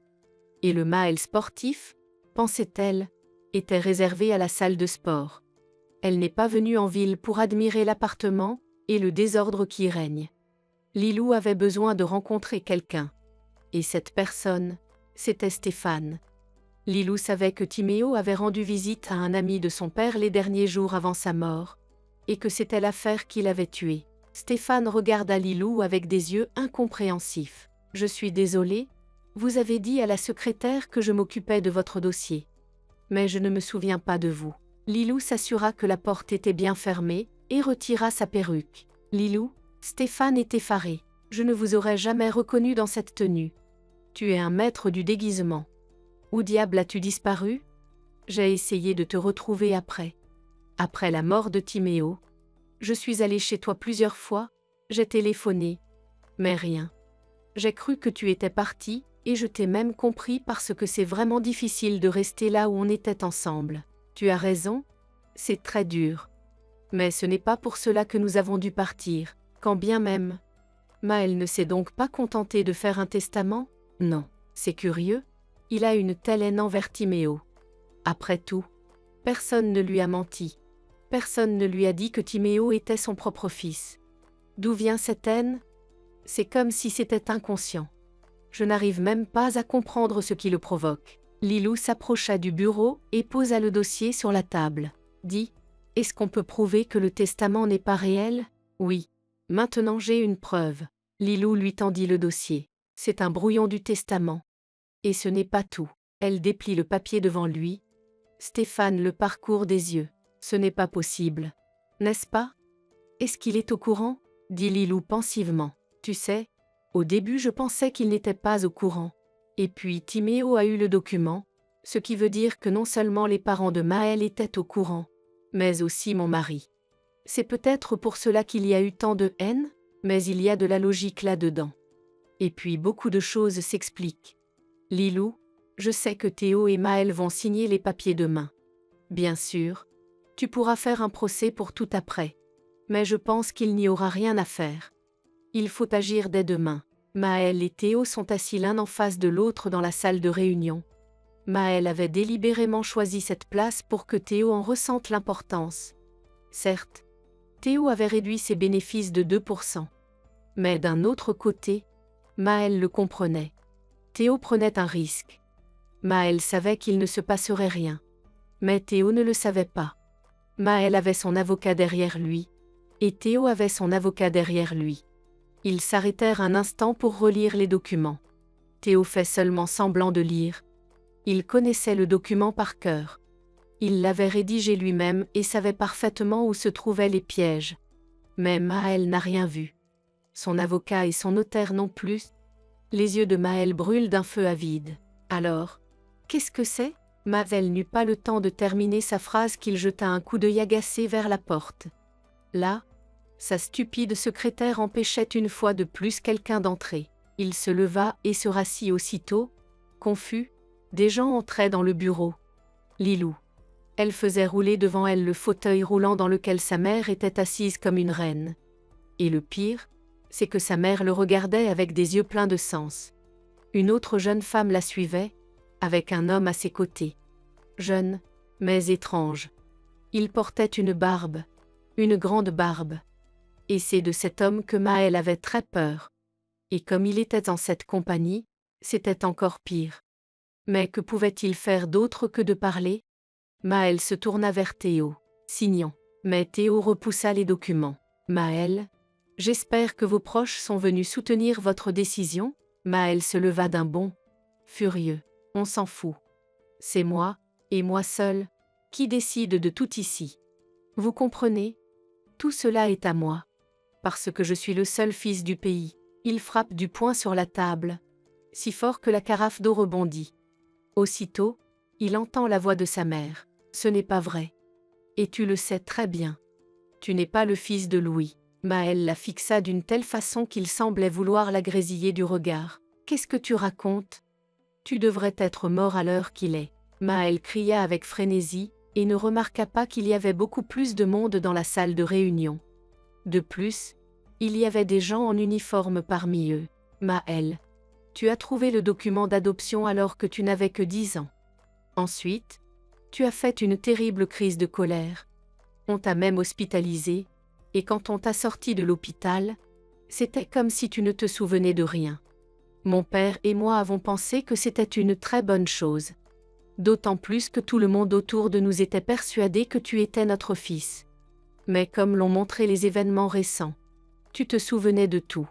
Et le Maël sportif, pensait-elle, était réservé à la salle de sport. Elle n'est pas venue en ville pour admirer l'appartement et le désordre qui y règne. Lilou avait besoin de rencontrer quelqu'un. Et cette personne, c'était Stéphane. Lilou savait que Timéo avait rendu visite à un ami de son père les derniers jours avant sa mort, et que c'était l'affaire qui l'avait tué. Stéphane regarda Lilou avec des yeux incompréhensifs. « Je suis désolé, vous avez dit à la secrétaire que je m'occupais de votre dossier. Mais je ne me souviens pas de vous. » Lilou s'assura que la porte était bien fermée et retira sa perruque. « Lilou ?» Stéphane est effaré. « Je ne vous aurais jamais reconnu dans cette tenue. Tu es un maître du déguisement. Où diable as-tu disparu? J'ai essayé de te retrouver après. Après la mort de Timéo. Je suis allé chez toi plusieurs fois, j'ai téléphoné. Mais rien. J'ai cru que tu étais parti, et je t'ai même compris parce que c'est vraiment difficile de rester là où on était ensemble. Tu as raison, c'est très dur. Mais ce n'est pas pour cela que nous avons dû partir, quand bien même. Maël ne s'est donc pas contenté de faire un testament? Non, c'est curieux, il a une telle haine envers Timéo. Après tout, personne ne lui a menti. Personne ne lui a dit que Timéo était son propre fils. D'où vient cette haine? C'est comme si c'était inconscient. Je n'arrive même pas à comprendre ce qui le provoque. Lilou s'approcha du bureau et posa le dossier sur la table. Dit, est-ce qu'on peut prouver que le testament n'est pas réel? Oui. Maintenant j'ai une preuve. Lilou lui tendit le dossier. C'est un brouillon du testament. Et ce n'est pas tout. Elle déplie le papier devant lui. Stéphane le parcourt des yeux. Ce n'est pas possible. N'est-ce pas? Est-ce qu'il est au courant? Dit Lilou pensivement. Tu sais, au début je pensais qu'il n'était pas au courant. Et puis Timéo a eu le document, ce qui veut dire que non seulement les parents de Maël étaient au courant, mais aussi mon mari. C'est peut-être pour cela qu'il y a eu tant de haine, mais il y a de la logique là-dedans. Et puis beaucoup de choses s'expliquent. Lilou, je sais que Théo et Maël vont signer les papiers demain. Bien sûr, tu pourras faire un procès pour tout après. Mais je pense qu'il n'y aura rien à faire. Il faut agir dès demain. Maël et Théo sont assis l'un en face de l'autre dans la salle de réunion. Maël avait délibérément choisi cette place pour que Théo en ressente l'importance. Certes, Théo avait réduit ses bénéfices de 2%. Mais d'un autre côté, Maël le comprenait. Théo prenait un risque. Maël savait qu'il ne se passerait rien. Mais Théo ne le savait pas. Maël avait son avocat derrière lui, et Théo avait son avocat derrière lui. Ils s'arrêtèrent un instant pour relire les documents. Théo fait seulement semblant de lire. Il connaissait le document par cœur. Il l'avait rédigé lui-même et savait parfaitement où se trouvaient les pièges. Mais Maël n'a rien vu. Son avocat et son notaire non plus. Les yeux de Maël brûlent d'un feu avide. Alors, qu'est-ce que c'est? Maël n'eut pas le temps de terminer sa phrase qu'il jeta un coup d'œil agacé vers la porte. Là, sa stupide secrétaire empêchait une fois de plus quelqu'un d'entrer. Il se leva et se rassit aussitôt. Confus, des gens entraient dans le bureau. Lilou. Elle faisait rouler devant elle le fauteuil roulant dans lequel sa mère était assise comme une reine. Et le pire, c'est que sa mère le regardait avec des yeux pleins de sens. Une autre jeune femme la suivait, avec un homme à ses côtés. Jeune, mais étrange. Il portait une barbe, une grande barbe. Et c'est de cet homme que Maël avait très peur. Et comme il était en cette compagnie, c'était encore pire. Mais que pouvait-il faire d'autre que de parler? Maël se tourna vers Théo. Signons. Mais Théo repoussa les documents. Maël, j'espère que vos proches sont venus soutenir votre décision. Maël se leva d'un bond. Furieux. On s'en fout. C'est moi, et moi seul, qui décide de tout ici. Vous comprenez? Tout cela est à moi. Parce que je suis le seul fils du pays. Il frappe du poing sur la table, si fort que la carafe d'eau rebondit. Aussitôt, il entend la voix de sa mère. Ce n'est pas vrai. Et tu le sais très bien. Tu n'es pas le fils de Louis. Maël la fixa d'une telle façon qu'il semblait vouloir la grésiller du regard. Qu'est-ce que tu racontes? Tu devrais être mort à l'heure qu'il est. Maël cria avec frénésie, et ne remarqua pas qu'il y avait beaucoup plus de monde dans la salle de réunion. De plus, il y avait des gens en uniforme parmi eux. Maël, tu as trouvé le document d'adoption alors que tu n'avais que 10 ans. Ensuite, tu as fait une terrible crise de colère. On t'a même hospitalisé, et quand on t'a sorti de l'hôpital, c'était comme si tu ne te souvenais de rien. Mon père et moi avons pensé que c'était une très bonne chose. D'autant plus que tout le monde autour de nous était persuadé que tu étais notre fils. Mais comme l'ont montré les événements récents, tu te souvenais de tout.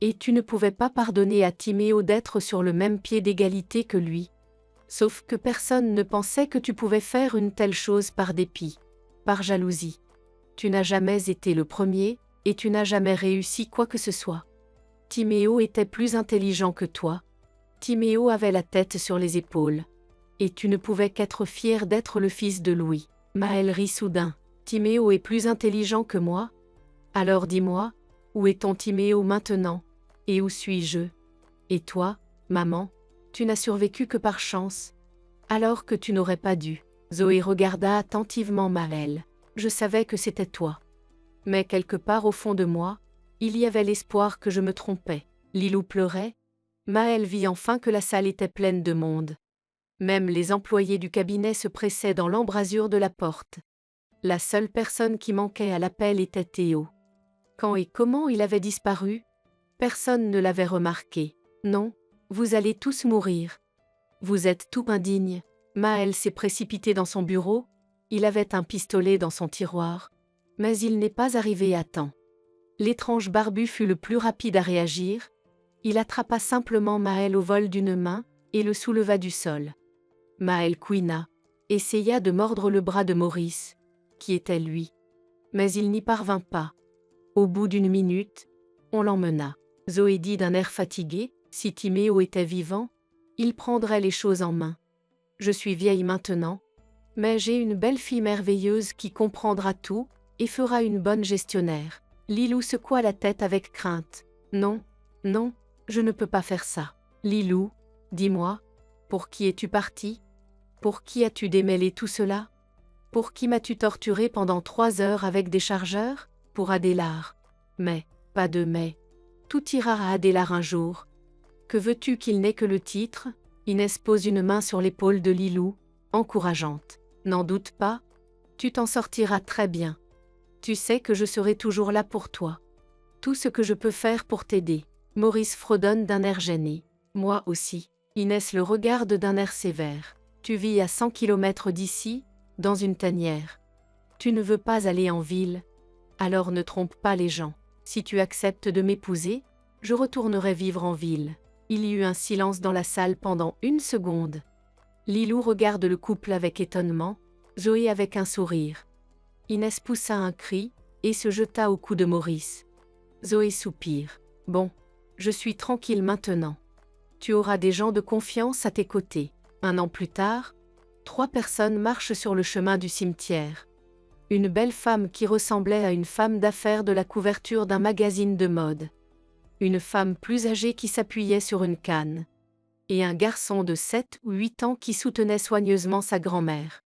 Et tu ne pouvais pas pardonner à Timéo d'être sur le même pied d'égalité que lui. Sauf que personne ne pensait que tu pouvais faire une telle chose par dépit, par jalousie. Tu n'as jamais été le premier, et tu n'as jamais réussi quoi que ce soit. Timéo était plus intelligent que toi. Timéo avait la tête sur les épaules. Et tu ne pouvais qu'être fier d'être le fils de Louis. Maël rit soudain. Timéo est plus intelligent que moi? Alors dis-moi, où est ton Timéo maintenant? Et où suis-je? Et toi, maman, tu n'as survécu que par chance. Alors que tu n'aurais pas dû. Zoé regarda attentivement Maël. Je savais que c'était toi. Mais quelque part au fond de moi, il y avait l'espoir que je me trompais. Lilou pleurait. Maël vit enfin que la salle était pleine de monde. Même les employés du cabinet se pressaient dans l'embrasure de la porte. La seule personne qui manquait à l'appel était Théo. Quand et comment il avait disparu? Personne ne l'avait remarqué. Non, vous allez tous mourir. Vous êtes tout indignes. Maël s'est précipité dans son bureau. Il avait un pistolet dans son tiroir. Mais il n'est pas arrivé à temps. L'étrange barbu fut le plus rapide à réagir. Il attrapa simplement Maël au vol d'une main et le souleva du sol. Maël couina, essaya de mordre le bras de Maurice, qui était lui. Mais il n'y parvint pas. Au bout d'une minute, on l'emmena. Zoé dit d'un air fatigué, si Timéo était vivant, il prendrait les choses en main. Je suis vieille maintenant, mais j'ai une belle fille merveilleuse qui comprendra tout et fera une bonne gestionnaire. Lilou secoua la tête avec crainte. Non, non, je ne peux pas faire ça. Lilou, dis-moi, pour qui es-tu parti? Pour qui as-tu démêlé tout cela? Pour qui m'as-tu torturé pendant 3 heures avec des chargeurs? Pour Adélard. Mais, pas de mais. Tout ira à Adélard un jour. Que veux-tu qu'il n'ait que le titre? Inès pose une main sur l'épaule de Lilou, encourageante. N'en doute pas, tu t'en sortiras très bien. Tu sais que je serai toujours là pour toi. Tout ce que je peux faire pour t'aider. Maurice fredonne d'un air gêné. Moi aussi. Inès le regarde d'un air sévère. Tu vis à 100 kilomètres d'ici, dans une tanière. Tu ne veux pas aller en ville. Alors ne trompe pas les gens. Si tu acceptes de m'épouser, je retournerai vivre en ville. Il y eut un silence dans la salle pendant 1 seconde. Lilou regarde le couple avec étonnement, Zoé avec un sourire. Inès poussa un cri et se jeta au cou de Maurice. Zoé soupire. Bon, je suis tranquille maintenant. Tu auras des gens de confiance à tes côtés. 1 an plus tard, 3 personnes marchent sur le chemin du cimetière. Une belle femme qui ressemblait à une femme d'affaires de la couverture d'un magazine de mode. Une femme plus âgée qui s'appuyait sur une canne. Et un garçon de 7 ou 8 ans qui soutenait soigneusement sa grand-mère.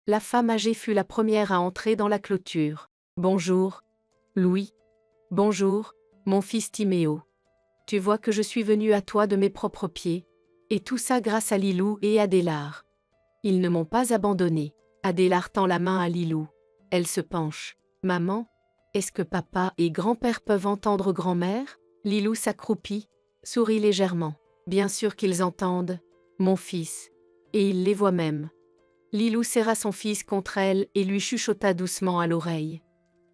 La femme âgée fut la première à entrer dans la clôture. Bonjour, Louis. Bonjour, mon fils Timéo. Tu vois que je suis venue à toi de mes propres pieds. Et tout ça grâce à Lilou et Adélard. Ils ne m'ont pas abandonné. Adélard tend la main à Lilou. Elle se penche. Maman, est-ce que papa et grand-père peuvent entendre grand-mère? Lilou s'accroupit, sourit légèrement. Bien sûr qu'ils entendent, mon fils. Et ils les voient même. Lilou serra son fils contre elle et lui chuchota doucement à l'oreille.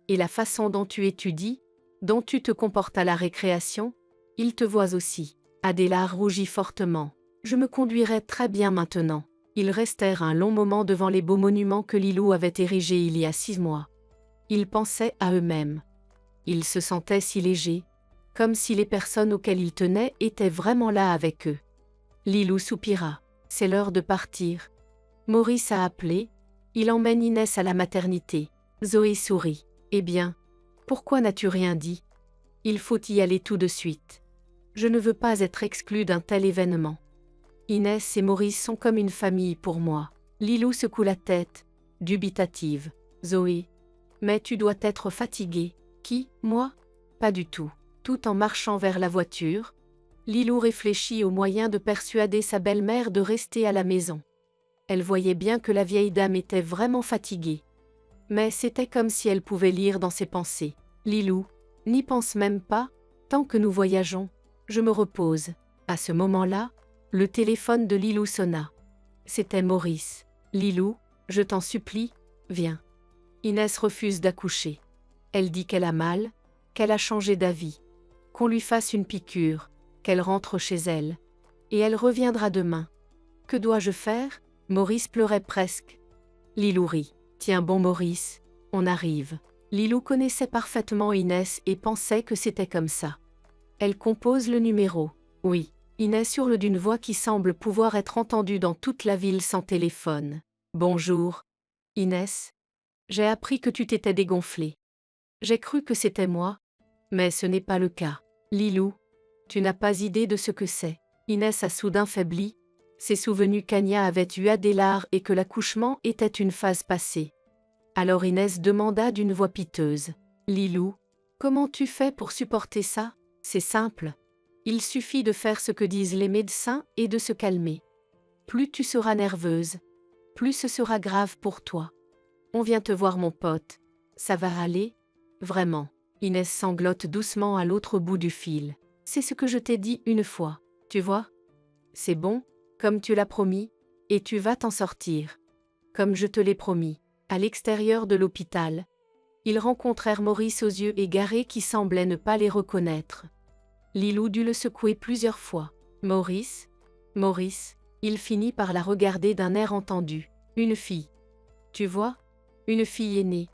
Et la façon dont tu étudies, dont tu te comportes à la récréation, ils te voient aussi. Adélard rougit fortement. Je me conduirai très bien maintenant. Ils restèrent un long moment devant les beaux monuments que Lilou avait érigés il y a 6 mois. Ils pensaient à eux-mêmes. Il se sentait si léger, comme si les personnes auxquelles il tenait étaient vraiment là avec eux. Lilou soupira. C'est l'heure de partir. Maurice a appelé. Il emmène Inès à la maternité. Zoé sourit. Eh bien, pourquoi n'as-tu rien dit? Il faut y aller tout de suite. Je ne veux pas être exclue d'un tel événement. Inès et Maurice sont comme une famille pour moi. Lilou secoue la tête, dubitative. Zoé. Mais tu dois être fatiguée. Qui, moi? Pas du tout. Tout en marchant vers la voiture, Lilou réfléchit au moyen de persuader sa belle-mère de rester à la maison. Elle voyait bien que la vieille dame était vraiment fatiguée. Mais c'était comme si elle pouvait lire dans ses pensées. Lilou, n'y pense même pas, tant que nous voyageons, je me repose. À ce moment-là, le téléphone de Lilou sonna. C'était Maurice. Lilou, je t'en supplie, viens. Inès refuse d'accoucher. Elle dit qu'elle a mal, qu'elle a changé d'avis, qu'on lui fasse une piqûre, qu'elle rentre chez elle. Et elle reviendra demain. Que dois-je faire? Maurice pleurait presque. Lilou rit. Tiens bon Maurice, on arrive. Lilou connaissait parfaitement Inès et pensait que c'était comme ça. Elle compose le numéro. Oui. Inès hurle d'une voix qui semble pouvoir être entendue dans toute la ville sans téléphone. Bonjour. Inès. J'ai appris que tu t'étais dégonflée. J'ai cru que c'était moi, mais ce n'est pas le cas. Lilou, tu n'as pas idée de ce que c'est. Inès a soudain faibli, s'est souvenu qu'Ania avait eu Adélard et que l'accouchement était une phase passée. Alors Inès demanda d'une voix piteuse. Lilou, comment tu fais pour supporter ça? C'est simple. Il suffit de faire ce que disent les médecins et de se calmer. Plus tu seras nerveuse, plus ce sera grave pour toi. On vient te voir mon pote. Ça va aller? Vraiment. Inès sanglote doucement à l'autre bout du fil. C'est ce que je t'ai dit une fois, tu vois? C'est bon, comme tu l'as promis, et tu vas t'en sortir. Comme je te l'ai promis. À l'extérieur de l'hôpital, ils rencontrèrent Maurice aux yeux égarés qui semblaient ne pas les reconnaître. Lilou dut le secouer plusieurs fois. Maurice? Maurice? Il finit par la regarder d'un air entendu. Une fille. Tu vois? Une fille est née.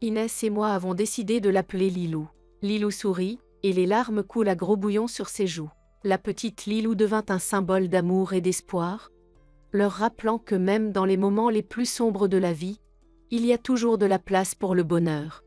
Inès et moi avons décidé de l'appeler Lilou. Lilou sourit, et les larmes coulent à gros bouillons sur ses joues. La petite Lilou devint un symbole d'amour et d'espoir, leur rappelant que même dans les moments les plus sombres de la vie, il y a toujours de la place pour le bonheur.